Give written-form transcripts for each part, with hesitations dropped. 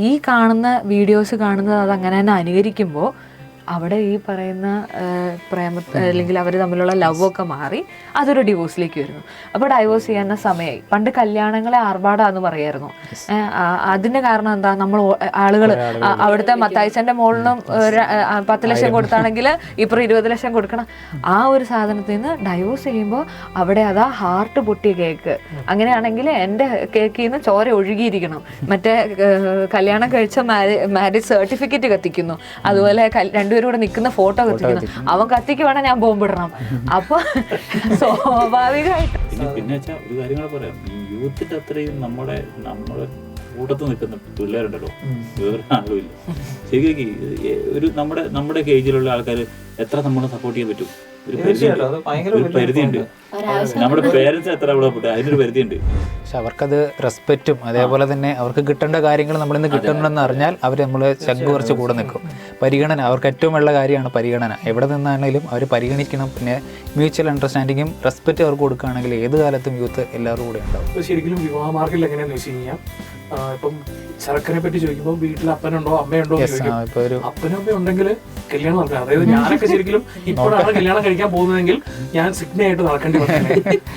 ഈ കാണുന്ന വീഡിയോസ് കാണുന്നത് അതങ്ങനെ തന്നെ അനുകരിക്കുമ്പോൾ അവിടെ ഈ പറയുന്ന അല്ലെങ്കിൽ അവർ തമ്മിലുള്ള ലവൊക്കെ മാറി അതൊരു ഡിവോഴ്സിലേക്ക് വരുന്നു. അപ്പോൾ ഡൈവോഴ്സ് ചെയ്യുന്ന സമയമായി. പണ്ട് കല്യാണങ്ങളെ ആർഭാടാന്ന് പറയായിരുന്നു. അതിന്റെ കാരണം എന്താ, നമ്മൾ ആളുകൾ അവിടുത്തെ മത്തായിച്ചന്റെ മോളിനും 10 ലക്ഷം കൊടുത്താണെങ്കിൽ ഇപ്പുറം 20 ലക്ഷം കൊടുക്കണം. ആ ഒരു സാധനത്തിൽ നിന്ന് ഡൈവോഴ്സ് ചെയ്യുമ്പോൾ അവിടെ അതാ ഹാർട്ട് പൊട്ടിയ കേക്ക്. അങ്ങനെയാണെങ്കിൽ എൻ്റെ കേക്കിൽ നിന്ന് ചോര ഒഴുകിയിരിക്കണം. മറ്റേ കല്യാണം കഴിച്ച മാരേജ് സർട്ടിഫിക്കറ്റ് കത്തിക്കുന്നു, അതുപോലെ രണ്ടുപേരും കൂടെ നിൽക്കുന്ന ഫോട്ടോ കത്തിക്കുന്നു. അവൻ കത്തിക്ക് വേണം, ഞാൻ ബോംബിടണം. അപ്പൊ സ്വാഭാവികമായിട്ട് പിന്നെ വെച്ചാൽ ഒരു കാര്യങ്ങൾ പറയാം, ഈ യൂത്തിന്റെ അത്രയും നമ്മുടെ കൂട്ടത്ത് നിൽക്കുന്ന പിള്ളേരുണ്ടല്ലോ, വേറൊരാളും ഇല്ല. ശരിക്കും ഒരു നമ്മുടെ ഏജിലുള്ള ആൾക്കാർ എത്ര നമ്മളെ സപ്പോർട്ട് ചെയ്യാൻ പറ്റും? ഒരു പരിധിയുണ്ട്. നമ്മുടെ പേരൻസ് എത്ര അവിടെ പോട്ടെ, അതിനൊരു പരിധിയുണ്ട്. പക്ഷെ അവർക്കത് റെസ്പെക്റ്റും അതേപോലെ തന്നെ അവർക്ക് കിട്ടേണ്ട കാര്യങ്ങൾ നമ്മളിന്ന് കിട്ടണമെന്ന് അറിഞ്ഞാൽ അവർ നമ്മളെ ചങ്ക് കുറച്ച് കൂടെ നിൽക്കും. പരിഗണന അവർക്ക് ഏറ്റവും ഉള്ള കാര്യമാണ് പരിഗണന. എവിടെ നിന്നാണെങ്കിലും അവർ പരിഗണിക്കണം. പിന്നെ മ്യൂച്വൽ അണ്ടർസ്റ്റാൻഡിങ്ങും റെസ്പെക്റ്റ് അവർക്ക് കൊടുക്കുകയാണെങ്കിൽ ഏത് കാലത്തും യൂത്ത് എല്ലാവരും കൂടെ ഉണ്ടാവും. ശരിക്കും വിവാഹ മാർഗത്തിൽ എങ്ങനെയാണെന്ന് വെച്ച് കഴിഞ്ഞാൽ, ഇപ്പം ചെറുക്കനെ പറ്റി ചോദിക്കുമ്പോൾ വീട്ടിൽ അപ്പനുണ്ടോ അമ്മയുണ്ടോ, അപ്പനും അമ്മയും ഉണ്ടെങ്കിൽ കല്യാണം നടക്കാം. അതായത് ഞാനൊക്കെ ശരിക്കും ഇപ്പോഴാണ് കല്യാണം കഴിക്കാൻ പോകുന്നതെങ്കിൽ ഞാൻ സിഗ്നയായിട്ട് നടക്കേണ്ടി വന്നത്.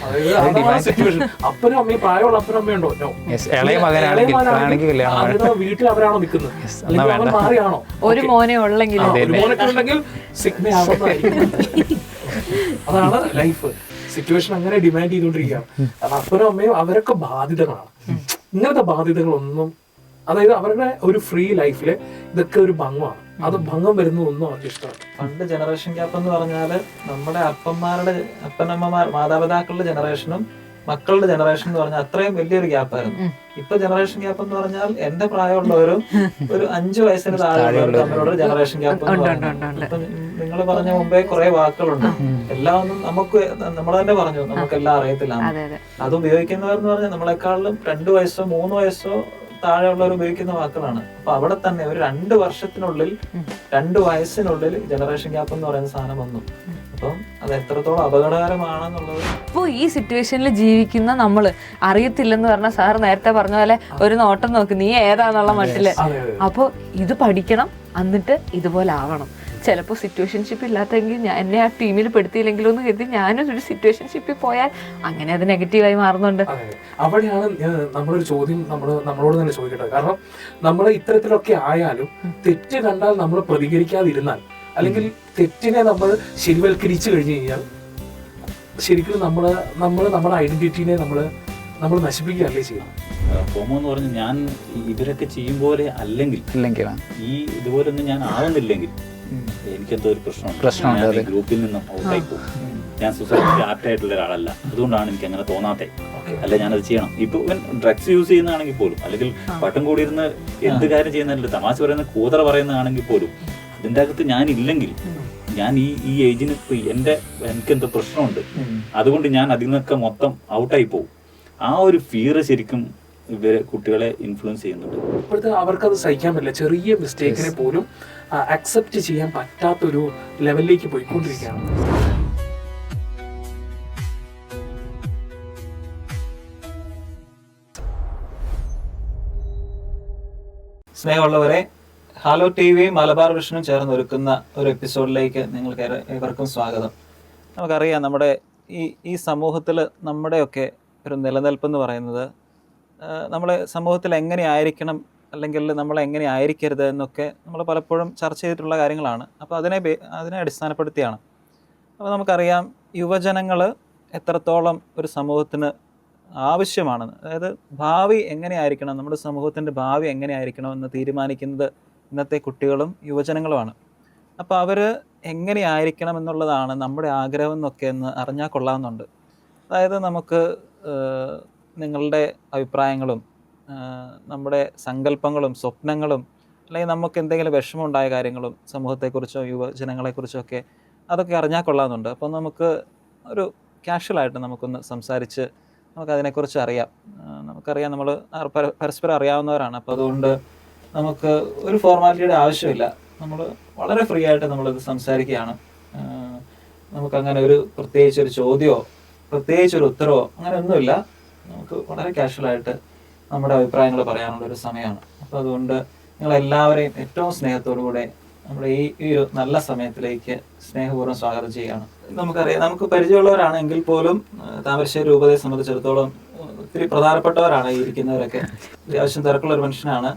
അതായത് അതാണ് സിറ്റുവേഷൻ. അപ്പനും അമ്മയും പ്രായമുള്ള അപ്പനും അമ്മയുണ്ടോ? വീട്ടിൽ അവരാണോ നിൽക്കുന്നത്, അല്ലെങ്കിൽ അവൻ മാറിയാണോ? ഒരു മോനെ ഉള്ളെങ്കിൽ മോനൊക്കെ ഉണ്ടെങ്കിൽ സിഗ്ന ആവുന്നതായിരിക്കും. അതാണ് ലൈഫ്. സിറ്റുവേഷൻ അങ്ങനെ ഡിമാൻഡ് ചെയ്തുകൊണ്ടിരിക്കുകയാണ്. കാരണം അപ്പനും അമ്മയും അവരൊക്കെ ബാധിതകളാണ്. ഇങ്ങനത്തെ ബാധ്യതകളൊന്നും, അതായത് അവരുടെ ഒരു ഫ്രീ ലൈഫില് ഇതൊക്കെ ഒരു ഭംഗമാണ്. അത് ഭംഗം വരുന്നതൊന്നും അവർക്ക് ഇഷ്ടമാണ്. പണ്ട് ജനറേഷൻ ഗ്യാപ്പ് എന്ന് പറഞ്ഞാല് നമ്മുടെ അപ്പനമ്മമാർ മാതാപിതാക്കളുടെ ജനറേഷനും മക്കളുടെ ജനറേഷൻ എന്ന് പറഞ്ഞാൽ അത്രയും വലിയൊരു ഗ്യാപ്പായിരുന്നു. ഇപ്പൊ ജനറേഷൻ ഗ്യാപ്പ് എന്ന് പറഞ്ഞാൽ എന്റെ പ്രായമുള്ളവരും ഒരു 5 വയസ്സിന് താഴെയുള്ളവരും തമ്മിലുള്ള ജനറേഷൻ ഗ്യാപ്പ് എന്ന് പറയുന്നത്. ഇപ്പൊ നിങ്ങൾ പറഞ്ഞ മുമ്പേ കുറെ വാക്കുകളുണ്ട്. എല്ലാം ഒന്നും നമ്മൾ തന്നെ പറഞ്ഞു, നമുക്കെല്ലാം അറിയത്തില്ല. അത് ഉപയോഗിക്കുന്നവർ പറഞ്ഞാൽ നമ്മളെക്കാളും 2 വയസ്സോ 3 വയസ്സോ താഴെയുള്ളവർ ഉപയോഗിക്കുന്ന വാക്കുകളാണ്. അപ്പൊ അവിടെ തന്നെ ഒരു 2 വർഷത്തിനുള്ളിൽ 2 വയസ്സിനുള്ളിൽ ജനറേഷൻ ഗ്യാപ്പ് എന്ന് പറയുന്ന സാധനം വന്നു. അപ്പം അത് എത്രത്തോളം അപകടകരമാണെന്നുള്ളത്. ഇപ്പോൾ ഈ സിറ്റുവേഷനിൽ ജീവിക്കുന്ന നമ്മള് അറിയത്തില്ലെന്ന് പറഞ്ഞാൽ സാർ നേരത്തെ പറഞ്ഞ പോലെ ഒരു നോട്ടം നോക്ക്, നീ ഏതാന്നുള്ള മട്ടില്. അപ്പോൾ ഇത് പഠിക്കണം, എന്നിട്ട് ഇതുപോലെ ആവണം. ചിലപ്പോൾ സിറ്റുവേഷൻഷിപ്പ് ഇല്ലാത്തെങ്കിൽ എന്നെ ആ ടീമിൽ പെടുത്തിയില്ലെങ്കിലും എന്ന് കരുതി ഞാനും ഒരു സിറ്റുവേഷൻഷിപ്പിൽ പോയാൽ അങ്ങനെ അത് നെഗറ്റീവായി മാറുന്നുണ്ട്. അവിടെയാണ് നമ്മളൊരു ചോദ്യം നമ്മളോട് തന്നെ ചോദിക്കട്ടെ. കാരണം നമ്മൾ ഇത്തരത്തിലൊക്കെ ആയാലും തെറ്റ് കണ്ടാൽ നമ്മൾ പ്രതികരിക്കാതിരുന്നാൽ, അല്ലെങ്കിൽ തെറ്റിനെ നമ്മൾ ശരിവൽക്കരിച്ചു കഴിഞ്ഞു കഴിഞ്ഞാൽ ശരിക്കും നമ്മുടെ ഐഡന്റിറ്റിനെ നമ്മൾ നശിപ്പിക്കുകയല്ലേ ചെയ്യണം. ഫോമോ എന്ന് പറഞ്ഞ് ഞാൻ ഇവരൊക്കെ ചെയ്യും പോലെ അല്ലെങ്കിൽ ഈ ഇതുപോലെ ഒന്നും ഞാൻ ആവുന്നില്ലെങ്കിൽ എനിക്കെന്തോ ഒരു പ്രശ്നമാണ്. ഗ്രൂപ്പിൽ നിന്നും ഔട്ടായി പോകും. ഞാൻ സൊസൈറ്റിക്ക് ആപ്റ്റായിട്ടുള്ള ഒരാളല്ല, അതുകൊണ്ടാണ് എനിക്ക് അങ്ങനെ തോന്നാത്തത്. അല്ല, ഞാനത് ചെയ്യണം. ഇപ്പൊ ഇവൻ ഡ്രഗ്സ് യൂസ് ചെയ്യുന്നതാണെങ്കിൽ പോലും, അല്ലെങ്കിൽ പട്ടം കൂടിയിരുന്ന് എന്ത് കാര്യം ചെയ്യുന്നതല്ല, തമാശ പറയുന്ന കൂതറ പറയുന്നതാണെങ്കിൽ പോലും, അതിൻ്റെ അകത്ത് ഞാനില്ലെങ്കിൽ, ഞാൻ ഈ ഏജിന് എനിക്കെന്തോ പ്രശ്നമുണ്ട്, അതുകൊണ്ട് ഞാൻ അതിൽ നിന്നൊക്കെ മൊത്തം ഔട്ടായി പോകും. ആ ഒരു ഫിയർ ശരിക്കും ഇവരെ കുട്ടികളെ ഇൻഫ്ലുവൻസ് ചെയ്യുന്നുണ്ട്. ഇപ്പോഴത്തെ അവർക്കത് സഹിക്കാൻ പറ്റില്ല. ചെറിയ മിസ്റ്റേക്കിനെ പോലും അക്സെപ്റ്റ് ചെയ്യാൻ പറ്റാത്തൊരു ലെവലിലേക്ക് പോയിക്കൊണ്ടിരിക്കുകയാണ്. സ്നേഹമുള്ളവരെ, ഹലോ TV മലബാർ വിഷനും ചേർന്ന് ഒരുക്കുന്ന ഒരു എപ്പിസോഡിലേക്ക് നിങ്ങൾക്ക് ഏവർക്കും സ്വാഗതം. നമുക്കറിയാം, നമ്മുടെ ഈ സമൂഹത്തിൽ നമ്മുടെയൊക്കെ ഒരു നിലനിൽപ്പെന്ന് പറയുന്നത് നമ്മൾ സമൂഹത്തിൽ എങ്ങനെയായിരിക്കണം അല്ലെങ്കിൽ നമ്മൾ എങ്ങനെ ആയിരിക്കരുത് എന്നൊക്കെ നമ്മൾ പലപ്പോഴും ചർച്ച ചെയ്തിട്ടുള്ള കാര്യങ്ങളാണ്. അപ്പോൾ അതിനെ അടിസ്ഥാനപ്പെടുത്തിയാണ്. അപ്പോൾ നമുക്കറിയാം, യുവജനങ്ങൾ എത്രത്തോളം ഒരു സമൂഹത്തിന് ആവശ്യമാണെന്ന്, അതായത് ഭാവി എങ്ങനെയായിരിക്കണം, നമ്മുടെ സമൂഹത്തിൻ്റെ ഭാവി എങ്ങനെയായിരിക്കണം എന്ന് തീരുമാനിക്കുന്നത് ഇന്നത്തെ കുട്ടികളും യുവജനങ്ങളുമാണ്. അപ്പോൾ അവർ എങ്ങനെയായിരിക്കണം എന്നുള്ളതാണ് നമ്മുടെ ആഗ്രഹം എന്നൊക്കെ ഒന്ന് അറിഞ്ഞാൽ കൊള്ളാമെന്നുണ്ട്. അതായത് നമുക്ക് നിങ്ങളുടെ അഭിപ്രായങ്ങളും നമ്മുടെ സങ്കല്പങ്ങളും സ്വപ്നങ്ങളും, അല്ലെങ്കിൽ നമുക്ക് എന്തെങ്കിലും വിഷമമുണ്ടായ കാര്യങ്ങളും സമൂഹത്തെക്കുറിച്ചോ യുവജനങ്ങളെക്കുറിച്ചോ ഒക്കെ അതൊക്കെ അറിഞ്ഞാൽ കൊള്ളാമെന്നുണ്ട്. അപ്പോൾ നമുക്ക് ഒരു കാഷ്വലായിട്ട് നമുക്കൊന്ന് സംസാരിച്ച് നമുക്കതിനെക്കുറിച്ച് അറിയാം. നമുക്കറിയാം, നമ്മൾ പരസ്പരം അറിയാവുന്നവരാണ്. അപ്പോൾ അതുകൊണ്ട് നമുക്ക് ഒരു ഫോർമാലിറ്റിയുടെ ആവശ്യമില്ല. നമ്മൾ വളരെ ഫ്രീ ആയിട്ട് നമ്മളിത് സംസാരിക്കുകയാണ്. നമുക്കങ്ങനെ ഒരു പ്രത്യേകിച്ചൊരു ചോദ്യമോ പ്രത്യേകിച്ചൊരു ഉത്തരവോ അങ്ങനെ ഒന്നുമില്ല. നമുക്ക് വളരെ കാഷ്വലായിട്ട് നമ്മുടെ അഭിപ്രായങ്ങൾ പറയാനുള്ള ഒരു സമയമാണ്. അപ്പോൾ അതുകൊണ്ട് നിങ്ങളെല്ലാവരെയും ഏറ്റവും സ്നേഹത്തോടുകൂടെ നമ്മുടെ ഈ ഒരു നല്ല സമയത്തിലേക്ക് സ്നേഹപൂർവ്വം സ്വാഗതം ചെയ്യുകയാണ്. നമുക്കറിയാം, നമുക്ക് പരിചയമുള്ളവരാണെങ്കിൽ പോലും താമരശ്ശേരി രൂപതയെ സംബന്ധിച്ചിടത്തോളം ഒത്തിരി പ്രധാനപ്പെട്ടവരാണ് ഈ ഇരിക്കുന്നവരൊക്കെ. അത്യാവശ്യം തിരക്കുള്ള ഒരു മനുഷ്യനാണ്.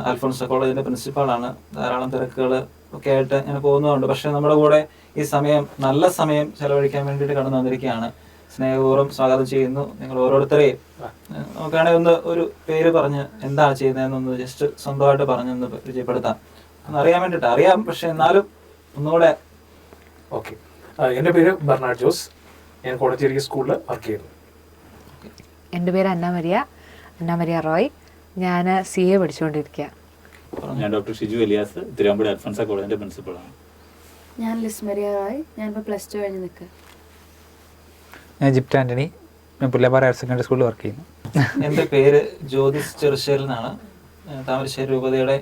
അൽഫോൺസ കോളേജിന്റെ പ്രിൻസിപ്പാളാണ്. ധാരാളം തിരക്കുകൾ ഒക്കെ ആയിട്ട് ഇങ്ങനെ പോകുന്നതുകൊണ്ട്, പക്ഷെ നമ്മുടെ കൂടെ ഈ സമയം നല്ല സമയം ചെലവഴിക്കാൻ വേണ്ടിയിട്ട് കടന്നു വന്നിരിക്കുകയാണ്. സ്നേഹപൂർവ്വം സ്വാഗതം ചെയ്യുന്നു നിങ്ങൾ ഓരോരുത്തരെയും. നമുക്കാണെങ്കിൽ ഒരു പേര് പറഞ്ഞ് എന്താണ് ചെയ്യുന്നതെന്നൊന്ന് ജസ്റ്റ് സ്വന്തമായിട്ട് പറഞ്ഞൊന്ന് പരിചയപ്പെടുത്താം. അറിയാൻ വേണ്ടിയിട്ട് അറിയാം, പക്ഷെ എന്നാലും ഒന്നുകൂടെ. ഓക്കെ, എൻ്റെ പേര് ബെർണാഡ് ജോസ്. ഞാൻ കോടഞ്ചേരി സ്കൂളിൽ വർക്ക് ചെയ്യുന്നു. എൻ്റെ പേര് അന്ന മരിയ റോയ്. ഞാൻ CA പഠിച്ചുകൊണ്ടിരിക്കുക. ഞാൻ ഡോക്ടർ ഷിജു എലിയാസ്, തിരുവമ്പാടി അൽഫോൺസ കോളേജിന്റെ പ്രിൻസിപ്പളാണ്. ഞാൻ ലിസ്മരിയ റോയ്. ഞാനിപ്പോൾ +2 കഴിഞ്ഞ് നിൽക്കുക. ഞാൻ ജിപ്റ്റ് ആൻ്റണി. ഞാൻ പുല്ലപ്പാറ ഹയർ സെക്കൻഡറി സ്കൂളിൽ വർക്ക് ചെയ്യുന്നു. എൻ്റെ പേര് ജ്യോതിസ് ചെറുശ്ശേരിൽ നിന്നാണ്. താമരശ്ശേരി രൂപതയുടെ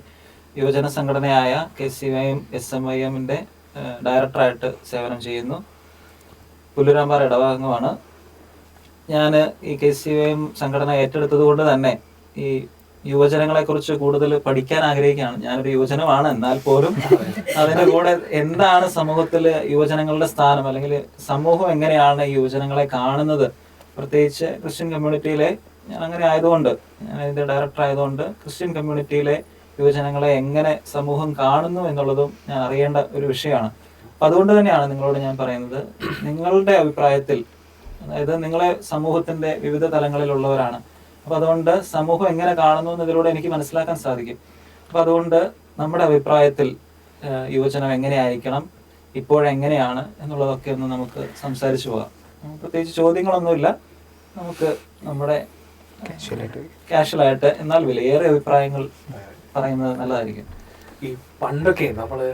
യുവജന സംഘടനയായ KCYM SMYM-ൻ്റെ ഡയറക്ടറായിട്ട് സേവനം ചെയ്യുന്നു. പുല്ലൂരാമ്പാറ ഇടവകമാണ്. ഞാൻ ഈ KCYM സംഘടന ഏറ്റെടുത്തത് കൊണ്ട് തന്നെ ഈ യുവജനങ്ങളെക്കുറിച്ച് കൂടുതൽ പഠിക്കാൻ ആഗ്രഹിക്കുകയാണ്. ഞാനൊരു യുവജനമാണ്, എന്നാൽ പോലും അതിൻ്റെ കൂടെ എന്താണ് സമൂഹത്തിൽ യുവജനങ്ങളുടെ സ്ഥാനം, അല്ലെങ്കിൽ സമൂഹം എങ്ങനെയാണ് ഈ യുവജനങ്ങളെ കാണുന്നത്, പ്രത്യേകിച്ച് ക്രിസ്ത്യൻ കമ്മ്യൂണിറ്റിയിലെ, ഞാൻ അങ്ങനെ ആയതുകൊണ്ട്, ഞാൻ ഇതിൻ്റെ ഡയറക്ടർ ആയതുകൊണ്ട് ക്രിസ്ത്യൻ കമ്മ്യൂണിറ്റിയിലെ യുവജനങ്ങളെ എങ്ങനെ സമൂഹം കാണുന്നു എന്നുള്ളതും ഞാൻ അറിയേണ്ട ഒരു വിഷയമാണ്. അപ്പം അതുകൊണ്ട് തന്നെയാണ് നിങ്ങളോട് ഞാൻ പറയുന്നത്, നിങ്ങളുടെ അഭിപ്രായത്തിൽ, അതായത് നിങ്ങളെ സമൂഹത്തിൻ്റെ വിവിധ തലങ്ങളിലുള്ളവരാണ്, അപ്പോൾ അതുകൊണ്ട് സമൂഹം എങ്ങനെ കാണുന്നു എന്നതിലൂടെ എനിക്ക് മനസ്സിലാക്കാൻ സാധിക്കും. അപ്പോൾ അതുകൊണ്ട് നമ്മുടെ അഭിപ്രായത്തിൽ യുവജനം എങ്ങനെയായിരിക്കണം, ഇപ്പോഴെങ്ങനെയാണ് എന്നുള്ളതൊക്കെ ഒന്ന് നമുക്ക് സംസാരിച്ചു പോകാം. പ്രത്യേകിച്ച് ചോദ്യങ്ങളൊന്നുമില്ല, നമുക്ക് നമ്മുടെ കാഷ്വലായിട്ട് എന്നാൽ വിലയേറെ അഭിപ്രായങ്ങൾ പറയുന്നത് നല്ലതായിരിക്കും. ഈ പണ്ടൊക്കെ നമ്മള്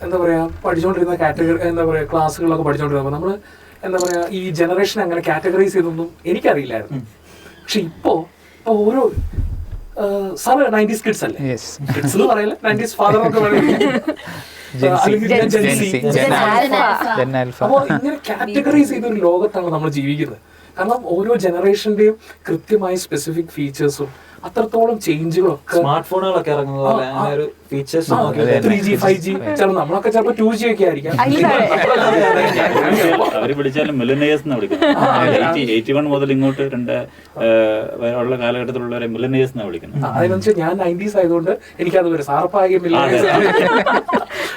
എന്താ പറയാ പഠിച്ചുകൊണ്ടിരുന്ന കാറ്റഗറി, എന്താ പറയാ ക്ലാസ്സുകളിലൊക്കെ പഠിച്ചുകൊണ്ടിരുന്നപ്പോൾ നമ്മള് എന്താ പറയാ ഈ ജനറേഷൻ അങ്ങനെ കാറ്റഗറൈസ് ചെയ്തൊന്നും എനിക്കറിയില്ലായിരുന്നു. പക്ഷെ ഇപ്പോ ഓരോ സാറ് 90s കിഡ്സ് അല്ലേ, കിഡ്സ് എന്ന് പറയല്ലേ, 90s ഫാദർ ഒക്കെ അപ്പോ ഇങ്ങനെ കാറ്റഗറൈസ് ചെയ്തൊരു ലോകത്താണ് നമ്മൾ ജീവിക്കുന്നത്. കാരണം ഓരോ ജനറേഷന്റെയും കൃത്യമായ സ്പെസിഫിക് ഫീച്ചേഴ്സും അത്രത്തോളം ചേഞ്ചുകളൊക്കെ, സ്മാർട്ട് ഫോണുകളൊക്കെ ഇറങ്ങുന്നത് പോലെ അങ്ങനെ ഒരു ഫീച്ചേഴ്സ് 3G 5G, നമ്മളൊക്കെ ചിലപ്പോൾ 2G ഒക്കെ ആയിരിക്കാം. അവര് വിളിച്ചാലും മില്ലനേഴ്സ് എന്നാ വിളിക്കുന്നത്. 81 മുതൽ ഇങ്ങോട്ട് ഉള്ള കാലഘട്ടത്തിലുള്ളവരെ മില്ലനേഴ്സ് എന്നാ വിളിക്കുന്നത്. അതെന്ന് വെച്ചാൽ ഞാൻ 90s ആയതുകൊണ്ട് എനിക്കത് വരും, സാറപ്പായ മില്ലനേഴ്സ്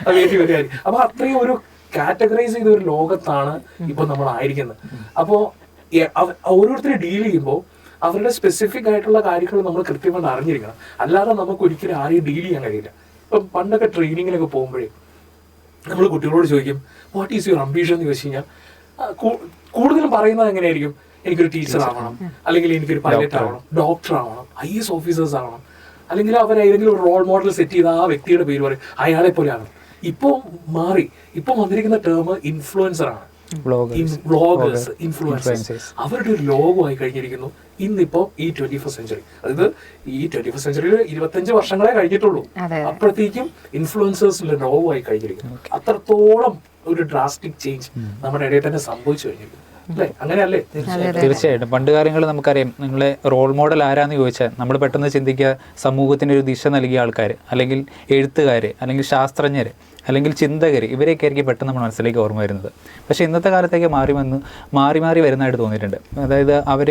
അത് വേണ്ടി വരികയായിരിക്കും. അപ്പൊ അത്രയും ഒരു കാറ്റഗറൈസ് ചെയ്ത ഒരു ലോകത്താണ് ഇപ്പൊ നമ്മൾ ആയിരിക്കുന്നത്. അപ്പോ ഓരോരുത്തരും ഡീൽ ചെയ്യുമ്പോൾ അവരുടെ സ്പെസിഫിക് ആയിട്ടുള്ള കാര്യങ്ങൾ നമ്മൾ കൃത്യമായിട്ട് അറിഞ്ഞിരിക്കണം. അല്ലാതെ നമുക്ക് ഒരിക്കലും ആരെയും ഡീൽ ചെയ്യാൻ കഴിയില്ല. ഇപ്പം പണ്ടൊക്കെ ട്രെയിനിങ്ങിനൊക്കെ പോകുമ്പോഴേ നമ്മൾ കുട്ടികളോട് ചോദിക്കും വാട്ട് ഈസ് യുവർ അംബിഷൻ എന്ന് ചോദിച്ചു കഴിഞ്ഞാൽ കൂടുതലും പറയുന്നത് എങ്ങനെയായിരിക്കും, എനിക്കൊരു ടീച്ചർ ആവണം, അല്ലെങ്കിൽ എനിക്കൊരു പൈലറ്റ് ആവണം, ഡോക്ടർ ആവണം, IAS ഓഫീസേഴ്സ് ആവണം, അല്ലെങ്കിൽ അവരേതെങ്കിലും ഒരു റോൾ മോഡൽ സെറ്റ് ചെയ്ത് ആ വ്യക്തിയുടെ പേര് പറയും അയാളെ പോലെ ആവണം. ഇപ്പോൾ മാറി, ഇപ്പം വന്നിരിക്കുന്ന ടേം ഇൻഫ്ലുവൻസർ ആണ്. വ്ളോഗേഴ്സ്, ഇൻഫ്ലുവൻസേഴ്സ്, അവരുടെ ഒരു ലോകമായി കഴിഞ്ഞിരിക്കുന്നു ഇന്നിപ്പോ ഈ 21st സെഞ്ചുറി. അതായത് ഈ 21st സെഞ്ചുറിയിൽ 25 വർഷങ്ങളെ കഴിഞ്ഞിട്ടുള്ളൂ. അപ്പോഴത്തേക്കും ഇൻഫ്ലുവൻസേഴ്സിന്റെ ലോകമായി കഴിഞ്ഞിരിക്കുന്നു. അത്രത്തോളം ഒരു ഡ്രാസ്റ്റിക് ചേഞ്ച് നമ്മുടെ ഇടയിൽ തന്നെ സംഭവിച്ചു കഴിഞ്ഞിരിക്കുന്നു. അങ്ങനെയല്ലേ? തീർച്ചയായിട്ടും. പണ്ട് കാലങ്ങളിൽ നമുക്കറിയാം, നിങ്ങളെ റോൾ മോഡൽ ആരാന്ന് ചോദിച്ചാൽ നമ്മൾ പെട്ടെന്ന് ചിന്തിക്കുക സമൂഹത്തിന് ഒരു ദിശ നൽകിയ ആൾക്കാർ, അല്ലെങ്കിൽ എഴുത്തുകാർ, അല്ലെങ്കിൽ ശാസ്ത്രജ്ഞർ, അല്ലെങ്കിൽ ചിന്തകർ, ഇവരെയൊക്കെ ആയിരിക്കും പെട്ടെന്ന് നമ്മൾ മനസ്സിലേക്ക് ഓർമ്മ വരുന്നത്. പക്ഷേ ഇന്നത്തെ കാലത്തേക്ക് മാറി വരുന്നതായിട്ട് തോന്നിയിട്ടുണ്ട്. അതായത് അവർ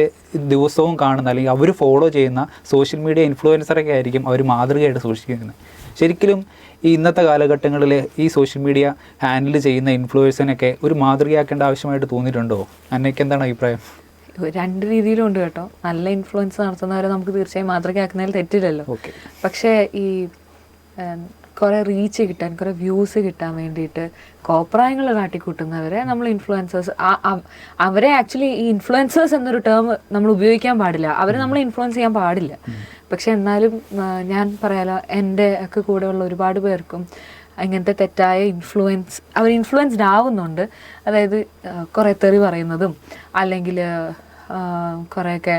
ദിവസവും കാണുന്ന, അല്ലെങ്കിൽ അവർ ഫോളോ ചെയ്യുന്ന സോഷ്യൽ മീഡിയ ഇൻഫ്ലുവൻസറൊക്കെ ആയിരിക്കും അവർ മാതൃകയായിട്ട് സൂക്ഷിക്കുന്നത്. ശരിക്കും ഈ ഇന്നത്തെ കാലഘട്ടങ്ങളിൽ ഈ സോഷ്യൽ മീഡിയ ഹാൻഡിൽ ചെയ്യുന്ന ഇൻഫ്ലുവൻസിനൊക്കെ ഒരു മാതൃകയാക്കേണ്ട ആവശ്യമായിട്ട് തോന്നിയിട്ടുണ്ടോ? അന്നേക്ക് എന്താണ് അഭിപ്രായം? രണ്ട് രീതിയിലും ഉണ്ട് കേട്ടോ. നല്ല ഇൻഫ്ലുവൻസ് നടത്തുന്നവരെ നമുക്ക് തീർച്ചയായും മാതൃകയാക്കുന്നതിൽ തെറ്റില്ലല്ലോ. പക്ഷേ ഈ കുറേ റീച്ച് കിട്ടാൻ, കുറേ വ്യൂസ് കിട്ടാൻ വേണ്ടിയിട്ട് കോപ്രായങ്ങൾ കാട്ടിക്കൂട്ടുന്നവരെ നമ്മൾ ഇൻഫ്ലുവൻസേഴ്സ്, അവരെ ആക്ച്വലി ഈ ഇൻഫ്ലുവൻസേഴ്സ് എന്നൊരു ടേം നമ്മൾ ഉപയോഗിക്കാൻ പാടില്ല. അവരെ നമ്മൾ ഇൻഫ്ലുവൻസ് ചെയ്യാൻ പാടില്ല. പക്ഷെ എന്നാലും ഞാൻ പറയാലോ, എൻ്റെ ഒക്കെ കൂടെയുള്ള ഒരുപാട് പേർക്കും ഇങ്ങനത്തെ തെറ്റായ അവർ ഇൻഫ്ലുവൻസ്ഡ് ആവുന്നുണ്ട്. അതായത് കുറേ തെറി പറയുന്നതും, അല്ലെങ്കിൽ കുറേയൊക്കെ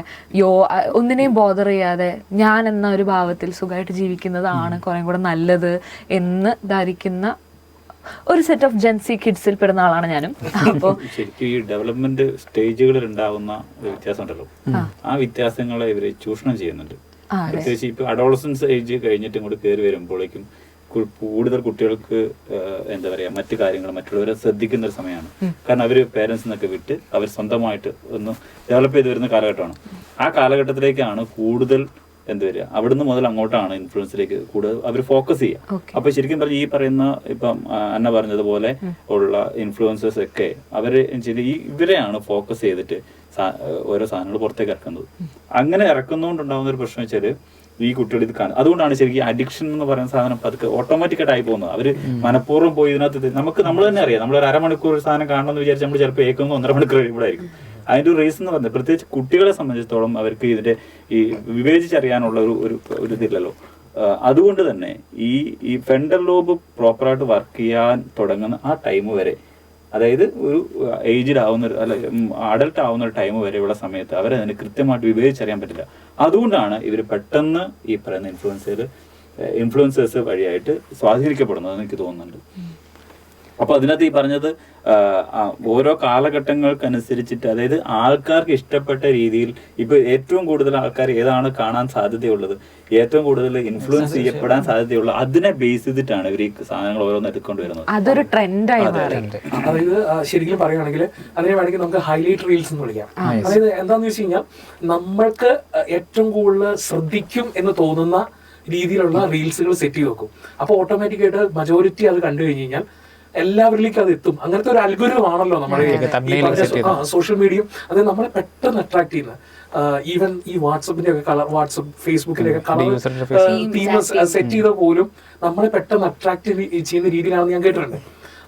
ഒന്നിനെയും ബോദർ ചെയ്യാതെ ഞാൻ എന്ന ഒരു ഭാവത്തിൽ സുഖമായിട്ട് ജീവിക്കുന്നതാണ് കുറേ കൂടെ നല്ലത് എന്ന് ധരിക്കുന്ന ഒരു സെറ്റ് ഓഫ് ജെൻസി കിഡ്സിൽ പെടുന്ന ആളാണ് ഞാനും. അപ്പോൾ ശരിക്കും ഈ ഡെവലപ്മെന്റ് സ്റ്റേജുകളിൽ ഉണ്ടാകുന്ന വ്യത്യാസം ഉണ്ടല്ലോ, ആ വ്യത്യാസങ്ങളെ ഇവര് ചൂഷണം ചെയ്യുന്നുണ്ട്. പ്രത്യേകിച്ച് ഇപ്പൊ അഡോളസൻസ് ഏജ് കഴിഞ്ഞിട്ട് ഇങ്ങോട്ട് കയറി വരുമ്പോഴേക്കും കൂടുതൽ കുട്ടികൾക്ക് എന്താ പറയാ മറ്റു കാര്യങ്ങൾ മറ്റുള്ളവരെ ശ്രദ്ധിക്കുന്ന ഒരു സമയമാണ്. കാരണം അവര് പേരൻസിനൊക്കെ വിട്ട് അവർ സ്വന്തമായിട്ട് ഒന്ന് ഡെവലപ്പ് ചെയ്ത് വരുന്ന കാലഘട്ടമാണ്. ആ കാലഘട്ടത്തിലേക്കാണ് കൂടുതൽ എന്താ വരിക, അവിടുന്ന് മുതൽ അങ്ങോട്ടാണ് ഇൻഫ്ലുവൻസിലേക്ക് കൂടുതൽ അവർ ഫോക്കസ് ചെയ്യുക. അപ്പൊ ശരിക്കും പറഞ്ഞ ഈ പറയുന്ന ഇപ്പം അന്ന പറഞ്ഞതുപോലെ ഉള്ള ഇൻഫ്ലുവൻസേഴ്സ് ഒക്കെ അവര് ഇവരെയാണ് ഫോക്കസ് ചെയ്തിട്ട് ഓരോ സാധനങ്ങൾ പുറത്തേക്ക് ഇറക്കുന്നത്. അങ്ങനെ ഇറക്കുന്നതുകൊണ്ടുണ്ടാകുന്ന ഒരു പ്രശ്നം വെച്ചാല് ഈ കുട്ടികൾ ഇത് കാണും. അതുകൊണ്ടാണ് ശരിക്കും അഡിക്ഷൻ എന്ന് പറയുന്ന സാധനം അതൊക്കെ ഓട്ടോമാറ്റിക്കായിട്ട് ആയി പോകുന്നത്. അവര് മനഃപൂർവ്വം പോയി ഇതിനകത്ത് നമ്മൾ തന്നെ അറിയാം. നമ്മൾ ഒരു അരമണിക്കൂർ ഒരു സാധനം കാണണമെന്ന് വിചാരിച്ച് നമ്മൾ ചിലപ്പോൾ ഏക്കുന്നു 1.5 മണിക്കൂർ കഴിയുമ്പോഴായിരിക്കും. അതിന്റെ ഒരു റീസൺ എന്ന് പറഞ്ഞത് പ്രത്യേകിച്ച് കുട്ടികളെ സംബന്ധിച്ചിടത്തോളം അവർക്ക് ഇതിന്റെ ഈ വിവേചിച്ചറിയാനുള്ള ഒരു ഇതില്ലല്ലോ. അതുകൊണ്ട് തന്നെ ഈ ഫ്രണ്ടൽ ലോബ് പ്രോപ്പറായിട്ട് വർക്ക് ചെയ്യാൻ തുടങ്ങുന്ന ആ ടൈം വരെ, അതായത് ഒരു ഏജ്ഡ് ആവുന്ന അല്ല അഡൽട്ട് ആവുന്ന ഒരു ടൈം വരെയുള്ള സമയത്ത് അവരതിന് കൃത്യമായിട്ട് വിവേചിച്ചറിയാൻ പറ്റില്ല. അതുകൊണ്ടാണ് ഇവർ പെട്ടെന്ന് ഈ പറയുന്ന ഇൻഫ്ലുവൻസേഴ്സ് വഴിയായിട്ട് സ്വാധീനിക്കപ്പെടുന്നത് എനിക്ക് തോന്നുന്നുണ്ട്. അപ്പൊ അതിനകത്ത് ഈ പറഞ്ഞത് ഓരോ കാലഘട്ടങ്ങൾക്കനുസരിച്ചിട്ട്, അതായത് ആൾക്കാർക്ക് ഇഷ്ടപ്പെട്ട രീതിയിൽ ഇപ്പൊ ഏറ്റവും കൂടുതൽ ആൾക്കാർ ഏതാണ് കാണാൻ സാധ്യതയുള്ളത്, ഏറ്റവും കൂടുതൽ ഇൻഫ്ലുവൻസ് ചെയ്യപ്പെടാൻ സാധ്യതയുള്ള അതിനെ ബേസ് ചെയ്തിട്ടാണ് ഇവർ ഈ സാധനങ്ങൾ ഓരോന്ന് എടുക്കൊണ്ട് വരുന്നത്. അതൊരു ട്രെൻഡായി മാറി. അതായത് ശരിക്കും പറയുകയാണെങ്കിൽ അതിനെ വേണമെങ്കിൽ നമുക്ക് ഹൈലൈറ്റ് റീൽസ് എന്ന് വിളിക്കാം. അതായത് എന്താന്ന് വെച്ച് കഴിഞ്ഞാൽ നമ്മൾക്ക് ഏറ്റവും കൂടുതൽ ശ്രദ്ധിക്കും എന്ന് തോന്നുന്ന രീതിയിലുള്ള റീൽസുകൾ സെറ്റ് ചെയ്ത് വെക്കും. അപ്പൊ ഓട്ടോമാറ്റിക്കായിട്ട് മജോറിറ്റി അത് കണ്ടു കഴിഞ്ഞ് കഴിഞ്ഞാൽ എല്ലാവരിലേക്കും അത് എത്തും. അങ്ങനത്തെ ഒരു അൽഗോരിതം ആണല്ലോ നമ്മുടെ സോഷ്യൽ മീഡിയയും. അത് നമ്മളെ പെട്ടെന്ന് അട്രാക്ട് ചെയ്യുന്നത്. ഈവൻ ഈ വാട്സപ്പിന്റെ ഒക്കെ കളർ, വാട്സപ്പ് ഫേസ്ബുക്കിന്റെ ഒക്കെ കളർ തീംസ് സെറ്റ് ചെയ്ത പോലും നമ്മളെ പെട്ടെന്ന് അട്രാക്ട് ചെയ്യുന്ന രീതിയിലാണെന്ന് ഞാൻ കേട്ടിട്ടുണ്ട്.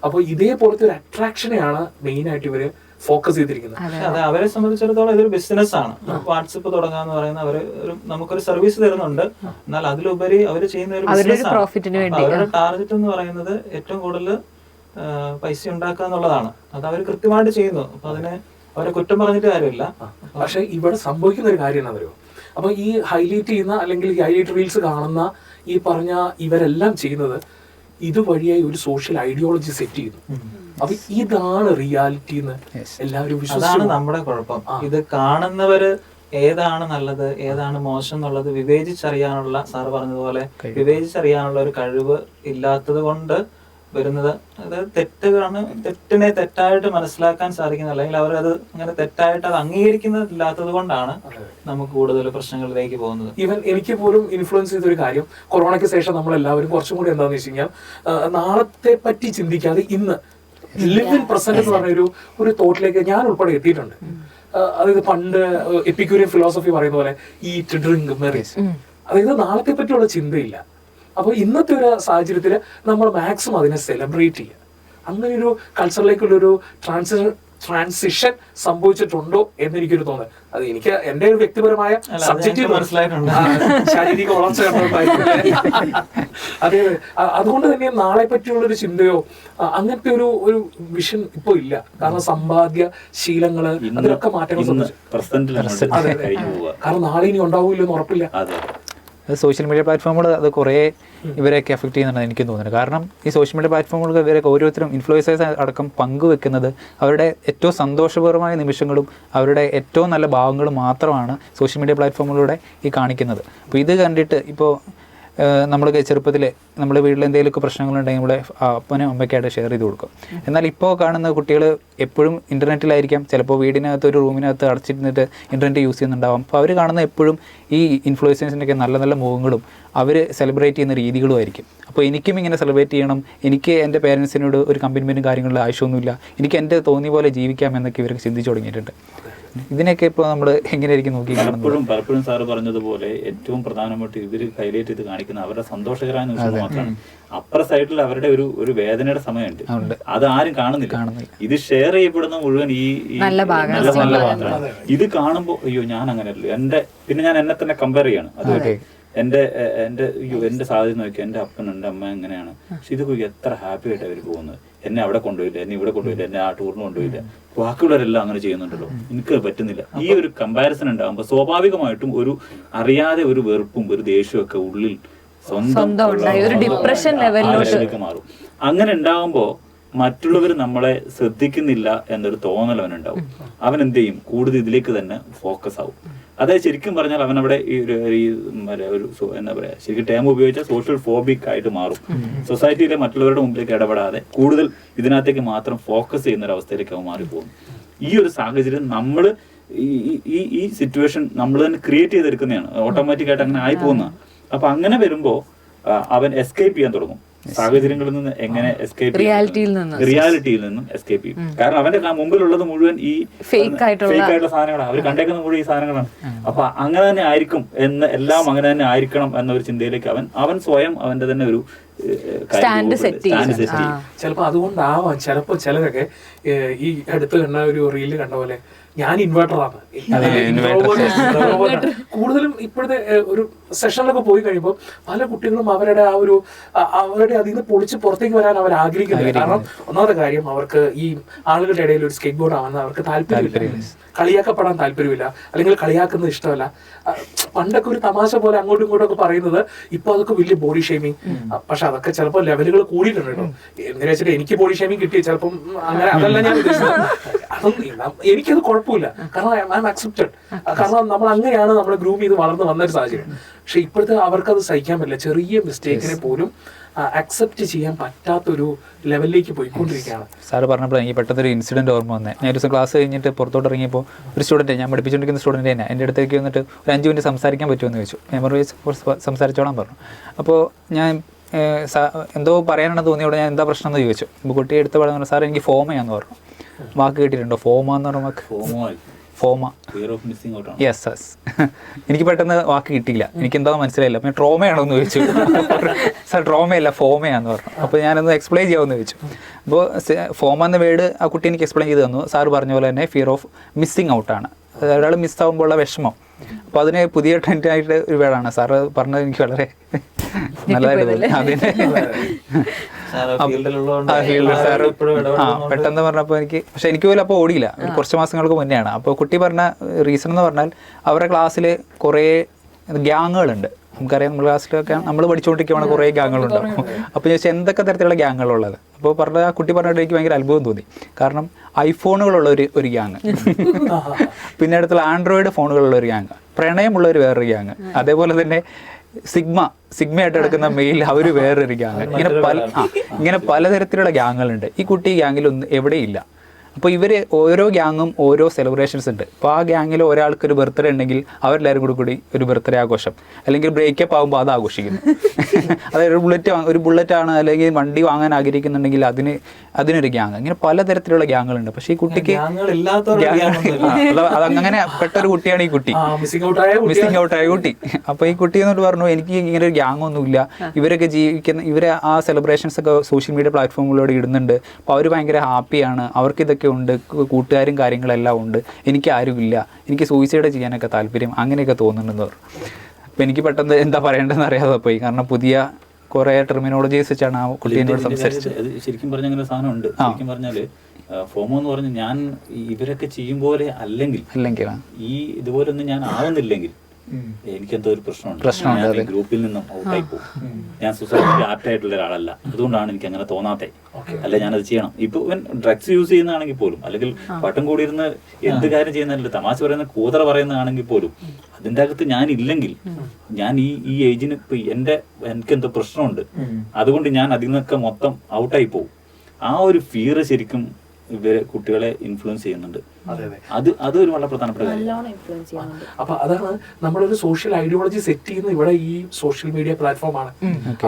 അപ്പൊ ഇതേപോലത്തെ ഒരു അട്രാക്ഷനെയാണ് മെയിൻ ആയിട്ട് ഇവര് ഫോക്കസ് ചെയ്തിരിക്കുന്നത്. അതെ, അവരെ സംബന്ധിച്ചിടത്തോളം ഇതൊരു ബിസിനസ് ആണ്. വാട്സപ്പ് തുടങ്ങാന്ന് പറയുന്ന അവര് നമുക്കൊരു സർവീസ് തരുന്നുണ്ട്, എന്നാൽ അതിലുപരി അവർ ചെയ്യുന്ന ഒരു ബിസിനസ് ആണ്. അവരുടെ ടാർഗറ്റ് എന്ന് പറയുന്നത് ഏറ്റവും കൂടുതൽ പൈസ ഉണ്ടാക്കുക എന്നുള്ളതാണ്. അത് അവർ കൃത്യമായിട്ട് ചെയ്യുന്നു. അപ്പൊ അതിനെ അവരെ കുറ്റം പറഞ്ഞിട്ട് കാര്യമില്ല. പക്ഷെ ഇവിടെ സംഭവിക്കുന്ന ഒരു കാര്യം എന്താ പറയുക, അപ്പൊ ഈ ഹൈലൈറ്റ് ചെയ്യുന്ന അല്ലെങ്കിൽ ഈ ഹൈലൈറ്റ് റീൽസ് കാണുന്ന ഈ പറഞ്ഞ ഇവരെല്ലാം ചെയ്യുന്നത് ഇതുവഴിയായി ഒരു സോഷ്യൽ ഐഡിയോളജി സെറ്റ് ചെയ്യുന്നു. അപ്പൊ ഇതാണ് റിയാലിറ്റി എന്ന് എല്ലാവരും വിശ്വസിച്ചു. അതാണ് നമ്മുടെ കുഴപ്പം. ഇത് കാണുന്നവര് ഏതാണ് നല്ലത് ഏതാണ് മോശം എന്നുള്ളത് വിവേചിച്ചറിയാനുള്ള, സാറ് പറഞ്ഞതുപോലെ വിവേചിച്ചറിയാനുള്ള ഒരു കഴിവ് ഇല്ലാത്തത് കൊണ്ട് വരുന്നത്. അതായത് തെറ്റിനെ തെറ്റായിട്ട് മനസ്സിലാക്കാൻ സാധിക്കുന്നില്ല, അല്ലെങ്കിൽ അവരത് അങ്ങനെ തെറ്റായിട്ട് അത് അംഗീകരിക്കുന്നില്ലാത്തത് കൊണ്ടാണ് നമുക്ക് കൂടുതൽ പ്രശ്നങ്ങളിലേക്ക് പോകുന്നത്. ഈവൻ എനിക്ക് പോലും ഇൻഫ്ലുവൻസ് ചെയ്തൊരു കാര്യം, കൊറോണയ്ക്ക് ശേഷം നമ്മളെല്ലാവരും കുറച്ചും കൂടി എന്താണെന്ന് വെച്ച് കഴിഞ്ഞാൽ നാളത്തെ പറ്റി ചിന്തിക്കാതെ ഇന്ന് ലിവ് ഇൻ പ്രസന്റ് എന്ന് പറഞ്ഞ ഒരു തോട്ടിലേക്ക് ഞാൻ ഉൾപ്പെടെ എത്തിയിട്ടുണ്ട്. അതായത് പണ്ട് എപ്പിക്യൂരിയൻ ഫിലോസഫി പറയുന്ന പോലെ ഈറ്റ് ഡ്രിങ്ക് മെറി, അതായത് നാളത്തെ പറ്റിയുള്ള ചിന്തയില്ല. അപ്പോൾ ഇന്നത്തെ ഒരു സാഹചര്യത്തിൽ നമ്മൾ മാക്സിമം അതിനെ സെലിബ്രേറ്റ് ചെയ്യുക. അങ്ങനെ ഒരു കൾച്ചറിലേക്കുള്ളൊരു ട്രാൻസിഷൻ സംഭവിച്ചിട്ടുണ്ടോ എന്നെനിക്കൊരു തോന്നൽ. അത് എനിക്ക് എന്റെ ഒരു വ്യക്തിപരമായ സബ്ജക്റ്റീവ് മനസ്സിലായിട്ടുണ്ട്, ശാരീരിക വളർച്ച അതെ. അതുകൊണ്ട് തന്നെ നാളെ പറ്റിയുള്ളൊരു ചിന്തയോ അങ്ങനത്തെ ഒരു വിഷൻ ഇപ്പൊ ഇല്ല. കാരണം സമ്പാദ്യ ശീലങ്ങള് അതിലൊക്കെ മാറ്റങ്ങൾ സംഭവിച്ചു. കാരണം നാളെ ഇനി ഉണ്ടാവില്ലെന്ന് ഉറപ്പില്ല. സോഷ്യൽ മീഡിയ പ്ലാറ്റ്ഫോമുകൾ അത് കുറേ ഇവരെയൊക്കെ എഫക്ട് ചെയ്യുന്നുണ്ടെന്ന് എനിക്ക് തോന്നുന്നത്. കാരണം ഈ സോഷ്യൽ മീഡിയ പ്ലാറ്റ്ഫോമുകൾ ഇവരൊക്കെ ഓരോരുത്തരും ഇൻഫ്ലുവൻസേഴ്സ് അടക്കം പങ്കുവെക്കുന്നത് അവരുടെ ഏറ്റവും സന്തോഷപരമായ നിമിഷങ്ങളും അവരുടെ ഏറ്റവും നല്ല ഭാവങ്ങളും മാത്രമാണ് സോഷ്യൽ മീഡിയ പ്ലാറ്റ്ഫോമുകളിലൂടെ ഈ കാണിക്കുന്നത്. അപ്പോൾ ഇത് കണ്ടിട്ട് ഇപ്പോൾ നമ്മൾ ചെറുപ്പത്തിൽ നമ്മുടെ വീട്ടിൽ എന്തെങ്കിലുമൊക്കെ പ്രശ്നങ്ങളുണ്ടെങ്കിൽ നമ്മുടെ അപ്പനും അമ്മയ്ക്കായിട്ട് ഷെയർ ചെയ്ത് കൊടുക്കും. എന്നാൽ ഇപ്പോൾ കാണുന്ന കുട്ടികൾ എപ്പോഴും ഇൻ്റർനെറ്റിലായിരിക്കാം, ചിലപ്പോൾ വീടിനകത്ത് ഒരു റൂമിനകത്ത് അടച്ചിരുന്നിട്ട് ഇൻ്റർനെറ്റ് യൂസ് ചെയ്യുന്നുണ്ടാവും. അപ്പോൾ അവർ കാണുന്ന എപ്പോഴും ഈ ഇൻഫ്ലുവൻസേഴ്സിൻ്റെയൊക്കെ നല്ല നല്ല മുഖങ്ങളും അവർ സെലിബ്രേറ്റ് ചെയ്യുന്ന രീതികളും ആയിരിക്കും. അപ്പോൾ എനിക്കും ഇങ്ങനെ സെലിബ്രേറ്റ് ചെയ്യണം, എനിക്ക് എൻ്റെ പേരൻസിനോട് ഒരു കമ്മിറ്റ്മെൻറ്റും കാര്യങ്ങളിലും ആവശ്യമൊന്നുമില്ല, എനിക്ക് എൻ്റെ തോന്നിയ പോലെ ജീവിക്കാം എന്നൊക്കെ ഇവർക്ക് ചിന്തിച്ചു തുടങ്ങിയിട്ടുണ്ട്. ഇതിനൊക്കെ ഇപ്പോൾ നമ്മൾ എങ്ങനെയായിരിക്കും നോക്കി കാണുന്നത്? പലപ്പോഴും സാറ് പറഞ്ഞതുപോലെ ഏറ്റവും പ്രധാനമായിട്ട് ഇവർ ഹൈലൈറ്റ് ചെയ്ത് കാണിക്കുന്ന അവരുടെ സന്തോഷകരമായ നിമിഷം മാത്രമാണ്. അപ്പുറ സൈഡിൽ അവരുടെ ഒരു വേദനയുടെ സമയമുണ്ട്, അത് ആരും കാണുന്നില്ല. ഇത് ഷെയർ ചെയ്യപ്പെടുന്ന മുഴുവൻ ഈ നല്ല ഭാഗമാണ്. ഇത് കാണുമ്പോൾ അയ്യോ ഞാൻ അങ്ങനെയല്ലോ, പിന്നെ ഞാൻ എന്നെ തന്നെ കമ്പയർ ചെയ്യാണ്. അതുപോലെ എന്റെ സാധ്യത നോക്കി എന്റെ അപ്പനുണ്ട് അമ്മ എങ്ങനെയാണ്, പക്ഷെ ഇത് എത്ര ഹാപ്പി ആയിട്ട് അവർ പോകുന്നത്. എന്നെ അവിടെ കൊണ്ടുപോയില്ല, എന്നെ ഇവിടെ കൊണ്ടുപോയില്ല, എന്നെ ആ ടൂറിന് കൊണ്ടുപോയില്ല, ബാക്കിയുള്ളവരെല്ലാം അങ്ങനെ ചെയ്യുന്നുണ്ടല്ലോ, എനിക്ക് പറ്റുന്നില്ല. ഈ ഒരു കമ്പാരിസൺ ഉണ്ടാകുമ്പോൾ സ്വാഭാവികമായിട്ടും ഒരു അറിയാതെ ഒരു വെറുപ്പും ഒരു ദേഷ്യവും ഒക്കെ ഉള്ളിൽ സ്വന്തം ഡിപ്രഷൻ ലെവലിലേക്ക് മാറും. അങ്ങനെ ഉണ്ടാകുമ്പോ മറ്റുള്ളവർ നമ്മളെ ശ്രദ്ധിക്കുന്നില്ല എന്നൊരു തോന്നൽ അവനുണ്ടാവും. അവൻ എന്ത് ചെയ്യും, കൂടുതൽ ഇതിലേക്ക് തന്നെ ഫോക്കസ് ആവും. അതായത് ശരിക്കും പറഞ്ഞാൽ അവൻ അവിടെ എന്താ പറയാ, ശരിക്കും ടേം ഉപയോഗിച്ചാൽ സോഷ്യൽ ഫോബിക് ആയിട്ട് മാറും. സൊസൈറ്റിയിലെ മറ്റുള്ളവരുടെ മുമ്പിലേക്ക് ഇടപെടാതെ കൂടുതൽ ഇതിനകത്തേക്ക് മാത്രം ഫോക്കസ് ചെയ്യുന്ന ഒരു അവസ്ഥയിലേക്ക് അവൻ മാറിപ്പോകും. ഈ ഒരു സാഹചര്യം നമ്മൾ ഈ സിറ്റുവേഷൻ നമ്മൾ തന്നെ ക്രിയേറ്റ് ചെയ്തെടുക്കുന്നതാണ്, ഓട്ടോമാറ്റിക് ആയിട്ട് അങ്ങനെ ആയി പോകുന്നതാണ്. അപ്പൊ അങ്ങനെ വരുമ്പോ അവൻ എസ്കേപ്പ് ചെയ്യാൻ തുടങ്ങും സാഹചര്യങ്ങളിൽ നിന്ന്. എങ്ങനെ എസ്കേപ്പ്? റിയാലിറ്റിയിൽ നിന്നും എസ്കേപ്പ് ചെയ്യും. കാരണം അവന്റെ മുമ്പിലുള്ളത് മുഴുവൻ ഈ ഫേക്ക് ആയിട്ടുള്ള സാധനങ്ങളാണ്, അവർ കണ്ടേക്കുന്ന മുഴുവൻ ഈ സാധനങ്ങളാണ്. അപ്പൊ അങ്ങനെ തന്നെ ആയിരിക്കും എല്ലാം അങ്ങനെ തന്നെ ആയിരിക്കണം എന്നൊരു ചിന്തയിലേക്ക് അവൻ സ്വയം അവന്റെ തന്നെ ഒരു സ്റ്റാൻഡ് സെറ്റ് ചെയ്യും. ചിലപ്പോ അതുകൊണ്ടാവാം ചിലപ്പോ ചിലരൊക്കെ ഈ അടുത്ത് കണ്ട ഒരു റീല് കണ്ട പോലെ ഞാൻ ഇൻവെർട്ടറാണ്. കൂടുതലും ഇപ്പോഴത്തെ ഒരു സെഷനിലൊക്കെ പോയി കഴിയുമ്പോൾ പല കുട്ടികളും അവരുടെ അതിൽ നിന്ന് പൊളിച്ച് പുറത്തേക്ക് വരാൻ അവർ ആഗ്രഹിക്കുന്നില്ല. കാരണം ഒന്നാമത്തെ കാര്യം, അവർക്ക് ഈ ആളുകളുടെ ഇടയിൽ ഒരു സ്കേറ്റ് ബോർഡ് ആണെന്ന് അവർക്ക് താല്പര്യമില്ല, കളിയാക്കപ്പെടാൻ താല്പര്യമില്ല, അല്ലെങ്കിൽ കളിയാക്കുന്നത് ഇഷ്ടമല്ല. പണ്ടൊക്കെ ഒരു തമാശ പോലെ അങ്ങോട്ടും ഇങ്ങോട്ടും ഒക്കെ പറയുന്നത് ഇപ്പൊ അതൊക്കെ വലിയ ബോഡി ഷേമിങ്. പക്ഷെ അതൊക്കെ ചിലപ്പോൾ ലെവലുകൾ കൂടിയിട്ടുണ്ട് കേട്ടോ. എന്തിനാ വെച്ചിട്ട് എനിക്ക് ബോഡി ഷേമിങ് കിട്ടി ചിലപ്പം അങ്ങനെ, അതല്ല ഞാൻ ഉദ്ദേശിച്ചത്. എനിക്കത് കുഴപ്പമില്ല, കാരണം ഐ ആം അക്സെപ്റ്റഡ്. കാരണം നമ്മൾ അങ്ങനെയാണ് നമ്മൾ ഗ്രൂം ചെയ്ത് വളർന്ന് വന്നൊരു സാഹചര്യം. പക്ഷെ ഇപ്പോഴത്തെ അവർക്കത് സഹിക്കാൻ പറ്റില്ല. ചെറിയ മിസ്റ്റേക്കിനെ പോലും അക്സെപ്റ്റ് ചെയ്യാൻ പറ്റാത്തൊരു ലെവലിലേക്ക് പോയിക്കൊണ്ടിരിക്കുകയാണ്. സാറ് പറഞ്ഞപ്പോൾ എനിക്ക് പെട്ടെന്നൊരു ഇൻസിഡന്റ് ഓർമ്മ വന്നേ. ഞാൻ ഒരു ദിവസം ക്ലാസ് കഴിഞ്ഞിട്ട് പുറത്തോട്ട് ഇറങ്ങിയപ്പോൾ ഒരു സ്റ്റുഡൻറ്റ്, ഞാൻ പഠിപ്പിച്ചുകൊണ്ടിരിക്കുന്ന സ്റ്റുഡൻറ്റ് തന്നെ എൻ്റെ അടുത്തേക്ക് വന്നിട്ട് ഒരു 5 മിനിറ്റ് സംസാരിക്കാൻ പറ്റുമെന്ന് ചോദിച്ചു. ഞാൻ പറഞ്ഞു സംസാരിച്ചോളാൻ പറഞ്ഞു. അപ്പോൾ ഞാൻ എന്തോ പറയാനാണ് തോന്നിയോടെ ഞാൻ എന്താ പ്രശ്നം എന്ന് ചോദിച്ചു. അപ്പോൾ കുട്ടി എടുത്ത് പറഞ്ഞു, സാർ എനിക്ക് ഫോമയാന്ന് പറഞ്ഞു. വാക്ക് കേട്ടിട്ടുണ്ടോ? ഫോമ എന്ന് പറഞ്ഞ വാക്ക്. ഫോമ. Yes yes. എനിക്ക് പെട്ടെന്ന് വാക്ക് കിട്ടിയില്ല, എനിക്ക് എന്താ മനസ്സിലായില്ല. പിന്നെ ട്രോമയാണോ എന്ന് ചോദിച്ചു. സാർ ട്രോമയല്ല ഫോമയാന്ന് പറഞ്ഞു. അപ്പോൾ ഞാനൊന്ന് എക്സ്പ്ലെയിൻ ചെയ്യാമെന്ന് ചോദിച്ചു. അപ്പോൾ ഫോമ എന്ന വേർഡ് ആ കുട്ടി എനിക്ക് എക്സ്പ്ലെയിൻ ചെയ്ത് തന്നു. സാർ പറഞ്ഞ പോലെ തന്നെ ഫിയർ ഓഫ് മിസ്സിങ് ഔട്ടാണ്, ഒരാൾ മിസ്സാകുമ്പോൾ ഉള്ള വിഷമം. അപ്പോൾ അതിന് പുതിയ ട്രെൻഡായിട്ട് ഒരു വേർഡാണ്. സാറ് പറഞ്ഞത് എനിക്ക് വളരെ നല്ലതായിട്ട് തോന്നി. പെട്ടെന്ന് പറഞ്ഞപ്പോൾ പക്ഷെ എനിക്ക് പോലും അപ്പോൾ ഓടിയില്ല, കുറച്ച് മാസങ്ങൾക്ക് മുന്നെയാണ്. അപ്പോൾ കുട്ടി പറഞ്ഞ റീസൺ എന്ന് പറഞ്ഞാൽ അവരുടെ ക്ലാസ്സിൽ കുറേ ഗ്യാങ്ങുകളുണ്ട്. നമുക്കറിയാം, നമ്മുടെ ക്ലാസ്സിലൊക്കെ നമ്മൾ പഠിച്ചുകൊണ്ടിരിക്കുകയാണ്, കുറേ ഗ്യാങ്ങുകളുണ്ടാവും. അപ്പോൾ ചോദിച്ചാൽ എന്തൊക്കെ തരത്തിലുള്ള ഗ്യാങ്ങുകളുള്ളത്. അപ്പോൾ ആ കുട്ടി പറഞ്ഞിട്ട് എനിക്ക് ഭയങ്കര അത്ഭുതം തോന്നി. കാരണം ഐഫോണുകളുള്ള ഒരു ഗ്യാങ്, പിന്നെ അടുത്തുള്ള ആൻഡ്രോയിഡ് ഫോണുകളുള്ള ഒരു ഗ്യാങ്, പ്രണയമുള്ള ഒരു വേറൊരു ഗ്യാങ്, അതേപോലെ തന്നെ സിഗ്മയായിട്ട് എടുക്കുന്ന മെയിൽ അവർ വേറൊരു ഗ്യാങ്. ഇങ്ങനെ പലതരത്തിലുള്ള ഗ്യാങ്ങുകളുണ്ട്. ഈ കുട്ടി ഈ ഗ്യാങ്ങിലൊന്നും എവിടെയില്ല. അപ്പോൾ ഇവർ ഓരോ ഗ്യാങ്ങും ഓരോ സെലിബ്രേഷൻസ് ഉണ്ട്. അപ്പോൾ ആ ഗ്യാങ്ങിൽ ഒരാൾക്ക് ഒരു ബർത്ത്ഡേ ഉണ്ടെങ്കിൽ അവരെല്ലാവരും കൂടി ഒരു ബർത്ത്ഡേ ആഘോഷം, അല്ലെങ്കിൽ ബ്രേക്കപ്പ് ആകുമ്പോൾ അത് ആഘോഷിക്കുന്നു. അതായത് ഒരു ബുള്ളറ്റ് ആണ് അല്ലെങ്കിൽ വണ്ടി വാങ്ങാൻ ആഗ്രഹിക്കുന്നുണ്ടെങ്കിൽ അതിനൊരു ഗ്യാങ്. ഇങ്ങനെ പലതരത്തിലുള്ള ഗ്യാങ്ങുകളുണ്ട്. പക്ഷേ ഈ കുട്ടിക്ക് അതങ്ങനെ പെട്ടൊരു കുട്ടിയാണ് ഈ കുട്ടി, മിസ്സിംഗ് ഔട്ടായ കുട്ടി. അപ്പോൾ ഈ കുട്ടി എന്നിട്ട് പറഞ്ഞു, എനിക്ക് ഇങ്ങനെ ഒരു ഗ്യാങ് ഒന്നുമില്ല, ഇവരൊക്കെ ഇവരെ ആ സെലിബ്രേഷൻസ് ഒക്കെ സോഷ്യൽ മീഡിയ പ്ലാറ്റ്ഫോമുകളിലൂടെ ഇടുന്നുണ്ട്. അപ്പോൾ അവർ ഭയങ്കര ഹാപ്പിയാണ്, അവർക്ക് ഇതൊക്കെ ഉണ്ട്, കൂട്ടുകാരും കാര്യങ്ങളെല്ലാം ഉണ്ട്, എനിക്ക് ആരുമില്ല, എനിക്ക് സൂയിസൈഡ് ചെയ്യാനൊക്കെ താല്പര്യം, അങ്ങനെയൊക്കെ തോന്നുന്നുണ്ടെന്ന് പറഞ്ഞു. അപ്പോൾ എനിക്ക് പെട്ടെന്ന് എന്താ പറയേണ്ടതെന്ന് അറിയാതെ പോയി. കാരണം പുതിയ കുറേ ടെർമിനോളജീസ് വെച്ചാണ് ആ കുട്ടീനോട് സംസാരിച്ചത്. ശരിക്കും പറഞ്ഞ അങ്ങനെ സാധനം ഉണ്ട്. ശരിക്കും പറഞ്ഞാല് ഫോമോ എന്ന് പറഞ്ഞ് ഞാൻ ഇവരൊക്കെ ചെയ്യും പോലെ അല്ലെങ്കിൽ ഈ ഇതുപോലൊന്നും ഞാൻ ആവുന്നില്ലെങ്കിൽ എനിക്കെന്തോ ഒരു പ്രശ്നമുണ്ട്. ഗ്രൂപ്പിൽ നിന്നും ഔട്ടായി പോകും. ഞാൻ സൊസൈറ്റിക്ക് ആപ്റ്റായിട്ടുള്ള ഒരാളല്ല, അതുകൊണ്ടാണ് എനിക്ക് അങ്ങനെ തോന്നാത്തേ. അല്ല ഞാനത് ചെയ്യണം. ഇപ്പൊ ഡ്രഗ്സ് യൂസ് ചെയ്യുന്നതാണെങ്കിൽ പോലും, അല്ലെങ്കിൽ വട്ടം കൂടിയിരുന്ന് എന്ത് കാര്യം ചെയ്യുന്നതല്ല, തമാശ പറയുന്ന കൂതറ പറയുന്നതാണെങ്കിൽ പോലും, അതിൻ്റെ അകത്ത് ഞാൻ ഇല്ലെങ്കിൽ, ഞാൻ ഈ ഏജിന് ഇപ്പൊ എനിക്കെന്തോ പ്രശ്നമുണ്ട്, അതുകൊണ്ട് ഞാൻ അതിൽ നിന്നൊക്കെ മൊത്തം ഔട്ടായി പോകും. ആ ഒരു ഫിയർ ശരിക്കും ഇവരെ കുട്ടികളെ ഇൻഫ്ലുവൻസ് ചെയ്യുന്നുണ്ട്. അതൊരു വളരെ പ്രധാനപ്പെട്ട കാര്യം. അപ്പൊ അതാണ് നമ്മളൊരു സോഷ്യൽ ഐഡിയോളജി സെറ്റ് ചെയ്യുന്ന ഇവിടെ ഈ സോഷ്യൽ മീഡിയ പ്ലാറ്റ്ഫോം ആണ്.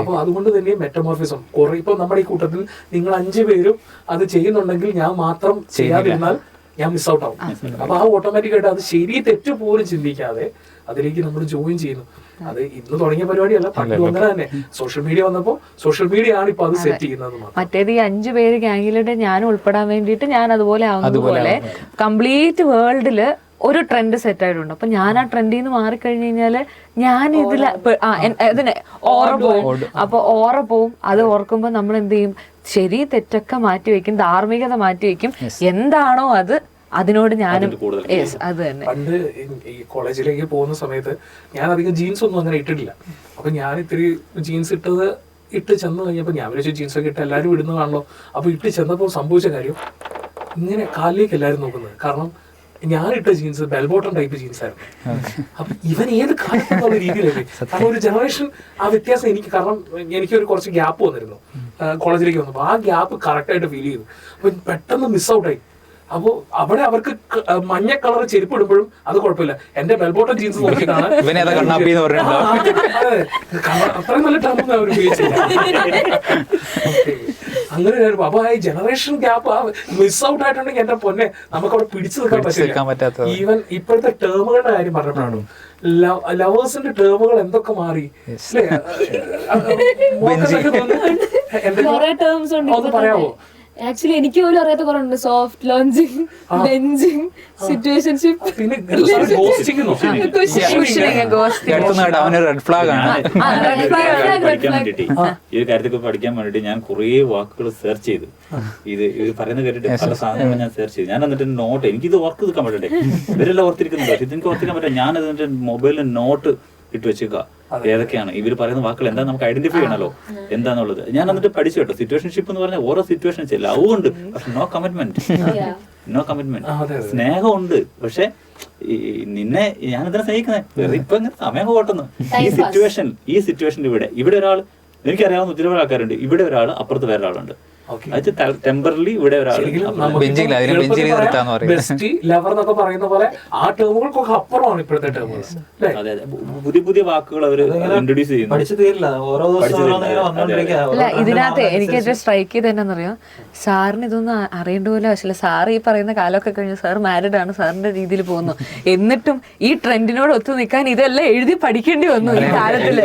അപ്പൊ അതുകൊണ്ട് തന്നെ മെറ്റമോർഫിസം കുറെ, ഇപ്പൊ നമ്മുടെ ഈ കൂട്ടത്തിൽ നിങ്ങൾ 5 പേരും അത് ചെയ്യുന്നുണ്ടെങ്കിൽ ഞാൻ മാത്രം ചെയ്യാതിരുന്നാൽ ഞാൻ മിസ് ഔട്ട് ആവും. അപ്പൊ ആ ഓട്ടോമാറ്റിക്കായിട്ട് അത് ശരി തെറ്റ് പോലും ചിന്തിക്കാതെ അതിലേക്ക് നമ്മൾ ജോയിൻ ചെയ്യുന്നു. അത് ഇന്ന് തുടങ്ങിയ പരിപാടിയല്ല, പണ്ട് അങ്ങനെ തന്നെ സോഷ്യൽ മീഡിയ വന്നപ്പോൾ സോഷ്യൽ മീഡിയ ആണ് ഇപ്പൊ അത് സെറ്റ് ചെയ്യുന്നത്. മറ്റേത് ഈ 5 പേര് ഗ്യാങ്ങിലിട്ട് ഞാൻ ഉൾപ്പെടാൻ വേണ്ടിയിട്ട് ഞാൻ അതുപോലെ ആവുന്നതുപോലെ കംപ്ലീറ്റ് വേൾഡില് ഒരു ട്രെൻഡ് സെറ്റ് ആയിട്ടുണ്ട്. അപ്പൊ ഞാൻ ആ ട്രെൻഡിൽ നിന്ന് മാറിക്കഴിഞ്ഞു കഴിഞ്ഞാല് ഞാൻ ഇതിൽ അതിന് ഓറ പോവും. അപ്പൊ ഓറ പോവും. അത് ഓർക്കുമ്പോ നമ്മൾ എന്ത് ചെയ്യും? ശരി തെറ്റൊക്കെ മാറ്റിവെക്കും, ധാർമ്മികത മാറ്റിവെക്കും. എന്താണോ അതിനോട് ഞാനും അത് തന്നെ. പണ്ട് ഈ കോളേജിലേക്ക് പോകുന്ന സമയത്ത് ഞാൻ അധികം ജീൻസ് ഒന്നും അങ്ങനെ ഇട്ടിട്ടില്ല. അപ്പൊ ഞാൻ ഇത്തിരി ജീൻസ് ഇട്ട് ചെന്ന് കഴിഞ്ഞപ്പോൾ ഞാൻ വിളിച്ചു ജീൻസൊക്കെ ഇട്ട് എല്ലാവരും ഇടുന്നതാണല്ലോ. അപ്പൊ ഇട്ട് ചെന്നപ്പോൾ സംഭവിച്ച കാര്യം, ഇങ്ങനെ കാലിലേക്ക് എല്ലാവരും നോക്കുന്നത്. കാരണം ഞാനിട്ട jeans bell bottom type jeans ആയിരുന്നു. അപ്പൊ ഇവൻ ഏത് കാലത്തുള്ള രീതിയിലല്ലേ, കാരണം ഒരു ജനറേഷൻ ആ വ്യത്യാസം എനിക്ക്, കാരണം എനിക്കൊരു കുറച്ച് ഗ്യാപ്പ് വന്നിരുന്നു കോളേജിലേക്ക് വന്നപ്പോൾ, ആ ഗ്യാപ്പ് കറക്റ്റ് ആയിട്ട് ഫീൽ ചെയ്തു. അപ്പൊ പെട്ടെന്ന് മിസ് ഔട്ടായി. അപ്പൊ അവിടെ അവർക്ക് മഞ്ഞ കളർ ചെരുപ്പ് ഇടുമ്പോഴും അത് കുഴപ്പമില്ല, എന്റെ ബെൽബോട്ടം ജീൻസ് നോക്കിയിട്ടാണ് അത്രയും നല്ല ടേമൊന്നും അവർ ഉപയോഗിച്ചില്ല. അങ്ങനെ അപ്പൊ ഈ ജനറേഷൻ ഗ്യാപ്പ് മിസ് ഔട്ട് ആയിട്ടുണ്ടെങ്കിൽ എന്റെ പൊന്നെ നമുക്ക് അവിടെ പിടിച്ചു നിൽക്കാൻ പറ്റില്ല. ഈവൻ ഇപ്പോഴത്തെ ടേമുകളുടെ കാര്യം പറഞ്ഞപ്പോഴാണ് ലവേഴ്സിന്റെ ടേമുകൾ എന്തൊക്കെ മാറി അല്ലേ? ഒന്ന് പറയാമോ? ആക്ച്വലി എനിക്ക് പോലും അറിയാത്ത കുറെ ഉണ്ട്. സോഫ്റ്റ് ലോഞ്ചിങ്, ബെഞ്ചിങ്, സിറ്റുവേഷൻഷിപ്പ്, പിന്നെ റെഡ് ഫ്ലാഗ് ആണ്. ഈ ഒരു കാര്യത്തിൽ പഠിക്കാൻ വേണ്ടിട്ട് ഞാൻ കുറേ വാക്കുകൾ സെർച്ച് ചെയ്തു. ഇത് പറയുന്ന കേട്ടിട്ട് പല സാധനങ്ങളും ഞാൻ സെർച്ച് ചെയ്തു. ഞാൻ എന്നിട്ട് നോട്ട്, എനിക്കിത് ഓർക്ക് നിൽക്കാൻ പറ്റണ്ടേ, ഇവരെല്ലാം ഓർത്തിരിക്കുന്നുണ്ടോ, ഇതെനിക്ക് ഓർത്തിരിക്കാൻ പറ്റാം. ഞാൻ അതിന്റെ മൊബൈലിൽ നോട്ട് ഇട്ട് വെച്ചേക്കുക, ഏതൊക്കെയാണ് ഇവർ പറയുന്ന വാക്കുകൾ, എന്താ നമുക്ക് ഐഡന്റിഫൈ ചെയ്യണമല്ലോ എന്താന്നുള്ളത്. ഞാൻ എന്നിട്ട് പഠിച്ചു കേട്ടോ. സിറ്റുവേഷൻഷിപ്പ് എന്ന് പറഞ്ഞാൽ ഓരോ സിറ്റുവേഷൻസ് ലവ് ഉണ്ട്, പക്ഷെ നോ കമ്മിറ്റ്മെന്റ്. സ്നേഹമുണ്ട്, പക്ഷെ നിന്നെ ഞാൻ ഇതിനെ സ്നേഹിക്കുന്നത് ഇപ്പൊ ഇങ്ങനെ സമയം പോട്ടെന്ന്. ഈ സിറ്റുവേഷൻ ഇവിടെ ഒരാൾ, എനിക്കറിയാവുന്ന ഒത്തിരി ആൾക്കാരുണ്ട്, ഇവിടെ ഒരാൾ, അപ്പുറത്ത് വേറെ ഒരാളുണ്ട്. ടെമ്പറലി ഇവിടെ പറയുന്ന പോലെ ആ ടേമുകൾക്കൊക്കെ അപ്പുറമാണ് ഇപ്പോഴത്തെ ടേമുകൾ. അതെ അതെ, പുതിയ പുതിയ വാക്കുകൾ അവർ ഇൻട്രൊഡ്യൂസ് ചെയ്യുന്നു. അല്ല, ഇതിനകത്ത് എനിക്ക് ഏറ്റവും സ്ട്രൈക്ക് ചെയ്ത് എന്നാന്നറിയാം, സാറിന് ഇതൊന്നും അറിയേണ്ട പോലെ ആവശ്യമില്ല. സാർ ഈ പറയുന്ന കാലമൊക്കെ കഴിഞ്ഞു, സാർ മാരിഡ് ആണ്, സാറിന്റെ രീതിയിൽ പോകുന്നു. എന്നിട്ടും ഈ ട്രെൻഡിനോട് ഒത്തു നിൽക്കാൻ ഇതെല്ലാം എഴുതി പഠിക്കേണ്ടി വന്നു ഈ കാലത്തില്.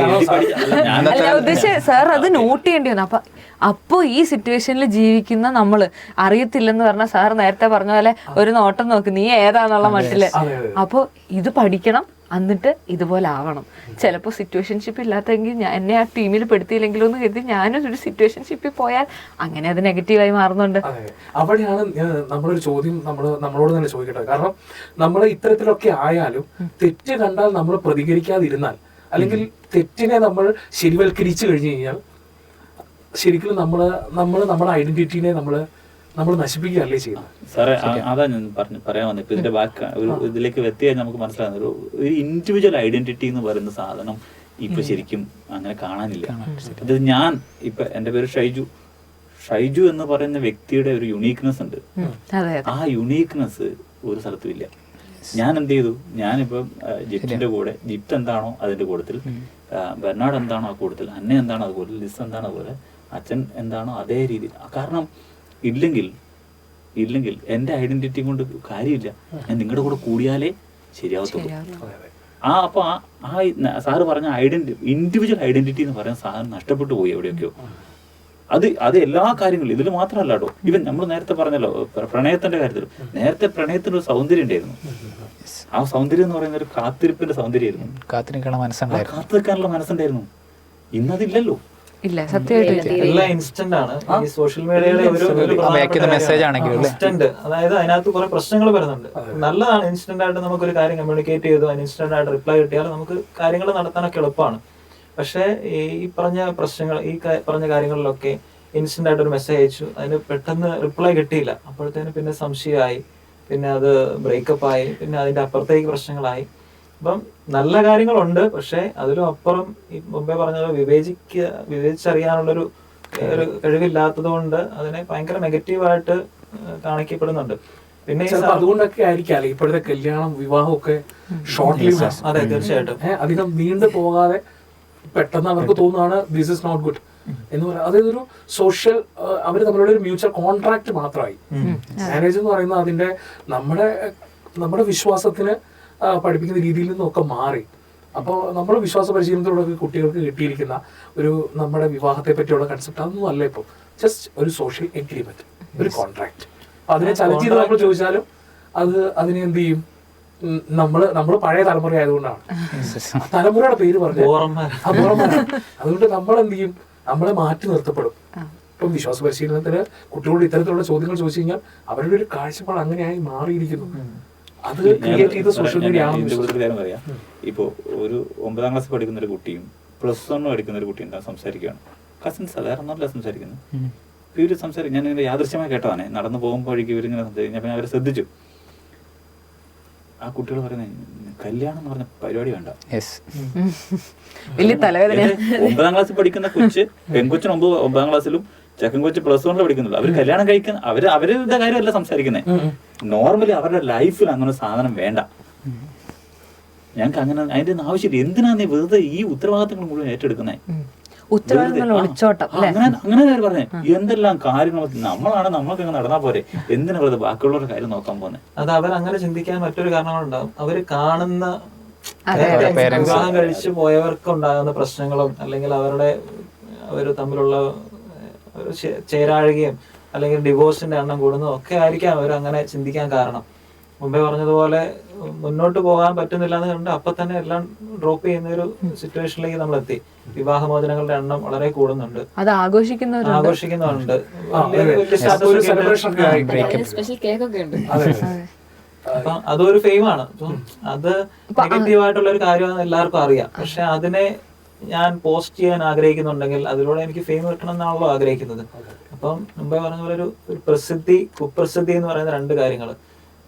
അല്ല ഉദ്ദേശിച്ച സാർ അത് നോട്ട് ചെയ്യേണ്ടി വന്നു. അപ്പൊ ഈ സിറ്റുവേഷനിൽ ജീവിക്കുന്ന നമ്മള് അറിയത്തില്ലെന്ന് പറഞ്ഞാൽ, സാർ നേരത്തെ പറഞ്ഞ പോലെ ഒരു നോട്ടം നോക്ക്, നീ ഏതാന്നുള്ള മട്ടില്. അപ്പൊ ഇത് പഠിക്കണം, എന്നിട്ട് ഇതുപോലെ ആവണം. ചിലപ്പോൾ സിറ്റുവേഷൻഷിപ്പ് ഇല്ലാത്തെങ്കിൽ എന്നെ ആ ടീമിൽ പെടുത്തിയില്ലെങ്കിലും എന്ന് കരുതി ഞാനും ഒരു സിറ്റുവേഷൻഷിപ്പിൽ പോയാൽ അങ്ങനെ അത് നെഗറ്റീവായി മാറുന്നുണ്ട്. അവിടെയാണ് നമ്മളൊരു ചോദ്യം നമ്മളോട് തന്നെ ചോദിക്കട്ടെ. കാരണം നമ്മൾ ഇത്തരത്തിലൊക്കെ ആയാലും തെറ്റ് കണ്ടാൽ നമ്മൾ പ്രതികരിക്കാതിരുന്നാൽ, അല്ലെങ്കിൽ തെറ്റിനെ നമ്മൾ ശരിവൽക്കരിച്ചു കഴിഞ്ഞു കഴിഞ്ഞാൽ ശരിക്കും നമ്മുടെ ഐഡന്റിറ്റിനെ നമ്മൾ നശിപ്പിക്കുകയല്ലേ ചെയ്യുന്നത്. സാറേ, അതാ ഞാൻ പറയാൻ വന്നത്. ഇപ്പൊ ഇതിന്റെ ബാക്ക് ഇതിലേക്ക് വ്യക്തിയായി നമുക്ക് മനസ്സിലാകുന്നത്, ഒരു ഇൻഡിവിജ്വൽ ഐഡന്റിറ്റി എന്ന് പറയുന്ന സാധനം ഇപ്പൊ ശരിക്കും അങ്ങനെ കാണാനില്ല. ഇത് ഞാൻ ഇപ്പൊ എന്റെ പേര് ഷൈജു എന്ന് പറയുന്ന വ്യക്തിയുടെ ഒരു യുണീക്നെസ് ഉണ്ട്. ആ യുണീക്നെസ് ഒരു സ്ഥലത്തും ഇല്ല. ഞാൻ എന്ത് ചെയ്തു, ഞാനിപ്പം ജിപ്റ്റിന്റെ കൂടെ, ജിപ്റ്റ് എന്താണോ അതിന്റെ കൂട്ടത്തിൽ, ബെർണാഡ് എന്താണോ ആ കൂട്ടത്തിൽ, അന്ന എന്താണോ അതുപോലെ, ലിസ് എന്താണോ അതുപോലെ, അച്ഛൻ എന്താണോ അതേ രീതിയിൽ. കാരണം ഇല്ലെങ്കിൽ എൻ്റെ ഐഡന്റിറ്റി കൊണ്ട് കാര്യമില്ല. ഞാൻ നിങ്ങളുടെ കൂടെ കൂടിയാലേ ശരിയാവത്തുള്ളൂ. അപ്പൊ സാറ് പറഞ്ഞ ഇൻഡിവിജ്വൽ ഐഡന്റിറ്റി എന്ന് പറയുന്ന സാധനം നഷ്ടപ്പെട്ടു പോയി എവിടെയൊക്കെയോ. അത് എല്ലാ കാര്യങ്ങളും ഇതിൽ മാത്രമല്ല കേട്ടോ. ഇവൻ നമ്മൾ നേരത്തെ പറഞ്ഞല്ലോ പ്രണയത്തിന്റെ കാര്യത്തിൽ, നേരത്തെ പ്രണയത്തിന് ഒരു സൗന്ദര്യം ഉണ്ടായിരുന്നു. ആ സൗന്ദര്യം എന്ന് പറയുന്ന ഒരു കാത്തിരിപ്പിന്റെ സൗന്ദര്യമായിരുന്നു, കാത്തിരിക്കാനുള്ള മനസ്സുണ്ടായിരുന്നു. ഇന്നതില്ലല്ലോ. ഇല്ല, സത്യമായിട്ട് എല്ലാം ഇൻസ്റ്റന്റ് ആണ്. ഈ സോഷ്യൽ മീഡിയയുടെ മെസ്സേജ് ആണെങ്കിൽ ഇൻസ്റ്റന്റ്, അതായത് അതിനകത്ത് കുറെ പ്രശ്നങ്ങൾ വരുന്നുണ്ട്. നല്ലതാണ്, ഇൻസ്റ്റന്റ് ആയിട്ട് നമുക്കൊരു കാര്യം കമ്മ്യൂണിക്കേറ്റ് ചെയ്തു അതിന് ഇൻസ്റ്റന്റ് ആയിട്ട് റിപ്ലൈ കിട്ടിയാൽ നമുക്ക് കാര്യങ്ങൾ നടത്താനൊക്കെ എളുപ്പമാണ്. പക്ഷേ ഈ പറഞ്ഞ പ്രശ്നങ്ങൾ, ഈ പറഞ്ഞ കാര്യങ്ങളിലൊക്കെ ഇൻസ്റ്റന്റ് ആയിട്ട് ഒരു മെസ്സേജ് അയച്ചു, അതിന് പെട്ടെന്ന് റിപ്ലൈ കിട്ടിയില്ല, അപ്പോഴത്തേന് പിന്നെ സംശയമായി, പിന്നെ അത് ബ്രേക്കപ്പ് ആയി, പിന്നെ അതിന്റെ അപ്പുറത്തേക്ക് പ്രശ്നങ്ങളായി. അപ്പം നല്ല കാര്യങ്ങളുണ്ട്, പക്ഷെ അതിലും അപ്പുറം ഈ മുമ്പേ പറഞ്ഞത് വിവേചിച്ചറിയാനുള്ളൊരു കഴിവില്ലാത്തത് കൊണ്ട് അതിനെ ഭയങ്കര നെഗറ്റീവായിട്ട് കാണിക്കപ്പെടുന്നുണ്ട്. പിന്നെ അതുകൊണ്ടൊക്കെ ആയിരിക്കാം ഇപ്പോഴത്തെ കല്യാണം വിവാഹം ഒക്കെ ഷോർട്ട് ലീവ്. അതെ, തീർച്ചയായിട്ടും അധികം നീണ്ടു പോകാതെ പെട്ടെന്ന് അവർക്ക് തോന്നുകയാണ് ദിസ് ഇസ് നോട്ട് ഗുഡ് എന്ന് പറയാം. അതായത് ഒരു സോഷ്യൽ, അവർ തമ്മിലുള്ള ഒരു മ്യൂച്വൽ കോൺട്രാക്ട് മാത്രമായി. മാരേജ് എന്ന് പറയുന്നത് അതിന്റെ നമ്മുടെ വിശ്വാസത്തിന് പഠിപ്പിക്കുന്ന രീതിയിൽ നിന്നൊക്കെ മാറി. അപ്പോൾ നമ്മൾ വിശ്വാസ പരിശീലനത്തിലൂടെ കുട്ടികൾക്ക് കിട്ടിയിരിക്കുന്ന ഒരു നമ്മുടെ വിവാഹത്തെ പറ്റിയുള്ള കൺസെപ്റ്റ് അതൊന്നും അല്ല. ഇപ്പോൾ ജസ്റ്റ് ഒരു സോഷ്യൽ എഗ്രിമെന്റ്, ഒരു കോൺട്രാക്ട്. അതിനെ ചലഞ്ച് ചെയ്ത് നമ്മൾ ചോദിച്ചാലും അതിനെ എന്ത് ചെയ്യും, നമ്മള് പഴയ തലമുറ ആയതുകൊണ്ടാണ് തലമുറയുടെ പേര് പറഞ്ഞു. അതുകൊണ്ട് നമ്മൾ എന്ത് ചെയ്യും, നമ്മളെ മാറ്റി നിർത്തപ്പെടും. ഇപ്പം വിശ്വാസ പരിശീലനത്തിന് കുട്ടികളോട് ഇത്തരത്തിലുള്ള ചോദ്യങ്ങൾ ചോദിച്ചു കഴിഞ്ഞാൽ അവരുടെ ഒരു കാഴ്ചപ്പാട് അങ്ങനെയായി മാറിയിരിക്കുന്നു. അത് ക്രിയേറ്റ് ചെയ്ത സോഷ്യൽ മീഡിയ പറയാം. ഇപ്പോ ഒരു 9ാം ക്ലാസ് പഠിക്കുന്ന ഒരു കുട്ടിയും +1 പഠിക്കുന്ന ഒരു കുട്ടിയും സംസാരിക്കുകയാണ്. കസിൻസ് സാധാരണ സംസാരിക്കുന്നത്. ഇവര് സംസാരിക്കും, ഞാൻ ഇങ്ങനെ യാദൃശ്യമായി കേട്ടതാണ്. നടന്നു പോകുമ്പോഴേക്കും ഇവരിങ്ങനെ സംസാരിക്കും. ഞാൻ അവരെ ശ്രദ്ധിച്ചു. ആ കുട്ടികൾ പറയുന്നത് കല്യാണം എന്ന് പറഞ്ഞ പരിപാടി വേണ്ട. യെസ്, വലിയ തലവേദന. 9ാം ക്ലാസ്സിൽ പഠിക്കുന്ന കൊച്ച്, പെൺകൊച്ചിന് 9ാം ക്ലാസ്സിലും ചെക്കൻ കൊച്ച് +1 പഠിക്കുന്നുള്ളൂ. അവര് കല്യാണം കഴിക്കുന്ന അവരുടെ കാര്യമല്ല സംസാരിക്കുന്നത്. നോർമലി അവരുടെ ലൈഫിൽ അങ്ങനെ സാധനം വേണ്ട. ഞങ്ങൾക്ക് അങ്ങനെ അതിന്റെ ഒന്നും ആവശ്യമില്ല. എന്തിനാ നീ വെറുതെ ഈ ഉത്തരവാദിത്തങ്ങൾ മുഴുവൻ ഏറ്റെടുക്കുന്നത്? ഉത്തരവാദിത്തങ്ങൾ ഒളിച്ചോട്ടം അല്ലേ? അങ്ങനെ പറഞ്ഞേ എന്തെല്ലാം കാര്യങ്ങൾ നമ്മളാണ് നമ്മൾക്ക് അങ്ങ് നടന്നാ പോരെ, എന്തിനാ വെറുതെ ബാക്കിയുള്ളവരുടെ കാര്യം നോക്കാൻ പോകുന്നത്? അത് അവരങ്ങനെ ചിന്തിക്കാൻ മറ്റൊരു കാരണങ്ങളുണ്ടാവും. അവര് കാണുന്ന വിവാഹം കഴിച്ചു പോയവർക്ക് ഉണ്ടാകുന്ന പ്രശ്നങ്ങളും അല്ലെങ്കിൽ അവര് തമ്മിലുള്ള ഒരു ചേരാഴുകയും അല്ലെങ്കിൽ ഡിവോഴ്സിന്റെ എണ്ണം കൂടുന്നതും ഒക്കെ ആയിരിക്കാം അവർ അങ്ങനെ ചിന്തിക്കാൻ കാരണം. മുമ്പേ പറഞ്ഞതുപോലെ മുന്നോട്ട് പോകാൻ പറ്റുന്നില്ല എന്ന് കണ്ട് അപ്പൊ തന്നെ എല്ലാം ഡ്രോപ്പ് ചെയ്യുന്ന ഒരു സിറ്റുവേഷനിലേക്ക് നമ്മൾ എത്തി. വിവാഹമോചനങ്ങളുടെ എണ്ണം വളരെ കൂടുന്നുണ്ട്, അത് ആഘോഷിക്കുന്നവരുണ്ട്. സ്പെഷ്യൽ കേക്ക് ഒക്കെ ഉണ്ട്. അപ്പൊ അതൊരു ഫെയിമാണ്. അത് നെഗറ്റീവായിട്ടുള്ള ഒരു കാര്യമാണെന്ന് എല്ലാവർക്കും അറിയാം. പക്ഷെ അതിനെ ഞാൻ പോസ്റ്റ് ചെയ്യാൻ ആഗ്രഹിക്കുന്നുണ്ടെങ്കിൽ അതിലൂടെ എനിക്ക് ഫെയിം കിട്ടണം എന്നാണല്ലോ ആഗ്രഹിക്കുന്നത്. അപ്പം മുമ്പേ പറഞ്ഞ പോലെ ഒരു പ്രസിദ്ധി, കുപ്രസിദ്ധി എന്ന് പറയുന്ന രണ്ട് കാര്യങ്ങൾ.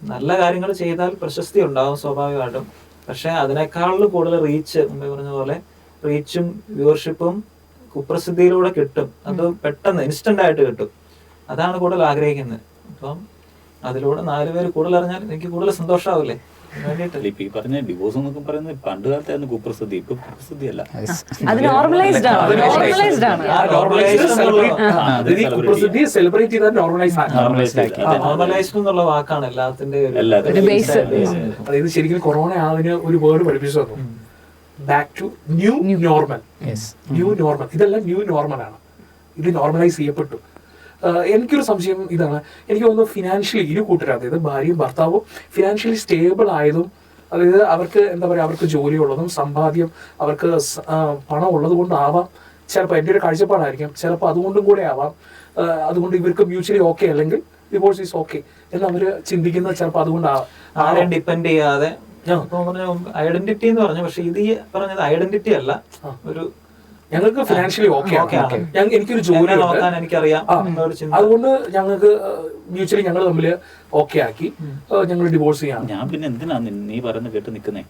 നല്ല കാര്യങ്ങൾ ചെയ്താൽ പ്രശസ്തി ഉണ്ടാവും സ്വാഭാവികമായിട്ടും. പക്ഷെ അതിനേക്കാൾ കൂടുതൽ റീച്ച്, മുമ്പേ പറഞ്ഞ പോലെ റീച്ചും വ്യൂവർഷിപ്പും കുപ്രസിദ്ധിയിലൂടെ കിട്ടും. അത് പെട്ടെന്ന് ഇൻസ്റ്റന്റ് ആയിട്ട് കിട്ടും. അതാണ് കൂടുതൽ ആഗ്രഹിക്കുന്നത്. അപ്പം അതിലൂടെ 4 പേര് കൂടുതൽ അറിഞ്ഞാൽ എനിക്ക് കൂടുതൽ സന്തോഷമാവില്ലേ? ഇപ്പൊ ഈ പറഞ്ഞ ഡിവോഴ്സ് എന്നൊക്കെ പറയുന്നത് പണ്ട് കാലത്തായിരുന്നു കുപ്രസിദ്ധി. ഇപ്പൊ കുപ്രസിദ്ധി അല്ല, അത് നോർമലൈസ്ഡ് ആണ്. നോർമലൈസ്ഡ് ആണ്. സെലിബ്രേറ്റ് ചെയ്താൽ നോർമലൈസ് എന്നുള്ള വാക്കാണ് എല്ലാത്തിന്റെ ഒരു ബേസ്. അതായത് ശരിക്കും കൊറോണ അതിന് ഒരു വേർഡ് പഠിപ്പിച്ചു തന്നു, back to new normal. New normal, ഇതെല്ലാം ന്യൂ നോർമൽ ആണ്. ഇത് നോർമലൈസ് ചെയ്യപ്പെട്ടു. എനിക്കൊരു സംശയം ഇതാണ്, എനിക്ക് തോന്നുന്നു ഫിനാൻഷ്യലി ഇരു കൂട്ടരും, അതായത് ഭാര്യയും ഭർത്താവും ഫിനാൻഷ്യലി സ്റ്റേബിൾ ആയതും, അതായത് അവർക്ക് എന്താ പറയുക, അവർക്ക് ജോലിയുള്ളതും സമ്പാദ്യം അവർക്ക് പണം ഉള്ളത് കൊണ്ടാവാം. ചിലപ്പോൾ എൻ്റെ ഒരു കാഴ്ചപ്പാടായിരിക്കും, ചിലപ്പോൾ അതുകൊണ്ടും കൂടെ ആവാം. അതുകൊണ്ട് ഇവർക്ക് മ്യൂച്വലി ഓക്കെ അല്ലെങ്കിൽ ഡിവോഴ്സ് ഈസ് ഓക്കെ എന്ന് അവർ ചിന്തിക്കുന്നത് ചിലപ്പോൾ അതുകൊണ്ടാവാം. ആരെയും ഡിപ്പെൻഡ് ചെയ്യാതെ ഐഡന്റിറ്റി എന്ന് പറഞ്ഞു. പക്ഷെ ഇത് പറഞ്ഞത് ഐഡന്റിറ്റി അല്ല, ഒരു ഞങ്ങൾക്ക് ഫിനാൻഷ്യലി ഓക്കെ എനിക്കൊരു ജോലി എനിക്കറിയാം, അതുകൊണ്ട് ഞങ്ങൾക്ക് മ്യൂച്വലി ഞങ്ങൾ തമ്മിൽ ഓക്കെ ആക്കി ഞങ്ങൾ ഡിവോഴ്സ് ചെയ്യാം. ഞാൻ പിന്നെ എന്തിനാ നീ പറയുന്നത് കേട്ട് നിൽക്കുന്നേ?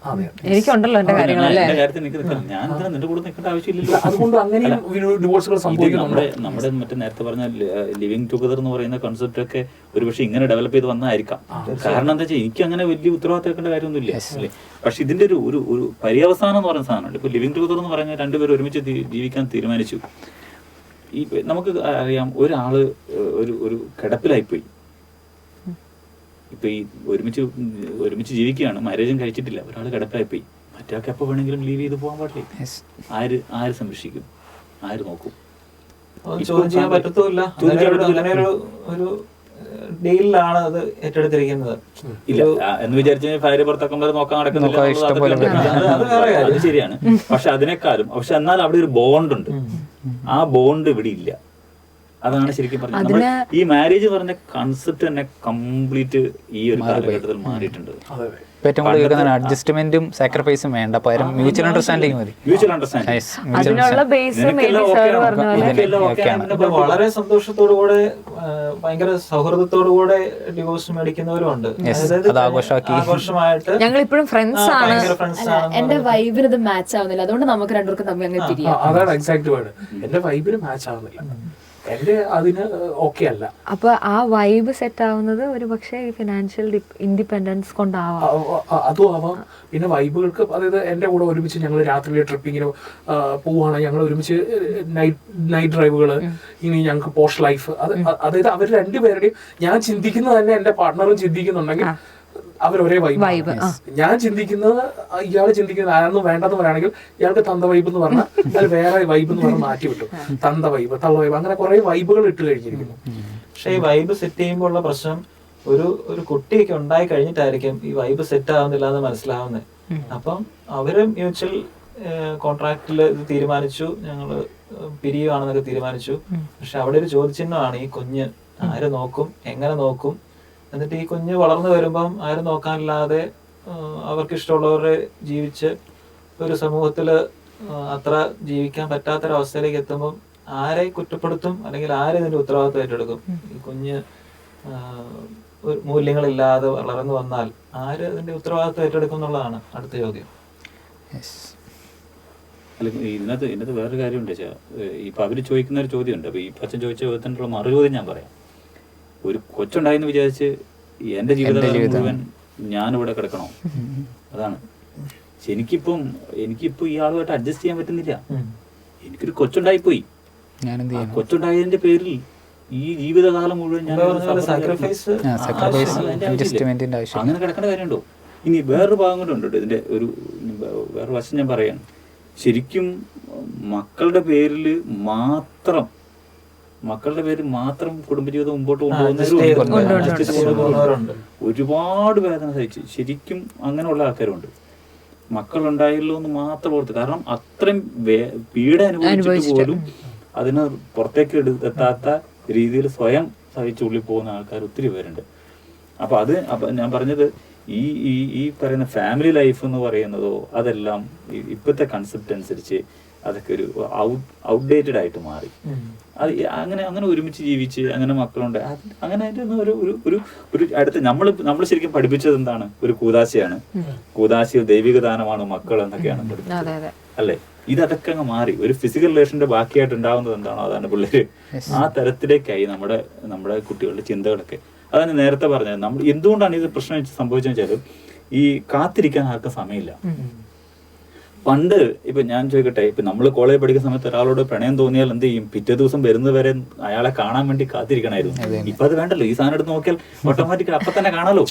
എനിക്കുണ്ടല്ലോ എന്റെ കാര്യങ്ങളല്ലേ. ഞാൻ നിന്റെ കൂടെ നിൽക്കേണ്ട ആവശ്യമില്ലല്ലോ. അതുകൊണ്ട് അങ്ങനെയും ഡിവോഴ്സുകൾ സംഭവിക്കുന്നുണ്ട്. നമ്മുടെ മറ്റേ നേരത്തെ പറഞ്ഞ ലിവിങ് ടുഗദർ എന്ന് പറയുന്ന കൺസെപ്റ്റ് ഒക്കെ ഒരുപക്ഷെ ഇങ്ങനെ ഡെവലപ്പ് ചെയ്ത് വന്നതായിരിക്കാം. കാരണം എന്താ വെച്ചാൽ എനിക്ക് അങ്ങനെ വലിയ ഉത്തരവാദിത്തം എടുക്കേണ്ട കാര്യമൊന്നുമില്ല അല്ലേ. പക്ഷെ ഇതിന്റെ ഒരു പര്യവസാനം എന്ന് പറയുന്ന സാധനമുണ്ട്. ഇപ്പൊ ലിവിങ് ടുഗദർ എന്ന് പറഞ്ഞാൽ രണ്ടുപേരും ഒരുമിച്ച് ജീവിക്കാൻ തീരുമാനിച്ചു. ഈ നമുക്ക് അറിയാം, ഒരാള് ഒരു കിടപ്പിലായിപ്പോയി. ഇപ്പൊ ഈ ഒരുമിച്ച് ജീവിക്കുകയാണ്, മാരേജും കഴിച്ചിട്ടില്ല, ഒരാൾ കിടപ്പിലായിപ്പോയി. മറ്റൊക്കെ എപ്പോ വേണമെങ്കിലും ലീവ് ചെയ്ത് പോകാൻ പാടില്ലേ? ആര് സംരക്ഷിക്കും? ആര് നോക്കും? ചോദ്യം ചെയ്യാൻ പറ്റത്തുമില്ല. അങ്ങനെ ഒരു ഡീലിലാണ് അത് ഏറ്റെടുത്തിരിക്കുന്നത്. ഇല്ല എന്ന് വിചാരിച്ച ഭാര്യ ഭർത്താക്കന്മാരെ നോക്കാൻ നടക്കുന്നില്ല, അത് ശരിയാണ്. പക്ഷെ അതിനേക്കാളും എന്നാൽ അവിടെ ഒരു ബോണ്ട് ഉണ്ട്. ആ ബോണ്ട് ഇവിടെ ഇല്ല. അതാണ് ശരിക്കും പറഞ്ഞത്. ഈ മാരേജ് പറഞ്ഞ കൺസെപ്റ്റ് തന്നെ കംപ്ലീറ്റ് ഈ ഒരു കാലഘട്ടത്തിൽ മാറിയിട്ടുണ്ട്. ഏറ്റവും കൂടുതൽ അഡ്ജസ്റ്റ്മെന്റും സാക്രിഫൈസും വേണ്ട, പകരം മ്യൂച്വൽ അണ്ടർസ്റ്റാൻഡിങ് മതി. അതിനുള്ള ബേസ് വളരെ സന്തോഷത്തോടുകൂടെ ഭയങ്കര സൗഹൃദത്തോടുകൂടെ ഡിവോഴ്സ് മേടിക്കുന്നവരുണ്ട്. ആഘോഷമായിട്ട് ഞങ്ങൾ ഇപ്പോഴും ഫ്രണ്ട്സ് ആണ്. എന്റെ വൈബിന് ഇത് മാച്ച് ആവുന്നില്ല, അതുകൊണ്ട് നമുക്ക് രണ്ടുപേർക്കും തമ്മിൽ അങ്ങനെ തിരിയാം. അതാണ് എക്സാക്ട് വേർഡ്. എന്റെ വൈബിന് മാച്ച് ആവുന്നില്ല, എന്റെ അതിന് ഓക്കെ അല്ല. അപ്പൊ ആ വൈബ് സെറ്റ് ആവുന്നത് ഒരു പക്ഷേ ഫിനാൻഷ്യൽ ഇൻഡിപെൻഡൻസ് കൊണ്ടാവാം. അതും ആവാം. പിന്നെ വൈബുകൾക്ക്, അതായത് എന്റെ കൂടെ ഒരുമിച്ച് ഞങ്ങൾ രാത്രിയിലെ ട്രിപ്പിങ്ങിന് പോവുകയാണ്, ഞങ്ങൾ ഒരുമിച്ച് നൈറ്റ് ഡ്രൈവുകൾ, ഇനി ഞങ്ങൾക്ക് പോസ്റ്റ് ലൈഫ്, അതായത് അവർ രണ്ടുപേരുടെയും ഞാൻ ചിന്തിക്കുന്നത് തന്നെ എന്റെ പാർട്ട്ണറും ചിന്തിക്കുന്നുണ്ടെങ്കിൽ അവരൊരേ വൈബ്. ഞാൻ ചിന്തിക്കുന്നത് ഇയാള് ചിന്തിക്കുന്നത് ആരെന്നും വേണ്ടെന്ന് പറയുകയാണെങ്കിൽ ഇയാൾക്ക് തന്ത വൈബ് എന്ന് പറഞ്ഞാൽ അയാൾ വേറെ വൈബ് എന്ന് പറഞ്ഞാൽ മാറ്റി വിട്ടു. തന്ത വൈബ്, തള്ള വൈബ്, അങ്ങനെ കുറെ വൈബുകൾ ഇട്ട് കഴിഞ്ഞിരിക്കുന്നു. പക്ഷെ ഈ വൈബ് സെറ്റ് ചെയ്യുമ്പോൾ ഉള്ള പ്രശ്നം, ഒരു കുട്ടിയൊക്കെ ഉണ്ടായി കഴിഞ്ഞിട്ടായിരിക്കും ഈ വൈബ് സെറ്റ് ആവുന്നില്ല എന്ന് മനസ്സിലാവുന്നത്. അപ്പം അവര് മ്യൂച്വൽ കോൺട്രാക്റ്റിൽ ഇത് തീരുമാനിച്ചു, ഞങ്ങള് പിരിയുവാണെന്നൊക്കെ തീരുമാനിച്ചു. പക്ഷെ അവിടെ ഒരു ചോദ്യചിഹ്നമാണ്, ഈ കുഞ്ഞ് ആര് നോക്കും, എങ്ങനെ നോക്കും? എന്നിട്ട് ഈ കുഞ്ഞ് വളർന്നു വരുമ്പം ആരും നോക്കാനില്ലാതെ അവർക്ക് ഇഷ്ടമുള്ളവരെ ജീവിച്ച് ഒരു സമൂഹത്തില് അത്ര ജീവിക്കാൻ പറ്റാത്തൊരവസ്ഥയിലേക്ക് എത്തുമ്പം ആരെ കുറ്റപ്പെടുത്തും, അല്ലെങ്കിൽ ആരെ ഇതിന്റെ ഉത്തരവാദിത്വം ഏറ്റെടുക്കും? ഈ കുഞ്ഞ് ഒരു മൂല്യങ്ങളില്ലാതെ വളർന്നു വന്നാൽ ആര് അതിന്റെ ഉത്തരവാദിത്വം ഏറ്റെടുക്കും എന്നുള്ളതാണ് അടുത്ത ചോദ്യം. അല്ല, ഇതിനകത്ത് വേറൊരു കാര്യമുണ്ട് വെച്ചാൽ, ഇപ്പൊ അവര് ചോദിക്കുന്ന ഒരു ചോദ്യമുണ്ട്. അപ്പൊ ഈ അച്ഛൻ ചോദിച്ച ചോദ്യത്തിനുള്ള മറുചോദ്യം ഞാൻ പറയാം. ഒരു കൊച്ചുണ്ടായെന്ന് വിചാരിച്ച് എന്റെ ജീവിതകാലം മുഴുവൻ ഞാനിവിടെ കിടക്കണോ? അതാണ്. എനിക്കിപ്പോ ഈ ആളുമായിട്ട് അഡ്ജസ്റ്റ് ചെയ്യാൻ പറ്റുന്നില്ല. എനിക്കൊരു കൊച്ചുണ്ടായിപ്പോയി. കൊച്ചുണ്ടായതിന്റെ പേരിൽ ഈ ജീവിതകാലം മുഴുവൻ ഞാൻ അങ്ങനെ കിടക്കേണ്ട കാര്യമുണ്ടോ? ഇനി വേറൊരു ഭാഗം കൂടെ ഉണ്ട് ഇതിന്റെ. വേറെ വശം ഞാൻ പറയാണ്. ശരിക്കും മക്കളുടെ പേരിൽ മാത്രം കുടുംബജീവിതം മുമ്പോട്ട് കൊണ്ടുപോകുന്നവരുണ്ട്. ഒരുപാട് വേദന സഹിച്ച് ശരിക്കും അങ്ങനെയുള്ള ആൾക്കാരുണ്ട്. മക്കളുണ്ടായല്ലോ എന്ന് മാത്രം ഓർത്ത്, കാരണം അത്രയും പീഡ അനുഭവിച്ചിട്ട് പോലും അതിന് പുറത്തേക്ക് എത്താത്ത രീതിയിൽ സ്വയം സഹിച്ചുള്ളിൽ പോകുന്ന ആൾക്കാർ ഒത്തിരി പേരുണ്ട്. അപ്പൊ ഞാൻ പറഞ്ഞത് ഈ പറയുന്ന ഫാമിലി ലൈഫ് എന്ന് പറയുന്നതോ അതെല്ലാം ഇപ്പോഴത്തെ കൺസെപ്റ്റ് അനുസരിച്ച് അതൊക്കെ ഒരു ഔട്ട്ഡേറ്റഡ് ആയിട്ട് മാറി. അത് അങ്ങനെ ഒരുമിച്ച് ജീവിച്ച് അങ്ങനെ മക്കളുണ്ട്, അങ്ങനെ അതിന്റെ ഒന്നും ഒരു അടുത്ത നമ്മൾ ശരിക്കും പഠിപ്പിച്ചത് എന്താണ്? ഒരു കൂദാശയാണ്, കൂദാശി ദൈവിക ദാനമാണ് മക്കൾ എന്നൊക്കെയാണ് പഠിപ്പിച്ചത്, അല്ലേ? ഇതൊക്കെ അങ്ങ് മാറി ഒരു ഫിസിക്കൽ റിലേഷന്റെ ബാക്കിയായിട്ട് ഉണ്ടാവുന്നത് എന്താണോ അതാണ് പിള്ളേര്. ആ തരത്തിലേക്കായി നമ്മുടെ കുട്ടികളുടെ ചിന്തകളൊക്കെ. അതാണ് നേരത്തെ പറഞ്ഞത്. നമ്മൾ എന്തുകൊണ്ടാണ് ഇത് പ്രശ്നം സംഭവിച്ചതെന്ന് വെച്ചാൽ, ഈ കാത്തിരിക്കാൻ ആർക്കും സമയമില്ല. പണ്ട് ഇപ്പൊ ഞാൻ ചോദിക്കട്ടെ, ഇപ്പൊ നമ്മൾ കോളേജ് പഠിക്കുന്ന സമയത്ത് ഒരാളോട് പ്രണയം തോന്നിയാൽ എന്ത് ചെയ്യും? പിറ്റേ ദിവസം വരുന്നവരെ അയാളെ കാണാൻ വേണ്ടി കാത്തിരിക്കണമായിരുന്നു. ഇപ്പൊ അത് വേണ്ടല്ലോ. ഈ സാധനം എടുത്ത് നോക്കിയാൽ ഓട്ടോമാറ്റിക്കലി അപ്പൊ തന്നെ കാണാലോ.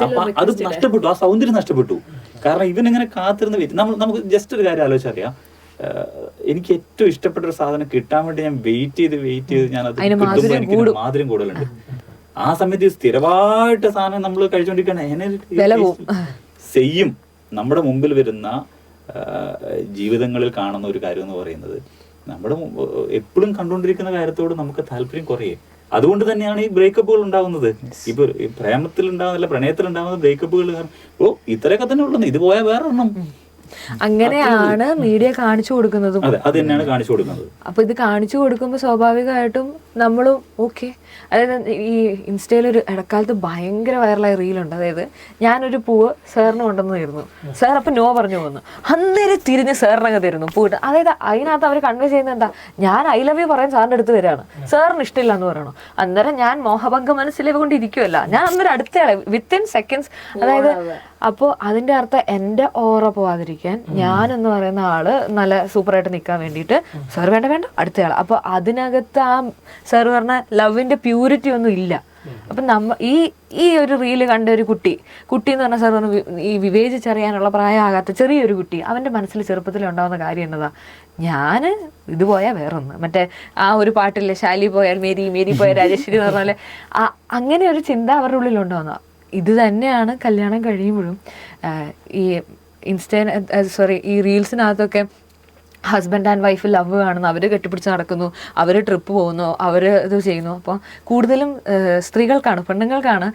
അപ്പൊ അത് നഷ്ടപ്പെട്ടു, ആ സൗന്ദര്യം നഷ്ടപ്പെട്ടു. കാരണം ഇവനിങ്ങനെ കാത്തിരുന്ന് നമുക്ക് ജസ്റ്റ് ഒരു കാര്യം ആലോചിച്ചറിയാം. എനിക്ക് ഏറ്റവും ഇഷ്ടപ്പെട്ട ഒരു സാധനം കിട്ടാൻ വേണ്ടി ഞാൻ വെയിറ്റ് ചെയ്ത് ഞാൻ അത് കിട്ടുമ്പോൾ എനിക്ക് മാധുര്യം കൂടുതലുണ്ട്. ആ സമയത്ത് സ്ഥിരമായിട്ട് സാധനം നമ്മൾ കഴിച്ചുകൊണ്ടിരിക്കുകയാണ്. സെയ്യും നമ്മുടെ മുമ്പിൽ വരുന്ന ജീവിതങ്ങളിൽ കാണുന്ന ഒരു കാര്യം എന്ന് പറയുന്നത്, നമ്മുടെ എപ്പോഴും കണ്ടുകൊണ്ടിരിക്കുന്ന കാര്യത്തോട് നമുക്ക് താല്പര്യം കുറയേ. അതുകൊണ്ട് തന്നെയാണ് ഈ ബ്രേക്കപ്പുകൾ ഉണ്ടാവുന്നത്. ഇപ്പൊ പ്രേമത്തിൽ ഉണ്ടാവുന്നില്ല, പ്രണയത്തിൽ ഉണ്ടാവുന്ന ബ്രേക്കപ്പുകൾ. ഇത്രയൊക്കെ തന്നെ ഉള്ളത്, ഇത് പോയാൽ വേറെ ഒന്നും. അങ്ങനെയാണ് മീഡിയ കാണിച്ചു കൊടുക്കുന്നതും. അത് തന്നെയാണ് കാണിച്ചു കൊടുക്കുന്നത്. അപ്പൊ ഇത് കാണിച്ചു കൊടുക്കുമ്പോൾ സ്വാഭാവികമായിട്ടും നമ്മളും ഓക്കെ. അതായത് ഈ ഇൻസ്റ്റയിൽ ഒരു ഇടക്കാലത്ത് ഭയങ്കര വൈറലായ റീലുണ്ട്. അതായത് ഞാനൊരു പൂവ് സാറിന് കൊണ്ടുവന്ന് തരുന്നു, സാർ അപ്പൊ നോ പറഞ്ഞു പോകുന്നു, അന്നേരം തിരിഞ്ഞ് സാറിനങ്ങ് തരുന്നു പൂവിട്ട്. അതായത് അതിനകത്ത് അവർ കൺവേ ചെയ്യുന്നത് എന്താ? ഞാൻ ഐ ലവ് യു പറയാൻ സാറിന്റെ അടുത്ത് വരികയാണ്, സാറിന് ഇഷ്ടമില്ല എന്ന് പറയണം. അന്നേരം ഞാൻ മോഹഭംഗം മനസ്സിലെ കൊണ്ടിരിക്കുമല്ല, ഞാൻ അന്നേരം അടുത്തയാളെ വിത്തിൻ സെക്കൻഡ്സ്. അതായത് അപ്പോൾ അതിന്റെ അർത്ഥം എന്റെ ഓറ പോവാതിരിക്കാൻ ഞാൻ എന്ന് പറയുന്ന ആള് നല്ല സൂപ്പറായിട്ട് നിൽക്കാൻ വേണ്ടിയിട്ട് സാർ വേണ്ട അടുത്തയാൾ. അപ്പൊ അതിനകത്ത് ആ സാർ പറഞ്ഞ ലവിന്റെ പ്യൂരിറ്റി ഒന്നും ഇല്ല. അപ്പൊ ഈ ഒരു റീല് കണ്ട ഒരു കുട്ടി എന്ന് പറഞ്ഞ സാർ പറഞ്ഞു, ഈ വിവേചിച്ചറിയാനുള്ള പ്രായമാകാത്ത ചെറിയൊരു കുട്ടി, അവന്റെ മനസ്സിൽ ചെറുപ്പത്തിൽ ഉണ്ടാവുന്ന കാര്യം എന്നതാ, ഞാന് ഇത് പോയാൽ വേറൊന്ന്. മറ്റേ ആ ഒരു പാട്ടില്ലേ, ശാലി പോയാൽ മേരി പോയാൽ രാജേശ്വരി എന്ന് പറഞ്ഞാല് അങ്ങനെ ഒരു ചിന്ത അവരുടെ ഉള്ളിൽ ഉണ്ടാവുന്ന. ഇത് തന്നെയാണ് കല്യാണം കഴിയുമ്പോഴും ഈ ഈ റീൽസിനകത്തൊക്കെ ഹസ്ബൻഡ് ആൻഡ് വൈഫ് ലവ് കാണുന്നു, അവർ കെട്ടിപ്പിടിച്ച് നടക്കുന്നു, അവർ ട്രിപ്പ് പോകുന്നു, അവർ ഇത് ചെയ്യുന്നു. അപ്പോൾ കൂടുതലും സ്ത്രീകൾക്കാണ്, പെണ്ണുങ്ങൾക്കാണ്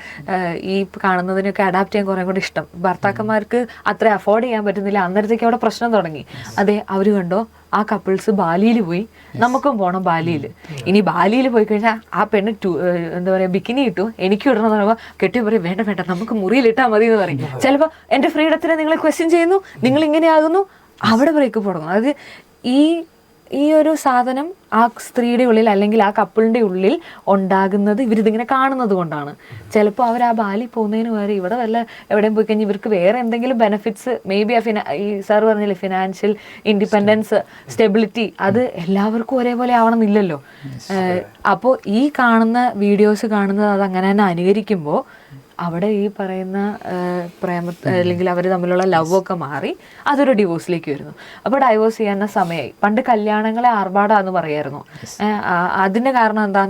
ഈ കാണുന്നതിനൊക്കെ അഡാപ്റ്റ് ചെയ്യാൻ കുറേ കൂടി ഇഷ്ടം. ഭർത്താക്കന്മാർക്ക് അത്ര അഫോർഡ് ചെയ്യാൻ പറ്റുന്നില്ല. അന്നേരത്തേക്ക് അവിടെ പ്രശ്നം തുടങ്ങി. അതെ, അവർ കണ്ടോ ആ കപ്പിൾസ് ബാലിയിൽ പോയി, നമുക്കും പോകണം ബാലിയിൽ. ഇനി ബാലിയിൽ പോയി കഴിഞ്ഞാൽ ആ പെണ്ണ് എന്താ പറയുക ബിക്കിനി ഇട്ടു, എനിക്ക് ഇടണമെന്ന് പറയുമ്പോൾ കെട്ടി പറയും വേണ്ട നമുക്ക് മുറിയിലിട്ടാൽ മതി എന്ന് പറയും. ചിലപ്പോൾ എൻ്റെ ഫ്രീഡത്തിനെ നിങ്ങൾ ക്വസ്റ്റ്യൻ ചെയ്യുന്നു, നിങ്ങൾ ഇങ്ങനെയാകുന്നു, അവിടെ ബ്രേക്കപ്പ് തുടങ്ങും. അതായത് ഈ ഒരു സാധനം ആ സ്ത്രീയുടെ ഉള്ളിൽ അല്ലെങ്കിൽ ആ കപ്പിളിൻ്റെ ഉള്ളിൽ ഉണ്ടാകുന്നത് ഇവരിതിങ്ങനെ കാണുന്നത് കൊണ്ടാണ്. ചിലപ്പോൾ അവർ ആ ബാലി പോകുന്നതിന് വരെ ഇവിടെ എവിടെയും പോയി കഴിഞ്ഞാൽ ഇവർക്ക് വേറെ എന്തെങ്കിലും ബെനിഫിറ്റ്സ്, മേ ബി ഈ സാർ പറഞ്ഞില്ലേ ഫിനാൻഷ്യൽ ഇൻഡിപെൻഡൻസ്, സ്റ്റെബിലിറ്റി, അത് എല്ലാവർക്കും ഒരേപോലെ ആവണമെന്നില്ലല്ലോ. അപ്പോൾ ഈ കാണുന്ന വീഡിയോസ് കാണുന്നത് അത് അങ്ങനെ തന്നെ അനുകരിക്കുമ്പോൾ അവിടെ ഈ പറയുന്ന അല്ലെങ്കിൽ അവർ തമ്മിലുള്ള ലവ് ഒക്കെ മാറി അതൊരു ഡിവോഴ്സിലേക്ക് വരുന്നു. അപ്പോൾ ഡൈവോഴ്സ് ചെയ്യാൻ സമയമായി. പണ്ട് കല്യാണങ്ങളെ ആർഭാടാന്ന് പറയായിരുന്നു. അതിന്റെ കാരണം എന്താ?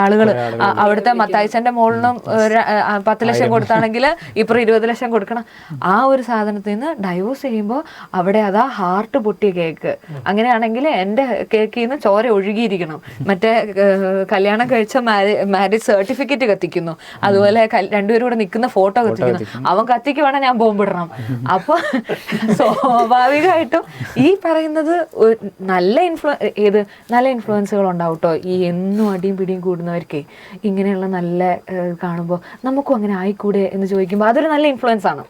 ആളുകൾ അവിടുത്തെ മത്തായിച്ചന്റെ മോളിനും 10 ലക്ഷം കൊടുത്താണെങ്കിൽ ഇപ്പോൾ 20 ലക്ഷം കൊടുക്കണം. ആ ഒരു സാധനത്തിൽ നിന്ന് ഡൈവോഴ്സ് ചെയ്യുമ്പോൾ അവിടെ അതാ ഹാർട്ട് പൊട്ടിയ കേക്ക്. അങ്ങനെയാണെങ്കിൽ എൻ്റെ കേക്കിൽ നിന്ന് ചോര ഒഴുകിയിരിക്കണം. മറ്റേ കല്യാണം കഴിച്ച മാരേജ് സർട്ടിഫിക്കറ്റ് കത്തിക്കുന്നു. അതുപോലെ രണ്ടുപേരും രണ്ടുപേരും കൂടെ നിൽക്കുന്ന ഫോട്ടോ കത്തിക്കുന്നു. അവൻ കത്തിക്കുവാണെങ്കിൽ ഞാൻ ബോംബിടണം. അപ്പൊ സ്വാഭാവികമായിട്ടും ഈ പറയുന്നത് നല്ല ഇൻഫ്ലുവൻസുകൾ ഉണ്ടാവും കേട്ടോ. ഈ എന്നും അടിയും പിടിയും കൂടുന്നവർക്ക് ഇങ്ങനെയുള്ള നല്ല കാണുമ്പോൾ നമുക്കും അങ്ങനെ ആയിക്കൂടെ എന്ന് ചോദിക്കുമ്പോൾ അതൊരു നല്ല ഇൻഫ്ലുവൻസ് ആണ്.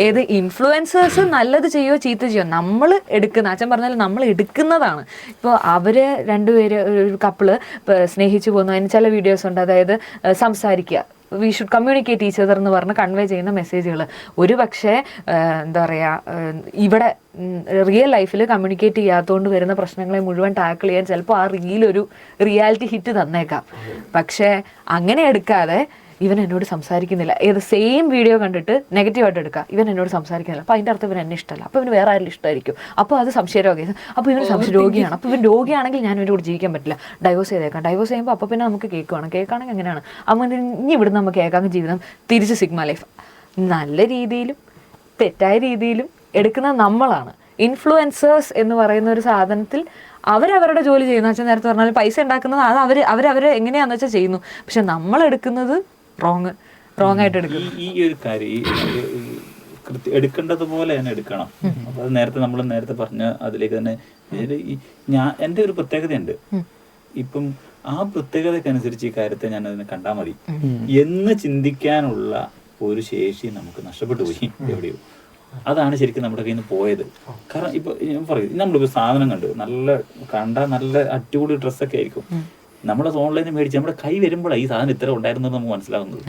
ഏത് ഇൻഫ്ലുവൻസേഴ്സ് നല്ലത് ചെയ്യോ ചീത്ത ചെയ്യോ നമ്മൾ എടുക്കുന്ന, അച്ഛൻ പറഞ്ഞാൽ നമ്മൾ എടുക്കുന്നതാണ്. ഇപ്പോൾ അവര് രണ്ടുപേര് ഒരു കപ്പിള് സ്നേഹിച്ചു പോകുന്നു, അതിന് ചില വീഡിയോസ് ഉണ്ട്. അതായത് സംസാരിക്കുക, we should communicate each other എന്ന് പറഞ്ഞ് കൺവേ ചെയ്യുന്ന മെസ്സേജുകൾ ഒരു പക്ഷേ എന്താ പറയുക, ഇവിടെ റിയൽ ലൈഫിൽ കമ്മ്യൂണിക്കേറ്റ് ചെയ്യാത്തതുകൊണ്ട് വരുന്ന പ്രശ്നങ്ങളെ മുഴുവൻ ടാക്കിൾ ചെയ്യാൻ ചിലപ്പോൾ ആ റീലൊരു റിയാലിറ്റി ഹിറ്റ് തന്നേക്കാം. പക്ഷേ അങ്ങനെ എടുക്കാതെ ഇവൻ എന്നോട് സംസാരിക്കുന്നില്ല, ഏത് സെയിം വീഡിയോ കണ്ടിട്ട് നെഗറ്റീവായിട്ട് എടുക്കുക, ഇവൻ എന്നോട് സംസാരിക്കുന്നില്ല, അപ്പോൾ അതിൻ്റെ അർത്ഥം ഇവൻ എന്നെ ഇഷ്ടമല്ല, അപ്പോൾ ഇവന് വേറെ ആരും ഇഷ്ടമായിരിക്കും, അപ്പോൾ അത് സംശയരോഗി, അപ്പോൾ ഇവൻ രോഗിയാണ്, അപ്പോൾ ഇവൻ രോഗിയാണെങ്കിൽ ഞാൻ ഇവൻ്റെ കൂടെ ജീവിക്കാൻ പറ്റില്ല, ഡൈവോഴ്സ് ചെയ്തേക്കാം. ഡൈവോഴ്സ് ചെയ്യുമ്പോൾ അപ്പോൾ പിന്നെ നമുക്ക് കേൾക്കുകയാണെങ്കിൽ എങ്ങനെയാണ് അമ്മ ഇനി ഇവിടുന്ന് നമുക്ക് കേൾക്കാൻ ജീവിതം തിരിച്ച് സിഗ്മ ലൈഫ്. നല്ല രീതിയിലും തെറ്റായ രീതിയിലും എടുക്കുന്ന നമ്മളാണ്. ഇൻഫ്ലുവൻസേഴ്സ് എന്ന് പറയുന്ന ഒരു സാധനത്തിൽ അവരവരുടെ ജോലി ചെയ്യുന്നു. വെച്ചാൽ നേരത്തെ പറഞ്ഞാൽ പൈസ ഉണ്ടാക്കുന്നത് അത് അവരവർ എങ്ങനെയാണെന്ന് വെച്ചാൽ ചെയ്യുന്നു. പക്ഷെ നമ്മൾ എടുക്കുന്നത് റോങ് ആയിട്ട് എടുക്കുന്നു. ഈ ഒരു കാര്യം എടുക്കേണ്ടതുപോലെ തന്നെ എടുക്കണം. അപ്പൊ അത് നേരത്തെ പറഞ്ഞ അതിലേക്ക് തന്നെ എൻ്റെ ഒരു പ്രത്യേകതയുണ്ട്. ഇപ്പം ആ പ്രത്യേകതക്കനുസരിച്ച് ഈ കാര്യത്തെ ഞാൻ അതിനെ കണ്ടാൽ മതി എന്ന് ചിന്തിക്കാനുള്ള ഒരു ശേഷി നമുക്ക് നഷ്ടപ്പെട്ടു പോയി എവിടെയോ. അതാണ് ശരിക്കും നമ്മുടെ കയ്യിൽ നിന്ന് പോയത്. കാരണം ഇപ്പൊ ഞാൻ പറയും, നമ്മളിപ്പോ സാധനം കണ്ടാൽ നല്ല അടിപൊളി ഡ്രസ്സൊക്കെ ആയിരിക്കും, നമ്മളത് ഓൺലൈനിൽ മേടിച്ച് നമ്മുടെ കൈ വരുമ്പോഴാണ് ഈ സാധനം ഇത്ര ഉണ്ടായിരുന്നത് നമുക്ക് മനസ്സിലാവുന്നത്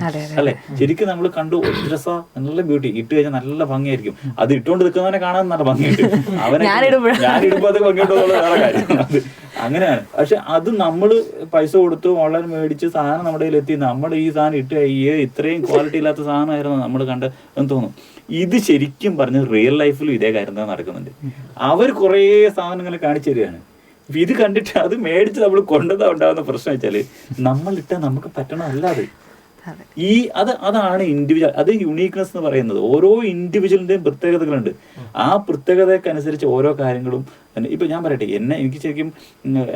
അല്ലെ. ശരിക്കും നമ്മൾ കണ്ടു ഒരു ഡ്രസ്സാ നല്ല ബ്യൂട്ടി, ഇട്ട് കഴിഞ്ഞാൽ നല്ല ഭംഗിയായിരിക്കും, അത് ഇട്ടുകൊണ്ട് നിൽക്കുന്നവനെ കാണാൻ നല്ല ഭംഗിയുണ്ട്, ഞാനിടുമ്പോ അത് ഭംഗിയുണ്ടെന്നുള്ള വേറെ കാര്യം. അത് അങ്ങനെയാണ്. പക്ഷെ അത് നമ്മൾ പൈസ കൊടുത്ത് ഓൺലൈൻ മേടിച്ച് സാധനം നമ്മുടെ കയ്യിൽ എത്തി, നമ്മൾ ഈ സാധനം ഇട്ട് ഇത്രയും ക്വാളിറ്റി ഇല്ലാത്ത സാധനമായിരുന്നു നമ്മൾ കണ്ട് എന്ന് തോന്നും. ഇത് ശരിക്കും പറഞ്ഞ് റിയൽ ലൈഫിലും ഇതേ കാര്യം തന്നെ നടക്കുന്നുണ്ട്. അവർ കുറേ സാധനങ്ങൾ കാണിച്ചു തരികയാണ്. ഇത് കണ്ടിട്ട് അത് മേടിച്ച് നമ്മൾ കൊണ്ടുവന്നാ ഉണ്ടാകുന്ന പ്രശ്നം വെച്ചാല് നമ്മളിട്ട നമുക്ക് പറ്റണമല്ലാതെ അതാണ് ഇൻഡിവിജ്വൽ, അത് യുണീക്നെസ് എന്ന് പറയുന്നത്. ഓരോ ഇൻഡിവിജ്വലിന്റെയും പ്രത്യേകതകളുണ്ട്. ആ പ്രത്യേകതക്കനുസരിച്ച് ഓരോ കാര്യങ്ങളും തന്നെ. ഇപ്പൊ ഞാൻ പറയട്ടെ, എനിക്ക് ശരിക്കും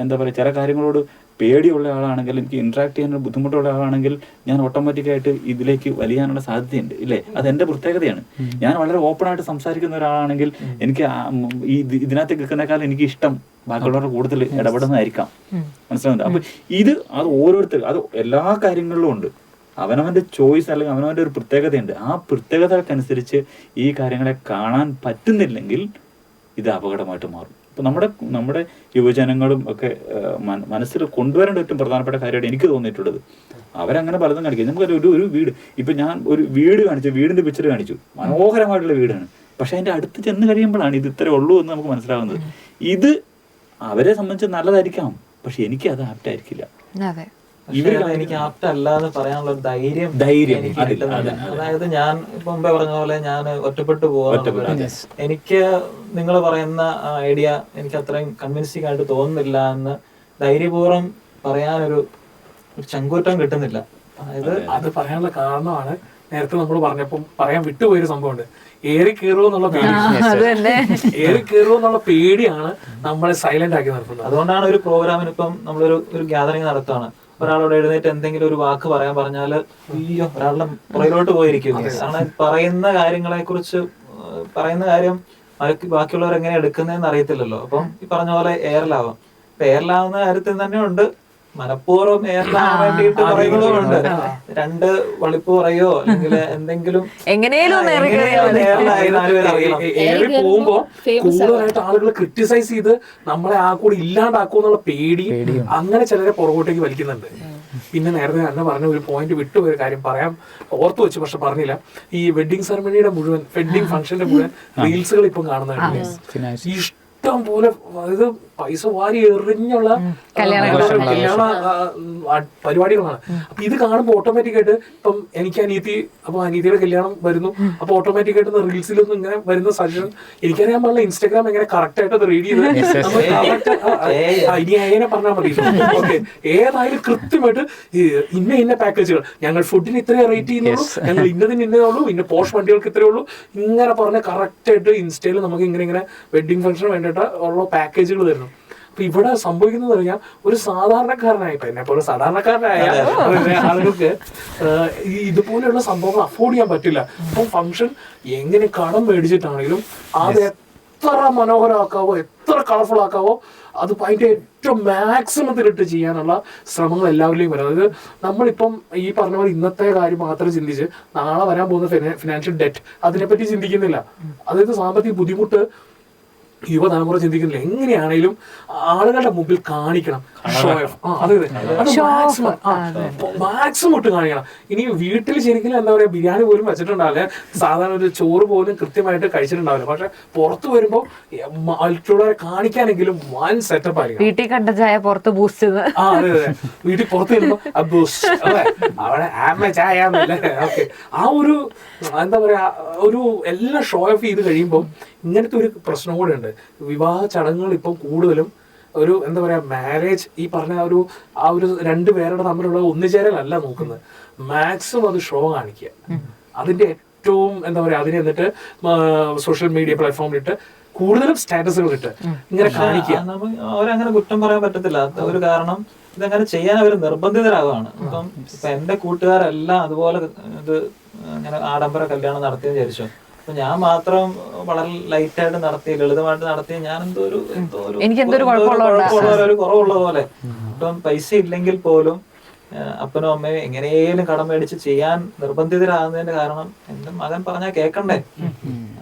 എന്താ പറയുക, ചില കാര്യങ്ങളോട് പേടിയുള്ള ആളാണെങ്കിൽ, എനിക്ക് ഇന്ററാക്ട് ചെയ്യാൻ ബുദ്ധിമുട്ടുള്ള ആളാണെങ്കിൽ ഞാൻ ഓട്ടോമാറ്റിക്കായിട്ട് ഇതിലേക്ക് വലിയാനുള്ള സാധ്യതയുണ്ട് ഇല്ലേ. അതെന്റെ പ്രത്യേകതയാണ്. ഞാൻ വളരെ ഓപ്പൺ ആയിട്ട് സംസാരിക്കുന്ന ഒരാളാണെങ്കിൽ എനിക്ക് ഇതിനകത്ത് കേൾക്കുന്നേക്കാളും എനിക്ക് ഇഷ്ടം ബാക്കിയുള്ളവരുടെ കൂടുതൽ ഇടപെടുന്നതായിരിക്കാം. മനസ്സിലാവുന്നുണ്ട്. അപ്പൊ അത് ഓരോരുത്തർ, അത് എല്ലാ കാര്യങ്ങളിലും ഉണ്ട്. അവനവന്റെ ചോയ്സ് അല്ലെങ്കിൽ അവനവന്റെ ഒരു പ്രത്യേകതയുണ്ട്. ആ പ്രത്യേകതകൾക്കനുസരിച്ച് ഈ കാര്യങ്ങളെ കാണാൻ പറ്റുന്നില്ലെങ്കിൽ ഇത് അപകടമായിട്ട് മാറും. ഇപ്പൊ നമ്മുടെ യുവജനങ്ങളും ഒക്കെ മനസ്സിൽ കൊണ്ടുവരേണ്ട ഏറ്റവും പ്രധാനപ്പെട്ട കാര്യമായിട്ട് എനിക്ക് തോന്നിയിട്ടുള്ളത്, അവരങ്ങനെ പലതും കാണിക്കും. നമുക്ക് ഒരു വീട്, ഇപ്പൊ ഞാൻ ഒരു വീട് കാണിച്ചു, വീടിന്റെ പിക്ചർ കാണിച്ചു, മനോഹരമായിട്ടുള്ള വീടാണ്. പക്ഷെ അതിന്റെ അടുത്ത് ചെന്ന് കഴിയുമ്പോഴാണ് ഇത് ഇത്രേ ഉള്ളൂ എന്ന് നമുക്ക് മനസ്സിലാവുന്നത്. ഇത് അവരെ സംബന്ധിച്ച് നല്ലതായിരിക്കാം, പക്ഷെ എനിക്ക് അത് ആപ്റ്റായിരിക്കില്ല. എനിക്ക് ആപ്റ്റ് അല്ലാതെ പറയാനുള്ള ഒരു ധൈര്യം എനിക്ക് കിട്ടുന്നില്ല. അതായത് ഞാൻ ഇപ്പൊ മുമ്പേ പറഞ്ഞ പോലെ ഞാൻ ഒറ്റപ്പെട്ടു പോകാൻ, എനിക്ക് നിങ്ങൾ പറയുന്ന ഐഡിയ എനിക്ക് അത്രയും കൺവിൻസിംഗ് ആയിട്ട് തോന്നുന്നില്ല എന്ന് ധൈര്യപൂർവ്വം പറയാനൊരു ചങ്കൂറ്റം കിട്ടുന്നില്ല. അതായത് അത് പറയാനുള്ള കാരണമാണ് നേരത്തെ നമ്മൾ പറഞ്ഞപ്പം പറയാൻ വിട്ടുപോയൊരു സംഭവമുണ്ട്. ഏറി കയറുമോ എന്നുള്ള പേടിയാണ് നമ്മളെ സൈലന്റ് ആക്കി നിർത്തുന്നത്. അതുകൊണ്ടാണ് ഒരു പ്രോഗ്രാമിന് ഇപ്പം നമ്മളൊരു ഗ്യാതറിംഗ് നടത്തുകയാണ്, ഒരാളോട് എഴുന്നേറ്റ് എന്തെങ്കിലും ഒരു വാക്ക് പറയാൻ പറഞ്ഞാൽ അയ്യോ ഒരാളുടെ പുറകിലോട്ട് പോയിരിക്കും. കാരണം പറയുന്ന കാര്യങ്ങളെ കുറിച്ച് പറയുന്ന കാര്യം ബാക്കിയുള്ളവർ എങ്ങനെ എടുക്കുന്നതെന്ന് അറിയത്തില്ലല്ലോ. അപ്പം ഈ പറഞ്ഞ പോലെ എയറിലാവാം. ഇപ്പൊ എയറിലാവുന്ന കാര്യത്തിൽ തന്നെ ഉണ്ട്, മനഃപൂർവ്വം എയറിലാവാൻ വേണ്ടിയിട്ട് പറയുന്നതുണ്ട്. രണ്ട് വളിപ്പ് പറയോ അല്ലെങ്കിൽ എന്തെങ്കിലും ഏറി പോകുമ്പോ കൂടുതലായിട്ട് ആളുകൾ ക്രിറ്റിസൈസ് ചെയ്ത് നമ്മളെ ആ കൂടി ഇല്ലാണ്ടാക്കുമെന്നുള്ള പേടി അങ്ങനെ ചിലരെ പുറകോട്ടേക്ക് വലിക്കുന്നുണ്ട്. പിന്നെ നേരത്തെ തന്നെ പറഞ്ഞ ഒരു പോയിന്റ് വിട്ടുപോയ കാര്യം പറയാൻ ഓർത്തു വെച്ചു, പക്ഷെ പറഞ്ഞില്ല. ഈ വെഡിങ് സെറമണിയുടെ മുഴുവൻ വെഡിങ് ഫംഗ്ഷന്റെ മുഴുവൻ റീൽസുകൾ ഇപ്പം കാണുന്നുണ്ട്. ഇഷ്ടം പോലെ ഇത് പൈസ വാരി എറിഞ്ഞുള്ള കല്യാണ പരിപാടികളാണ്. അപ്പൊ ഇത് കാണുമ്പോൾ ഓട്ടോമാറ്റിക് ആയിട്ട് ഇപ്പം എനിക്ക് അനിയത്തിയുടെ കല്യാണം വരുന്നു, അപ്പൊ ഓട്ടോമാറ്റിക് ആയിട്ട് റീൽസിലൊന്നും ഇങ്ങനെ വരുന്ന സജഷൻ എനിക്കറിയാൻ പാടില്ല. ഇൻസ്റ്റാഗ്രാം എങ്ങനെ കറക്റ്റ് ആയിട്ട് അത് റീഡ് ചെയ്ത് ഇനി അതിനെ പറഞ്ഞാൽ മതി. ഓക്കെ, ഏതായാലും കൃത്യമായിട്ട് ഇന്ന പാക്കേജുകൾ ഞങ്ങൾ ഫുഡിന് ഇത്രയേ റേറ്റ് ചെയ്യുന്നുള്ളൂ, ഞങ്ങൾ ഇന്നതിന് ഉള്ളൂ, ഇന്ന പോഷ് വണ്ടികൾക്ക് ഇത്രയേ ഉള്ളൂ, ഇങ്ങനെ പറഞ്ഞ കറക്റ്റ് ആയിട്ട് ഇൻസ്റ്റയിൽ നമുക്ക് ഇങ്ങനെ വെഡിങ് ഫംഗ്ഷന് വേണ്ടിയിട്ട് ഉള്ള പാക്കേജുകൾ തരുന്നു. ഇപ്പൊ ഇവിടെ സംഭവിക്കുന്നത് പറഞ്ഞാൽ ഒരു സാധാരണക്കാരനായിട്ട് എന്നെ പോലെ സാധാരണക്കാരനായ ആളുകൾക്ക് ഇതുപോലെയുള്ള സംഭവങ്ങൾ അഫോർഡ് ചെയ്യാൻ പറ്റില്ല. അപ്പം ഫംഗ്ഷൻ എങ്ങനെ കടം മേടിച്ചിട്ടാണെങ്കിലും അത് എത്ര മനോഹരമാക്കാവോ, എത്ര കളർഫുൾ ആക്കാവോ, അത് അതിന്റെ ഏറ്റവും മാക്സിമത്തിലിട്ട് ചെയ്യാനുള്ള ശ്രമങ്ങൾ എല്ലാവരിലേക്കും വരും. അതായത് നമ്മളിപ്പം ഈ പറഞ്ഞ പോലെ ഇന്നത്തെ കാര്യം മാത്രം ചിന്തിച്ച് നാളെ വരാൻ പോകുന്ന ഫിനാൻഷ്യൽ ഡെറ്റ് അതിനെപ്പറ്റി ചിന്തിക്കുന്നില്ല. അതായത് സാമ്പത്തിക ബുദ്ധിമുട്ട് യുവതലമുറ ചിന്തിക്കുന്നില്ല. എങ്ങനെയാണെങ്കിലും ആളുകളുടെ മുമ്പിൽ കാണിക്കണം, ഷോ ഓഫ്. അതെ മാക്സിമം ഇട്ട് കാണിക്കണം. ഇനി വീട്ടിൽ ശരിക്കും എന്താ പറയാ, ബിരിയാണി പോലും വെച്ചിട്ടുണ്ടാവില്ല, സാധാരണ ഒരു ചോറ് പോലും കൃത്യമായിട്ട് കഴിച്ചിട്ടുണ്ടാവില്ല. പക്ഷെ പുറത്ത് വരുമ്പോൾ മറ്റുള്ളവരെ കാണിക്കാനെങ്കിലും വൻ സെറ്റപ്പ് ആയിരിക്കും. വീട്ടിൽ കണ്ട ചായ പുറത്ത് ബൂസ്റ്റ്. അതെ അതെ, വീട്ടിൽ പുറത്ത് വരുമ്പോ ബൂസ്റ്റ്, അതെ അവിടെ ആമ ചായ. ഓക്കെ, ആ ഒരു എന്താ പറയാ, ഒരു എല്ലാം ഷോ ഓഫ് ചെയ്ത് കഴിയുമ്പോൾ ഇങ്ങനത്തെ ഒരു പ്രശ്നം കൂടെ ഉണ്ട്. വിവാഹ ചടങ്ങുകൾ ഇപ്പം കൂടുതലും ഒരു എന്താ പറയാ, മാരേജ് ഈ പറഞ്ഞ ആ ഒരു രണ്ടുപേരുടെ തമ്മിലുള്ള ഒന്നുചേരലല്ല നോക്കുന്നത്, മാക്സിമം അത് ഷോ കാണിക്കുക. അതിന്റെ ഏറ്റവും എന്താ പറയാ, അതിനെ എന്നിട്ട് സോഷ്യൽ മീഡിയ പ്ലാറ്റ്ഫോമിലിട്ട് കൂടുതലും സ്റ്റാറ്റസുകൾ ഇട്ട് ഇങ്ങനെ കാണിക്കുക. അവരങ്ങനെ കുറ്റം പറയാൻ പറ്റത്തില്ല. ഒരു കാരണം ഇതങ്ങനെ ചെയ്യാൻ അവർ നിർബന്ധിതരാകുകയാണ്. ഇപ്പം എന്റെ കൂട്ടുകാരെല്ലാം അതുപോലെ ഇത് ഇങ്ങനെ ആഡംബര കല്യാണം നടത്തിയെന്ന് വിചാരിച്ചു. അപ്പൊ ഞാൻ മാത്രം വളരെ ലൈറ്റായിട്ട് നടത്തി, ലളിതമായിട്ട് നടത്തി, ഞാൻ എന്തോ ഒരു കുറവുള്ള പോലെ. ഇപ്പം പൈസ ഇല്ലെങ്കിൽ പോലും അപ്പനും അമ്മയും എങ്ങനെയും കടം മേടിച്ച് ചെയ്യാൻ നിർബന്ധിതരാകുന്നതിന്റെ കാരണം എന്റെ മകൻ പറഞ്ഞാൽ കേൾക്കണ്ടേ,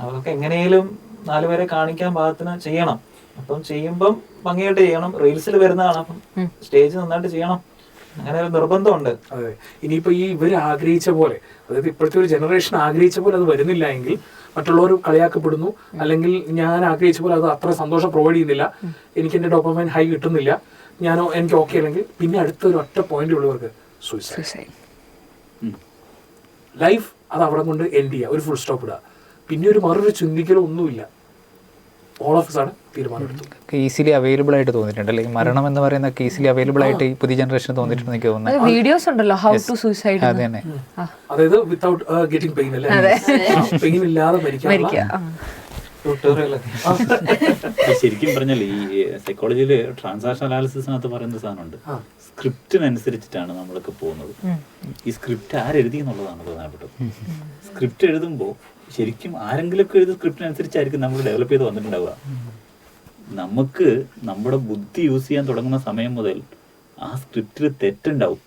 അവർക്ക് എങ്ങനെയും 4 പേരെ കാണിക്കാൻ പാകത്തിന് ചെയ്യണം. അപ്പം ചെയ്യുമ്പം ഭംഗിയായിട്ട് ചെയ്യണം. റീൽസിൽ വരുന്നതാണ്, അപ്പം സ്റ്റേജ് നന്നായിട്ട് ചെയ്യണം. അങ്ങനെ ഒരു നിർബന്ധമുണ്ട്. അതെ, ഇനിയിപ്പോ ഈ ഇവർ ആഗ്രഹിച്ച പോലെ, അതായത് ഇപ്പോഴത്തെ ഒരു ജനറേഷൻ ആഗ്രഹിച്ച പോലെ അത് വരുന്നില്ല എങ്കിൽ മറ്റുള്ളവർ കളിയാക്കപ്പെടുന്നു, അല്ലെങ്കിൽ ഞാൻ ആഗ്രഹിച്ച പോലെ അത് അത്ര സന്തോഷം പ്രൊവൈഡ് ചെയ്യുന്നില്ല, എനിക്ക് എന്റെ ഡോപ്പമൈൻ ഹൈ കിട്ടുന്നില്ല, എനിക്ക് ഓക്കെ അല്ലെങ്കിൽ പിന്നെ അടുത്തൊരു ഒറ്റ പോയിന്റ് ഉള്ളവർക്ക് സൂയിസൈഡ്. ലൈഫ് അത് അവിടെ കൊണ്ട് എൻഡ് ചെയ്യുക, ഒരു ഫുൾ സ്റ്റോപ്പ് ഇടുക, പിന്നെ ഒരു മറൊരു ചിന്തിക്കലോ ഒന്നുമില്ല. ഓൾ ഓഫ് ആണ് തീരുമാനമെടുത്തു. ഈസിലി അവൈലബിൾ ആയിട്ട് തോന്നിയിട്ടുണ്ട്, അല്ലെങ്കിൽ മരണം എന്ന് പറയുന്ന ഈസിലി അവൈലബിൾ ആയിട്ട് ഈ പുതിയ ജനറേഷൻ തോന്നിയിട്ടുണ്ട് എനിക്ക് തോന്നുന്നത്. വീഡിയോസ് ഉണ്ടല്ലോ, ഹൗ ടു സൂയിസൈഡ്. അത് തന്നെ, അതായത് വിത്തൗട്ട് ഗെറ്റിംഗ് പെയിൻ അല്ലേ, പെയിൻ ഇല്ലാതെ മരിക്കാം. ശരിക്കും പറഞ്ഞാൽ ഈ സൈക്കോളജിയില് ട്രാൻസാക്ഷൻ അനാലിസിസിനകത്ത് പറയുന്ന സാധനമുണ്ട്, സ്ക്രിപ്റ്റിനനുസരിച്ചിട്ടാണ് നമ്മളൊക്കെ പോകുന്നത്. ഈ സ്ക്രിപ്റ്റ് ആരെഴുതി എന്നുള്ളതാണ് പ്രധാനപ്പെട്ടത്. സ്ക്രിപ്റ്റ് എഴുതുമ്പോൾ ശരിക്കും ആരെങ്കിലുമൊക്കെ എഴുതി സ്ക്രിപ്റ്റിനനുസരിച്ചായിരിക്കും നമ്മൾ ഡെവലപ്പ് ചെയ്ത് വന്നിട്ടുണ്ടാവുക. നമുക്ക് നമ്മുടെ ബുദ്ധി യൂസ് ചെയ്യാൻ തുടങ്ങുന്ന സമയം മുതൽ ആ സ്ക്രിപ്റ്റിൽ തെറ്റുണ്ടാവും,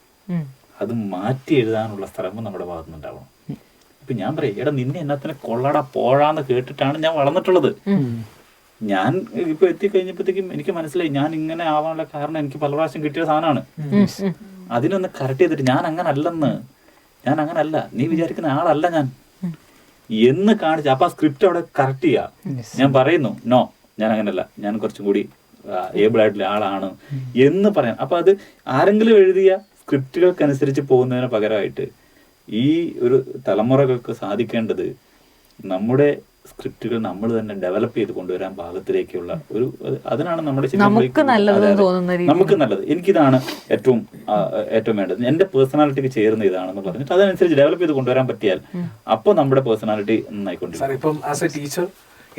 അത് മാറ്റി എഴുതാനുള്ള ശ്രമം നമ്മുടെ ഭാഗത്തുനിന്നുണ്ടാവണം. ഇപ്പൊ ഞാൻ പറയും, എടാ നിന്നെ എന്നത്തിനെ കൊള്ളടാ പോഴാന്ന് കേട്ടിട്ടാണ് ഞാൻ വളർന്നിട്ടുള്ളത്. ഞാൻ ഇപ്പൊ എത്തിക്കഴിഞ്ഞപ്പോഴത്തേക്കും എനിക്ക് മനസ്സിലായി ഞാൻ ഇങ്ങനെ ആവാനുള്ള കാരണം എനിക്ക് പല പ്രാവശ്യം കിട്ടിയ സാധനമാണ്. അതിനൊന്ന് കറക്റ്റ് ചെയ്തിട്ട് ഞാൻ അങ്ങനല്ല, നീ വിചാരിക്കുന്ന ആളല്ല ഞാൻ എന്ന് കാണിച്ച് അപ്പൊ ആ സ്ക്രിപ്റ്റ് അവിടെ കറക്റ്റ് ചെയ്യാ. ഞാൻ പറയുന്നു നോ, ഞാൻ അങ്ങനല്ല, ഞാൻ കുറച്ചും കൂടി ഏബിൾ ആയിട്ടുള്ള ആളാണ് എന്ന് പറയാം. അപ്പൊ അത് ആരെങ്കിലും എഴുതിയ സ്ക്രിപ്റ്റുകൾക്കനുസരിച്ച് പോകുന്നതിന് പകരമായിട്ട് ഈ ഒരു തലമുറകൾക്ക് സാധിക്കേണ്ടത് നമ്മുടെ സ്ക്രിപ്റ്റുകൾ നമ്മൾ തന്നെ ഡെവലപ്പ് ചെയ്ത് കൊണ്ടുവരാൻ ഭാഗത്തിലേക്കുള്ള ഒരു, അതിനാണ് നമ്മുടെ നമുക്ക് നല്ലത്, എനിക്കിതാണ് ഏറ്റവും വേണ്ടത്, എന്റെ പേഴ്സണാലിറ്റിക്ക് ചേരുന്ന ഇതാണെന്ന് പറഞ്ഞിട്ട് അതനുസരിച്ച് ഡെവലപ്പ് ചെയ്ത് കൊണ്ടുവരാൻ പറ്റിയാൽ അപ്പോൾ നമ്മുടെ പേഴ്സണാലിറ്റി നന്നായിക്കൊണ്ടിരിക്കും. ഇപ്പം ആസ് എ ടീച്ചർ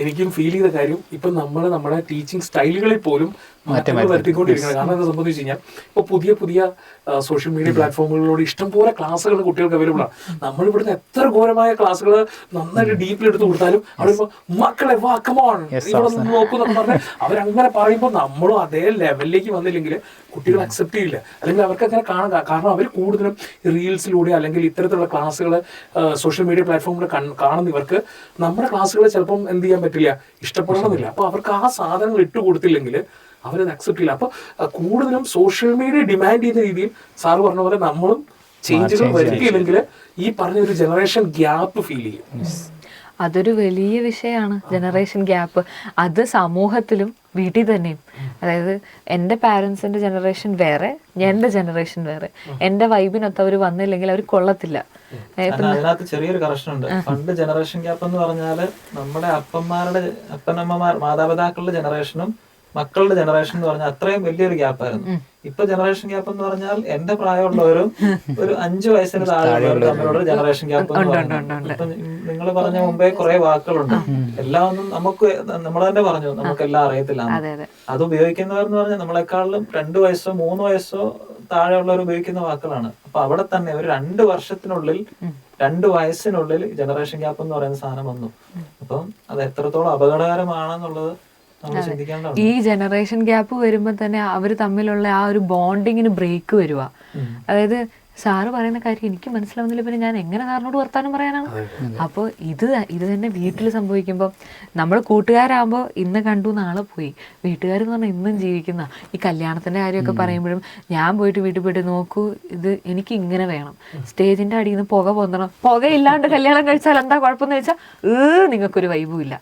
എനിക്കും ഫീൽ ചെയ്ത കാര്യം, ഇപ്പം നമ്മുടെ ടീച്ചിങ് സ്റ്റൈലുകളിൽ പോലും മാറ്റങ്ങൾ വരുത്തിക്കൊണ്ടിരിക്കുന്നത്. കാരണം എന്താ സംഭവിച്ചു കഴിഞ്ഞാൽ ഇപ്പൊ പുതിയ സോഷ്യൽ മീഡിയ പ്ലാറ്റ്ഫോമുകളിലൂടെ ഇഷ്ടംപോലെ ക്ലാസ്സുകൾ കുട്ടികൾക്ക് അവൈലബിൾ ആണ്. നമ്മളിവിടുന്ന് എത്ര ഘോരമായ ക്ലാസ്സുകൾ നന്നായിട്ട് ഡീപ്പിൽ എടുത്ത് കൊടുത്താലും അവിടെ ഇപ്പൊ മക്കളെ വാ കമോൺ ഇവിടെ നോക്കുന്നൊക്കെ പറഞ്ഞാൽ അവരങ്ങനെ പറയുമ്പോൾ നമ്മളും അതേ ലെവലിലേക്ക് വന്നില്ലെങ്കിൽ കുട്ടികൾ അക്സെപ്റ്റ് ചെയ്യില്ല, അല്ലെങ്കിൽ അവർക്ക് അങ്ങനെ കാണാൻ. കാരണം അവർ കൂടുതലും റീൽസിലൂടെ അല്ലെങ്കിൽ ഇത്തരത്തിലുള്ള ക്ലാസ്സുകൾ സോഷ്യൽ മീഡിയ പ്ലാറ്റ്ഫോമിൽ കാണുന്നവർക്ക് നമ്മുടെ ക്ലാസ്സുകൾ ചിലപ്പം എന്ത് ചെയ്യാൻ പറ്റില്ല, ഇഷ്ടപ്പെടണമെന്നില്ല. അപ്പൊ അവർക്ക് ആ സാധനങ്ങൾ ഇട്ട് കൊടുത്തില്ലെങ്കിൽ അവരത് അക്സെപ്റ്റ് ചെയ്യില്ല. അപ്പൊ കൂടുതലും സോഷ്യൽ മീഡിയ ഡിമാൻഡ് ചെയ്യുന്ന രീതിയിൽ സാറ് പറഞ്ഞ പോലെ നമ്മളും ചേഞ്ചുകൾ വരുത്തിയില്ലെങ്കിൽ ഈ പറഞ്ഞ ഒരു ജനറേഷൻ ഗ്യാപ്പ് ഫീൽ ചെയ്യും. അതൊരു വലിയ വിഷയമാണ്, ജനറേഷൻ ഗ്യാപ്പ്. അത് സമൂഹത്തിലും വീട്ടിൽ തന്നെയും. അതായത് എൻ്റെ പാരൻസിൻ്റെ ജനറേഷൻ വേറെ, എൻ്റെ ജനറേഷൻ വേറെ. എൻ്റെ വൈബിനൊത്ത് അവർ വന്നില്ലെങ്കിൽ അവർ കൊള്ളത്തില്ല. അതിനകത്ത് ചെറിയൊരു കറക്ഷൻ ഉണ്ട്. പണ്ട് ജനറേഷൻ ഗ്യാപ്പ് എന്ന് പറഞ്ഞാല് നമ്മുടെ അപ്പന്മാരുടെ മാതാപിതാക്കളുടെ ജനറേഷനും മക്കളുടെ ജനറേഷൻ എന്ന് പറഞ്ഞാൽ അത്രയും വലിയൊരു ഗ്യാപ്പായിരുന്നു. ഇപ്പൊ ജനറേഷൻ ഗ്യാപ്പ് എന്ന് പറഞ്ഞാൽ എന്റെ പ്രായമുള്ളവരും ഒരു 5 വയസ്സിന് താഴെയുള്ളവരും തമ്മിലുള്ള ജനറേഷൻ ഗ്യാപ്പ് എന്ന് പറഞ്ഞാൽ ഇപ്പൊ നിങ്ങൾ പറഞ്ഞ മുമ്പേ കുറെ വാക്കുകളുണ്ട്. എല്ലാം ഒന്നും നമുക്ക് നമ്മൾ തന്നെ പറഞ്ഞു നമുക്ക് എല്ലാം അറിയത്തില്ല. അത് ഉപയോഗിക്കുന്നവർ എന്ന് പറഞ്ഞാൽ നമ്മളെക്കാളും 2 വയസ്സോ 3 വയസ്സോ താഴെയുള്ളവർ ഉപയോഗിക്കുന്ന വാക്കുകളാണ്. അപ്പൊ അവിടെ തന്നെ ഒരു 2 വർഷത്തിനുള്ളിൽ 2 വയസ്സിനുള്ളിൽ ജനറേഷൻ ഗ്യാപ്പ് എന്ന് പറയുന്ന സാധനം വന്നു. അപ്പം അത് എത്രത്തോളം അപകടകരമാണെന്നുള്ളത് നമ്മൾ ചിന്തിക്കേണ്ടതാണ്. ഈ ജനറേഷൻ ഗ്യാപ്പ് വരുമ്പോൾ തന്നെ അവർ തമ്മിലുള്ള ആ ഒരു ബോണ്ടിങ്ങിന് ബ്രേക്ക് വരുക. അതായത് സാറ് പറയുന്ന കാര്യം എനിക്ക് മനസ്സിലാവുന്നില്ല, പിന്നെ ഞാൻ എങ്ങനെ സാറിനോട് വർത്താനം പറയാനാണ്? അപ്പോൾ ഇത് തന്നെ വീട്ടിൽ സംഭവിക്കുമ്പോൾ നമ്മൾ കൂട്ടുകാരാകുമ്പോൾ ഇന്ന് കണ്ടു നാളെ പോയി, വീട്ടുകാരെന്ന് പറഞ്ഞാൽ ഇന്നും ജീവിക്കുന്ന ഈ കല്യാണത്തിൻ്റെ കാര്യമൊക്കെ പറയുമ്പോഴും ഞാൻ പോയിട്ട് വീട്ടിൽ പോയിട്ട് നോക്കൂ ഇത് എനിക്ക് ഇങ്ങനെ വേണം, സ്റ്റേജിൻ്റെ അടിയിൽ നിന്ന് പുക പൊന്തണം, പുകയില്ലാണ്ട് കല്യാണം കഴിച്ചാൽ എന്താ കുഴപ്പമെന്ന് വെച്ചാൽ നിങ്ങൾക്കൊരു വൈബും ഇല്ല.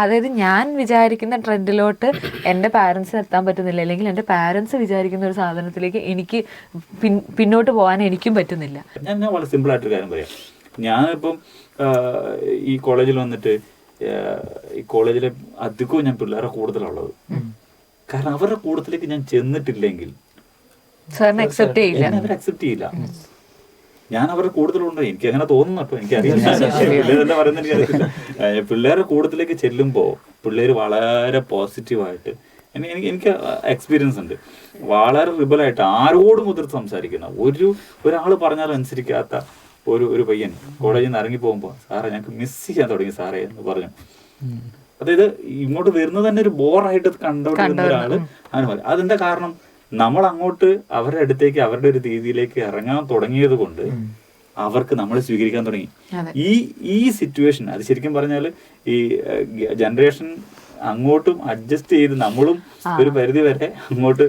അതായത് ഞാൻ വിചാരിക്കുന്ന ട്രെൻഡിലോട്ട് എൻ്റെ പാരൻസിന് എത്താൻ പറ്റുന്നില്ല, അല്ലെങ്കിൽ എൻ്റെ പാരൻസ് വിചാരിക്കുന്ന ഒരു സാധനത്തിലേക്ക് എനിക്ക് പിന്നോട്ട് പോകാൻ എനിക്കും പറ്റുന്നില്ല. ഞാൻ വളരെ സിമ്പിൾ ആയിട്ടൊരു കാര്യം പറയാം. ഞാനിപ്പം ഈ കോളേജിൽ വന്നിട്ട് ഈ കോളേജിലെ അധികവും ഞാൻ പിള്ളേരെ കൂടുതലുള്ളത്. കാരണം അവരുടെ കൂട്ടത്തിലേക്ക് ഞാൻ ചെന്നിട്ടില്ലെങ്കിൽ സാറിനെ അക്സെപ്റ്റ് ചെയ്യില്ല. ഞാൻ അവരുടെ കൂടുതലുണ്ടോ എനിക്ക് അങ്ങനെ തോന്നുന്നു കേട്ടോ, എനിക്കറിയില്ല പറയുന്നത് എനിക്കറിയില്ല. പിള്ളേരുടെ കൂട്ടത്തിലേക്ക് ചെല്ലുമ്പോൾ പിള്ളേർ വളരെ പോസിറ്റീവായിട്ട് എനിക്ക് എക്സ്പീരിയൻസ് ഉണ്ട്. വളരെ റിബലായിട്ട് ആരോടും മുതിർത്ത് സംസാരിക്കുന്ന ഒരാൾ പറഞ്ഞാലും അനുസരിക്കാത്ത ഒരു പയ്യൻ കോളേജിൽ നിന്ന് ഇറങ്ങി പോകുമ്പോൾ സാറേ ഞങ്ങൾക്ക് മിസ് ചെയ്യാൻ തുടങ്ങി സാറേ എന്ന് പറഞ്ഞു. അതായത് ഇങ്ങോട്ട് വരുന്നത് തന്നെ ഒരു ബോറായിട്ട് കണ്ടുകൊണ്ടിരുന്ന ഒരാള് അങ്ങനെ പറയും. അതെന്താ കാരണം? നമ്മൾ അങ്ങോട്ട് അവരുടെ അടുത്തേക്ക് അവരുടെ ഒരു രീതിയിലേക്ക് ഇറങ്ങാൻ തുടങ്ങിയത് കൊണ്ട് അവർക്ക് നമ്മളെ സ്വീകരിക്കാൻ തുടങ്ങി. ഈ സിറ്റുവേഷൻ അത് ശരിക്കും പറഞ്ഞാൽ ഈ ജനറേഷൻ അങ്ങോട്ടും അഡ്ജസ്റ്റ് ചെയ്ത് നമ്മളും ഒരു പരിധി വരെ അങ്ങോട്ട്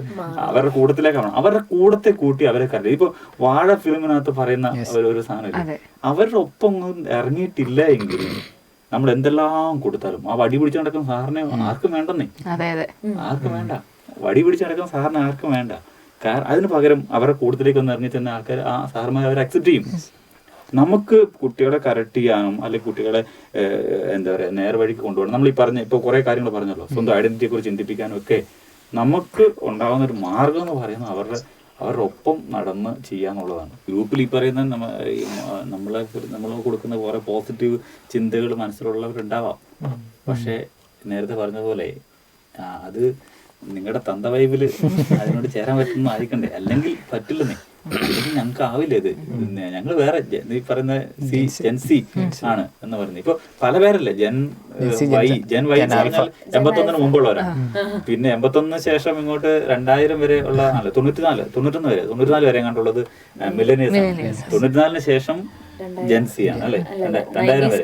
അവരുടെ കൂട്ടത്തിലേക്കാണ്, അവരുടെ കൂടത്തെ കൂട്ടി അവരെ കരുതി. ഇപ്പൊ വാഴ ഫിലിമിനകത്ത് പറയുന്ന ഒരു സാധനം, അവരുടെ ഒപ്പം ഇറങ്ങിയിട്ടില്ല എങ്കിൽ നമ്മൾ എന്തെല്ലാം കൊടുത്താലും ആ വടി പിടിച്ച് നടക്കുന്ന സാറിനെ ആർക്കും വേണ്ടെന്നേ, ആർക്കും വേണ്ട. വടി പിടിച്ച് നടക്കുന്ന സാറിന് ആർക്കും വേണ്ട. അതിന് പകരം അവരുടെ കൂട്ടത്തിലേക്ക് ഒന്ന് ഇറങ്ങി ചെന്ന ആൾക്കാർ ആ സാറുമാർ അവരെ അക്സെപ്റ്റ് ചെയ്യും. നമുക്ക് കുട്ടികളെ കറക്റ്റ് ചെയ്യാനും അല്ലെങ്കിൽ കുട്ടികളെ എന്താ പറയുക നേർവഴിക്ക് കൊണ്ടുപോകണം. നമ്മൾ ഈ പറഞ്ഞ ഇപ്പോൾ കുറേ കാര്യങ്ങൾ പറഞ്ഞല്ലോ, സ്വന്തം ഐഡന്റിറ്റിയെ കുറിച്ച് ചിന്തിപ്പിക്കാനും ഒക്കെ നമുക്ക് ഉണ്ടാകുന്ന ഒരു മാർഗം എന്ന് പറയുന്നത് അവരുടെ ഒപ്പം നടന്ന് ചെയ്യാന്നുള്ളതാണ്. ഗ്രൂപ്പിൽ ഈ പറയുന്ന നമ്മൾ കൊടുക്കുന്ന കുറെ പോസിറ്റീവ് ചിന്തകൾ മനസ്സിലുള്ളവരുണ്ടാവാം. പക്ഷെ നേരത്തെ പറഞ്ഞതുപോലെ അത് നിങ്ങളുടെ തന്ത വൈബില് അതിനോട് ചേരാൻ പറ്റുന്ന ആയിരിക്കണ്ടേ, അല്ലെങ്കിൽ പറ്റില്ലെന്നേ. ഞങ്ങൾക്ക് ആവില്ല ഇത്. ഞങ്ങൾ വേറെ ഈ പറയുന്ന ജെൻ സി ആണ് എന്ന് പറയുന്നത്. ഇപ്പൊ പല പേരല്ലേ, ജെൻ വൈ എന്ന് പറഞ്ഞാൽ 81 മുമ്പുള്ളവരാണ്. പിന്നെ 81 ശേഷം ഇങ്ങോട്ട് 2000 വരെ ഉള്ള 94 വരെ കണ്ടുള്ളത് മില്ലേനിയേഴ്സ്. 94 ശേഷം ജെൻസി ആണ് അല്ലെ, 2000 വരെ.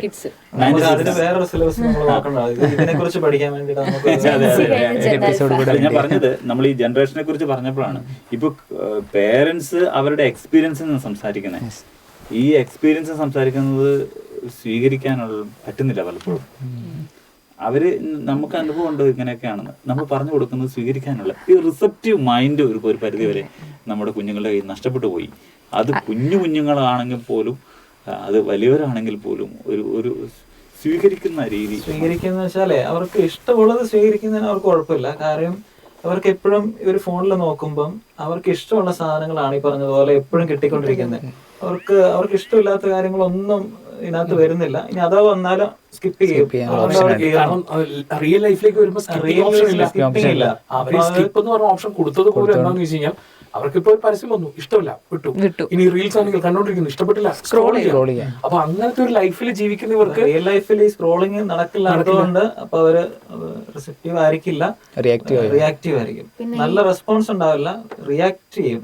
ഞാൻ പറഞ്ഞത് നമ്മൾ ഈ ജനറേഷനെ കുറിച്ച് പറഞ്ഞപ്പോഴാണ് ഇപ്പൊ പേരൻസ് അവരുടെ എക്സ്പീരിയൻസിൽ നിന്ന് സംസാരിക്കുന്നത്. ഈ എക്സ്പീരിയൻസ് സംസാരിക്കുന്നത് സ്വീകരിക്കാനുള്ള പറ്റുന്നില്ല പലപ്പോഴും. അവര് നമുക്ക് അനുഭവം ഉണ്ട് ഇങ്ങനെയൊക്കെയാണെന്ന്, നമ്മൾ പറഞ്ഞു കൊടുക്കുന്നത് സ്വീകരിക്കാനുള്ള ഈ റിസപ്റ്റീവ് മൈൻഡ് ഒരു പരിധി വരെ നമ്മുടെ കുഞ്ഞുങ്ങളുടെ കയ്യിൽ നഷ്ടപ്പെട്ടു പോയി. അത് കുഞ്ഞുങ്ങളാണെങ്കിൽ പോലും അത് വലിയവരാണെങ്കിൽ പോലും ഒരു സ്വീകരിക്കുന്ന രീതി. സ്വീകരിക്കുന്ന വെച്ചാലേ അവർക്ക് ഇഷ്ടമുള്ളത് സ്വീകരിക്കുന്നതിന് അവർക്ക് കുഴപ്പമില്ല. കാര്യം അവർക്ക് എപ്പോഴും ഒരു ഫോണിൽ നോക്കുമ്പം അവർക്ക് ഇഷ്ടമുള്ള സാധനങ്ങളാണ് ഈ പറഞ്ഞതുപോലെ എപ്പോഴും കിട്ടിക്കൊണ്ടിരിക്കുന്നത്. അവർക്ക് ഇഷ്ടമില്ലാത്ത കാര്യങ്ങളൊന്നും ഇതിനകത്ത് വരുന്നില്ല. ഇനി അഥവാ വന്നാലും സ്കിപ്പ് ചെയ്യും. റിയൽ ലൈഫിലേക്ക് വരുമ്പോൾ സ്കിപ്പ് എന്ന് പറഞ്ഞ ഓപ്ഷൻ കൊടുത്തത് പോലും എന്താണെന്ന് വെച്ച് കഴിഞ്ഞാൽ അവർക്ക് ഇപ്പോൾ പരസ്യം വന്നു, ഇഷ്ടമില്ല, വിട്ടു. ഇനി റീൽസ് ആണെങ്കിൽ കണ്ടോണ്ടിരിക്കുന്നു, ഇഷ്ടപ്പെട്ടില്ല, സ്ക്രോൾ ചെയ്യാം. അപ്പൊ അങ്ങനത്തെ ഒരു ലൈഫിൽ ജീവിക്കുന്നവർക്ക് റിയൽ ലൈഫിൽ ഈ സ്ക്രോളിങ് നടക്കില്ലാത്തതുകൊണ്ട് അപ്പൊ അവര് റിസപ്റ്റീവ് ആയിരിക്കില്ല, റിയാക്റ്റീവ് ആയിരിക്കും. നല്ല റെസ്പോൺസ് ഉണ്ടാവില്ല, റിയാക്ട് ചെയ്യും.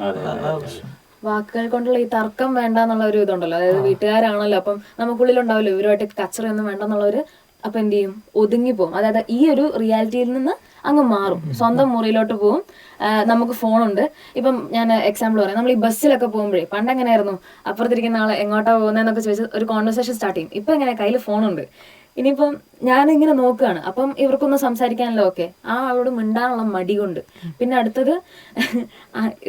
വാക്കുകൾ കൊണ്ടുള്ള ഈ തർക്കം വേണ്ട എന്നുള്ള ഒരു ഇതുണ്ടല്ലോ, അതായത് വീട്ടുകാരാണല്ലോ, അപ്പം നമുക്കുള്ളിലുണ്ടാവല്ലോ ഇവരുമായിട്ട് കച്ചറയൊന്നും വേണ്ടെന്നുള്ളവര്. അപ്പൊ എന്ത് ചെയ്യും? ഒതുങ്ങിപ്പോവും. അതായത് ഈ ഒരു റിയാലിറ്റിയിൽ നിന്ന് അങ്ങ് മാറും, സ്വന്തം മുറിയിലോട്ട് പോവും. നമുക്ക് ഫോണുണ്ട്. ഇപ്പം ഞാൻ എക്സാമ്പിൾ പറയാം, നമ്മൾ ഈ ബസ്സിലൊക്കെ പോകുമ്പോഴേ പണ്ട് എങ്ങനെയായിരുന്നു, അപ്പുറത്തിരിക്കുന്ന ആളെ എങ്ങോട്ടാ പോകുന്നതെന്നൊക്കെ ചോദിച്ച് ഒരു കോൺവെർസേഷൻ സ്റ്റാർട്ട് ചെയ്യും. ഇപ്പൊ എങ്ങനെ കയ്യിൽ ഫോണുണ്ട്. ഇനിയിപ്പം ഞാനിങ്ങനെ നോക്കുകയാണ്, അപ്പം ഇവർക്കൊന്നും സംസാരിക്കാനല്ലോ, ഓക്കെ, ആ ആളോട് മിണ്ടാനുള്ള മടി കൊണ്ട്. പിന്നെ അടുത്തത്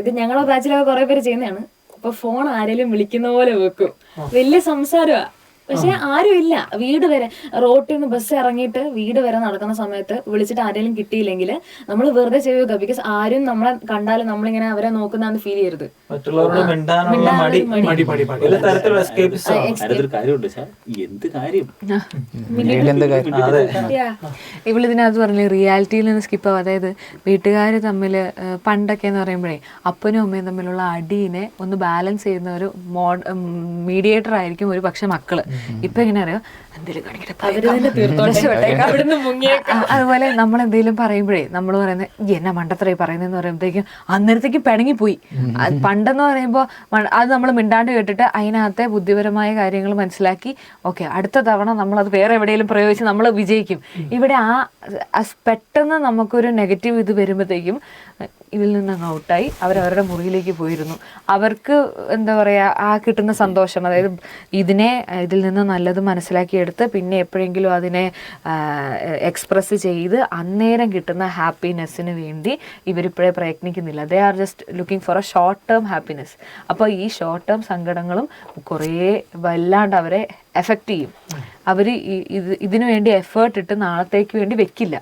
ഇത് ഞങ്ങളുടെ ബാച്ചിലൊക്കെ കുറെ പേര് ചെയ്യുന്നതാണ്, ഇപ്പൊ ഫോൺ ആരെങ്കിലും വിളിക്കുന്ന പോലെ വെക്കും, വലിയ സംസാരമാ, പക്ഷെ ആരും ഇല്ല. വീട് വരെ റോട്ടിൽ നിന്ന് ബസ് ഇറങ്ങിയിട്ട് വീട് വരെ നടക്കുന്ന സമയത്ത് വിളിച്ചിട്ട് ആരെങ്കിലും കിട്ടിയില്ലെങ്കിൽ നമ്മൾ വെറുതെ ചെയ്യുക. ബിക്കോസ് ആരും നമ്മളെ കണ്ടാലും നമ്മളിങ്ങനെ അവരെ നോക്കുന്നതാന്ന് ഫീൽ ചെയ്യരുത്. മറ്റുള്ളവരോട് മിണ്ടാനുള്ള മടി, ഒരു തരത്തിലുള്ള escapism. അതിനകത്തൊരു കാര്യമുണ്ട് സാർ, എന്ത് കാര്യം ഇവളിതിനകത്ത് പറഞ്ഞില്ലേ റിയാലിറ്റിയിൽ നിന്ന് സ്കിപ്പ് ആവും. അതായത് വീട്ടുകാർ തമ്മിൽ പണ്ടൊക്കെ എന്ന് പറയുമ്പോഴേ അപ്പനും അമ്മയും തമ്മിലുള്ള അടീനെ ഒന്ന് ബാലൻസ് ചെയ്യുന്ന ഒരു മീഡിയേറ്റർ ആയിരിക്കും ഒരു പക്ഷെ മക്കള്. ഇപ്പൊ എങ്ങനെ അറിയോ, അതുപോലെ നമ്മൾ എന്തെങ്കിലും പറയുമ്പോഴേ നമ്മൾ പറയുന്നത് എന്നാ മണ്ടത്തറയി പറയുന്നതെന്ന് പറയുമ്പോഴത്തേക്കും അന്നേരത്തേക്കും പിണങ്ങിപ്പോയി. പണ്ടെന്ന് പറയുമ്പോൾ അത് നമ്മൾ മിണ്ടാണ്ട് കേട്ടിട്ട് അതിനകത്തെ ബുദ്ധിപരമായ കാര്യങ്ങൾ മനസ്സിലാക്കി ഓക്കെ അടുത്ത തവണ നമ്മളത് വേറെ എവിടെയെങ്കിലും പ്രയോഗിച്ച് നമ്മൾ വിജയിക്കും. ഇവിടെ പെട്ടെന്ന് നമുക്കൊരു നെഗറ്റീവ് ഇത് വരുമ്പോഴത്തേക്കും ഇതിൽ നിന്ന് അങ്ങ് ഔട്ടായി അവരവരുടെ മുറിയിലേക്ക് പോയിരുന്നു. അവർക്ക് എന്താ പറയുക, ആ കിട്ടുന്ന സന്തോഷം, അതായത് ഇതിൽ നിന്ന് നല്ലത് മനസ്സിലാക്കിയെടുത്ത് പിന്നെ എപ്പോഴെങ്കിലും അതിനെ എക്സ്പ്രസ് ചെയ്ത് അന്നേരം കിട്ടുന്ന ഹാപ്പിനെസ്സിന് വേണ്ടി ഇവരിപ്പോഴേ പ്രയത്നിക്കുന്നില്ല. They are just looking for a short term happiness. അപ്പോൾ ഈ ഷോർട്ട് ടേം സങ്കടങ്ങളും കുറേ വല്ലാണ്ട് അവരെ എഫക്റ്റ് ചെയ്യും. അവർ ഇതിനു വേണ്ടി എഫേർട്ട് ഇട്ട് നാളത്തേക്ക് വേണ്ടി വെക്കില്ല.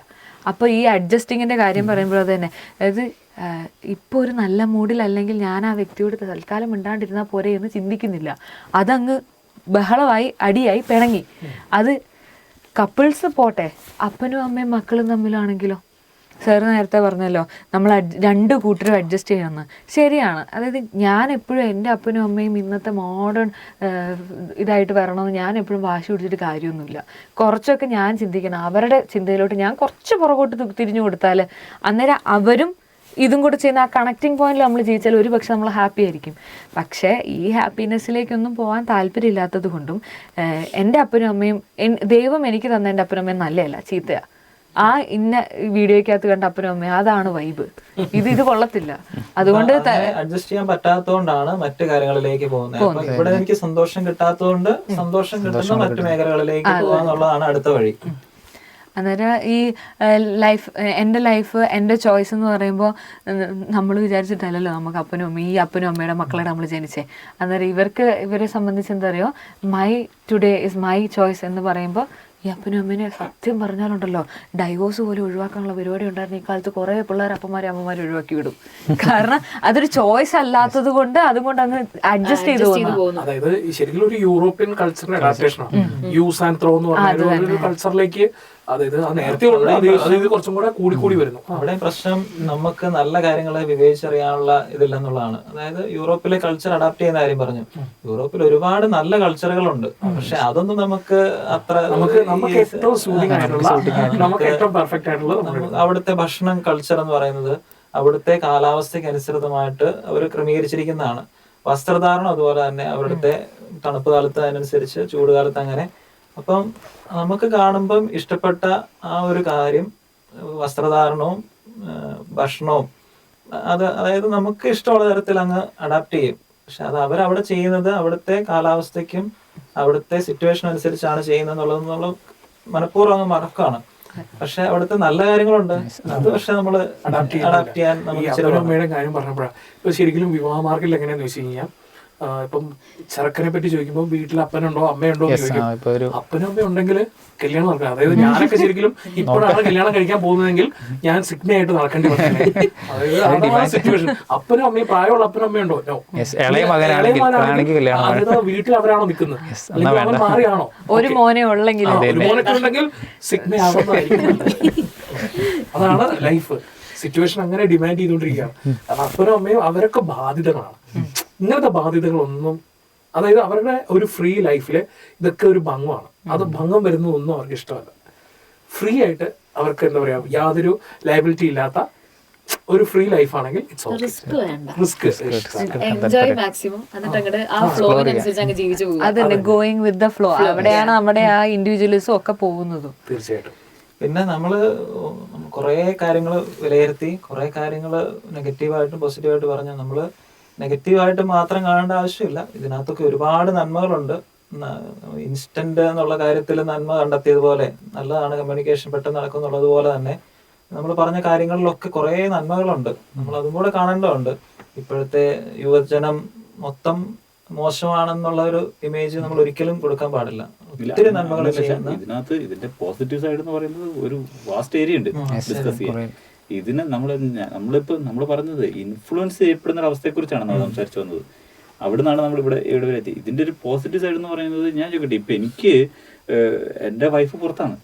അപ്പോൾ ഈ അഡ്ജസ്റ്റിങ്ങിൻ്റെ കാര്യം പറയുമ്പോൾ അത് തന്നെ, അതായത് ഇപ്പോൾ ഒരു നല്ല മൂഡിലല്ലെങ്കിൽ ഞാൻ ആ വ്യക്തിയോട് തൽക്കാലം മിണ്ടാണ്ടിരുന്നാൽ പോരെ എന്ന് ചിന്തിക്കുന്നില്ല. അതങ്ങ് ബഹളമായി അടിയായി പിണങ്ങി. അത് കപ്പിൾസ് പോട്ടെ, അപ്പനും അമ്മയും മക്കളും തമ്മിലാണെങ്കിലോ, സാറ് നേരത്തെ പറഞ്ഞല്ലോ നമ്മൾ രണ്ട് കൂട്ടരും അഡ്ജസ്റ്റ് ചെയ്യണമെന്ന്. ശരിയാണ്. അതായത് ഞാൻ എപ്പോഴും എൻ്റെ അപ്പനും അമ്മയും ഇന്നത്തെ മോഡേൺ ഇതായിട്ട് വരണമെന്ന് ഞാൻ എപ്പോഴും വാശി പിടിച്ചിട്ട് കാര്യമൊന്നുമില്ല. കുറച്ചൊക്കെ ഞാൻ ചിന്തിക്കണം. അവരുടെ ചിന്തയിലോട്ട് ഞാൻ കുറച്ച് പുറകോട്ട് തിരിഞ്ഞു കൊടുത്താൽ അന്നേരം അവരും ഇതും കൂടെ ചെയ്യുന്ന ആ കണക്റ്റിംഗ് പോയിന്റിൽ നമ്മൾ ജയിച്ചാൽ ഒരു പക്ഷെ നമ്മൾ ഹാപ്പി ആയിരിക്കും. പക്ഷേ ഈ ഹാപ്പിനെസ്സിലേക്കൊന്നും പോകാൻ താല്പര്യമില്ലാത്തത് കൊണ്ടും എൻ്റെ അപ്പനും അമ്മയും ദൈവം എനിക്ക് തന്ന എൻ്റെ അപ്പനും അമ്മയും നല്ലതല്ല, ചീത്തയാണ്. ആ ഇന്ന വീഡിയോയ്ക്കകത്ത് കണ്ട അപ്പനും അമ്മയും അതാണ് വൈബ്. ഇത് കൊള്ളത്തില്ല. അതുകൊണ്ട് അഡ്ജസ്റ്റ് ചെയ്യാൻ പറ്റാത്തതുകൊണ്ടാണ് മറ്റു കാര്യങ്ങളിലേക്ക് പോകുന്നത്. ഇവിടെ എനിക്ക് സന്തോഷം കിട്ടാത്തതുകൊണ്ട് സന്തോഷം കിട്ടുന്ന മറ്റു മേഖലകളിലേക്ക് പോകാന്നുള്ളതാണ് അടുത്ത വഴി. അന്നേരം ഈ എൻ്റെ ലൈഫ് എൻ്റെ ചോയ്സ് എന്ന് പറയുമ്പോൾ നമ്മൾ വിചാരിച്ചിട്ടല്ലല്ലോ നമുക്ക് അപ്പനും അമ്മയും ഈ അപ്പനും അമ്മയുടെ മക്കളെ നമ്മൾ ജനിച്ചേ. അന്നേരം ഇവരെ സംബന്ധിച്ച് എന്താ പറയുക, my today is my choice എന്ന് പറയുമ്പോൾ ഈ അപ്പനും അമ്മേനെ സത്യം പറഞ്ഞാലുണ്ടല്ലോ ഡൈവോഴ്സ് പോലും ഒഴിവാക്കാനുള്ള പരിപാടി ഉണ്ടായിരുന്നു ഈ കാലത്ത്. കുറേ പിള്ളേർ അപ്പന്മാരും അമ്മമാരും ഒഴിവാക്കി വിടും. കാരണം അതൊരു ചോയ്സ് അല്ലാത്തത് കൊണ്ട് അതുകൊണ്ട് അങ്ങ് അഡ്ജസ്റ്റ് ചെയ്ത് പോകുന്നു. അതായത് ശരിക്കും ഒരു യൂറോപ്യൻ കൾച്ചറിന്റെ അഡാപ്റ്റേഷനാണ് യൂസ് ആൻഡ് ത്രോ എന്ന് പറഞ്ഞ ഒരു കൾച്ചറിലേക്ക്. അതായത് നേരത്തെ അതായത് കുറച്ചും കൂടെ കൂടി വരുന്നു. അവിടെ പ്രശ്നം നമുക്ക് നല്ല കാര്യങ്ങളെ വിവേചിച്ചറിയാനുള്ള ഇതില്ലെന്നുള്ളതാണ്. അതായത് യൂറോപ്പിലെ കൾച്ചർ അഡാപ്റ്റ് ചെയ്യുന്ന കാര്യം പറഞ്ഞു. യൂറോപ്പിൽ ഒരുപാട് നല്ല കൾച്ചറുകളുണ്ട്. പക്ഷെ അതൊന്നും നമുക്ക് അത്ര അവിടുത്തെ ഭക്ഷണം കൾച്ചർ എന്ന് പറയുന്നത് അവിടുത്തെ കാലാവസ്ഥയ്ക്ക് അനുസൃതമായിട്ട് അവർ ക്രമീകരിച്ചിരിക്കുന്നതാണ്. വസ്ത്രധാരണം അതുപോലെ തന്നെ അവിടുത്തെ തണുപ്പ് കാലത്ത് അതിനനുസരിച്ച്, ചൂട് കാലത്ത് അങ്ങനെ. അപ്പം നമുക്ക് കാണുമ്പം ഇഷ്ടപ്പെട്ട ആ ഒരു കാര്യം വസ്ത്രധാരണവും ഭക്ഷണവും അതായത് നമുക്ക് ഇഷ്ടമുള്ള തരത്തിൽ അങ്ങ് അഡാപ്റ്റ് ചെയ്യും. പക്ഷെ അത് അവരവിടെ ചെയ്യുന്നത് അവിടുത്തെ കാലാവസ്ഥയ്ക്കും അവിടുത്തെ സിറ്റുവേഷൻ അനുസരിച്ചാണ് ചെയ്യുന്നത് മനഃപൂർവ്വം അങ്ങ് മറക്കാണ്. പക്ഷെ അവിടുത്തെ നല്ല കാര്യങ്ങളുണ്ട്, അത് പക്ഷെ നമ്മള് അഡാപ്റ്റ് ചെയ്യാൻ നമുക്ക് കാര്യം പറഞ്ഞപ്പോഴാണ്. ഇപ്പൊ ശരിക്കും വിവാഹ മാർഗത്തിൽ എങ്ങനെയാന്ന് വെച്ച് കഴിഞ്ഞാൽ ഇപ്പം ചെറുക്കനെ പറ്റി ചോദിക്കുമ്പോൾ വീട്ടിൽ അപ്പനുണ്ടോ അമ്മയുണ്ടോ എന്ന് ചോദിക്കും. അപ്പനും അമ്മയും ഉണ്ടെങ്കിൽ കല്യാണം നടക്കാം. അതായത് ഞാനൊക്കെ ശരിക്കും ഇപ്പോഴാണ് കല്യാണം കഴിക്കാൻ പോകുന്നതെങ്കിൽ ഞാൻ സിഗ്നയായിട്ട് നടക്കേണ്ടി വന്നില്ലേ. അതായത് അതാണ് സിറ്റുവേഷൻ. അപ്പനും അമ്മയും പ്രായമുള്ള അപ്പനും അമ്മയുണ്ടോ? അതായത് വീട്ടിൽ അവരാണോ നിൽക്കുന്നത്, അല്ലെങ്കിൽ അവൻ മാറിയാണോ? ഒരു മോനെ ഉള്ളെങ്കിൽ മോനൊക്കെ ഉണ്ടെങ്കിൽ സിഗ്ന ആവുന്നതായിരിക്കും. അതാണ് ലൈഫ്. സിറ്റുവേഷൻ അങ്ങനെ ഡിമാൻഡ് ചെയ്തുകൊണ്ടിരിക്കുകയാണ്. കാരണം അപ്പനും അമ്മയും അവരൊക്കെ ബാധിതകളാണ്. ഇങ്ങനത്തെ ബാധ്യതകളൊന്നും, അതായത് അവരുടെ ഒരു ഫ്രീ ലൈഫില് ഇതൊക്കെ ഒരു ഭംഗമാണ്. അത് ഭംഗം വരുന്നതൊന്നും അവർക്ക് ഇഷ്ടമല്ല. ഫ്രീ ആയിട്ട് അവർക്ക് എന്താ പറയാ, യാതൊരു ലയബിലിറ്റി ഇല്ലാത്ത ഒരു ഫ്രീ ലൈഫ് ആണെങ്കിൽ അതന്നെ ഗോയിങ് വിത്ത് ദ ഫ്ലോ. അവിടെയാണ് നമ്മുടെ ആ ഇൻഡിവിജ്വലിസം ഒക്കെ പോകുന്നതും. തീർച്ചയായിട്ടും. പിന്നെ നമ്മള് കുറെ കാര്യങ്ങൾ വിലയിരുത്തി, കുറെ കാര്യങ്ങൾ നെഗറ്റീവായിട്ടും പോസിറ്റീവായിട്ട് പറഞ്ഞു. നമ്മള് നെഗറ്റീവായിട്ട് മാത്രം കാണേണ്ട ആവശ്യമില്ല. ഇതിനകത്തൊക്കെ ഒരുപാട് നന്മകളുണ്ട്. ഇൻസ്റ്റന്റ് എന്നുള്ള കാര്യത്തിൽ നന്മ കണ്ടെത്തിയതുപോലെ നല്ലതാണ് കമ്മ്യൂണിക്കേഷൻ പെട്ടെന്ന് നടക്കും എന്നുള്ളതുപോലെ തന്നെ നമ്മൾ പറഞ്ഞ കാര്യങ്ങളിലൊക്കെ കുറേ നന്മകളുണ്ട്. നമ്മൾ അതും കൂടെ കാണേണ്ടതുണ്ട്. ഇപ്പോഴത്തെ യുവജനം മൊത്തം മോശമാണെന്നുള്ള ഒരു ഇമേജ് നമ്മൾ ഒരിക്കലും കൊടുക്കാൻ പാടില്ല. ഒത്തിരി നന്മകൾ ചെയ്യുന്ന ഇതിനകത്ത് ഇതിന്റെ പോസിറ്റീവ് സൈഡ് എന്ന് പറയുന്നത് ഒരു വാസ്റ്റ് ഏരിയ ഉണ്ട് ഡിസ്കസ് ചെയ്യാൻ. ഇതിനെ നമ്മൾ പറഞ്ഞത് ഇൻഫ്ലുവൻസ് ചെയ്യപ്പെടുന്ന ഒരു അവസ്ഥയെ കുറിച്ചാണ് നമ്മൾ സംസാരിച്ചു വന്നത്. അവിടെ നിന്നാണ് നമ്മൾ ഇവിടെ വരെ എത്തി. ഇതിന്റെ ഒരു പോസിറ്റീവ് സൈഡ് എന്ന് പറയുന്നത് ഞാൻ ചോദിക്കട്ടെ, ഇപ്പൊ എനിക്ക് എന്റെ വൈഫ് പുറത്താണ്,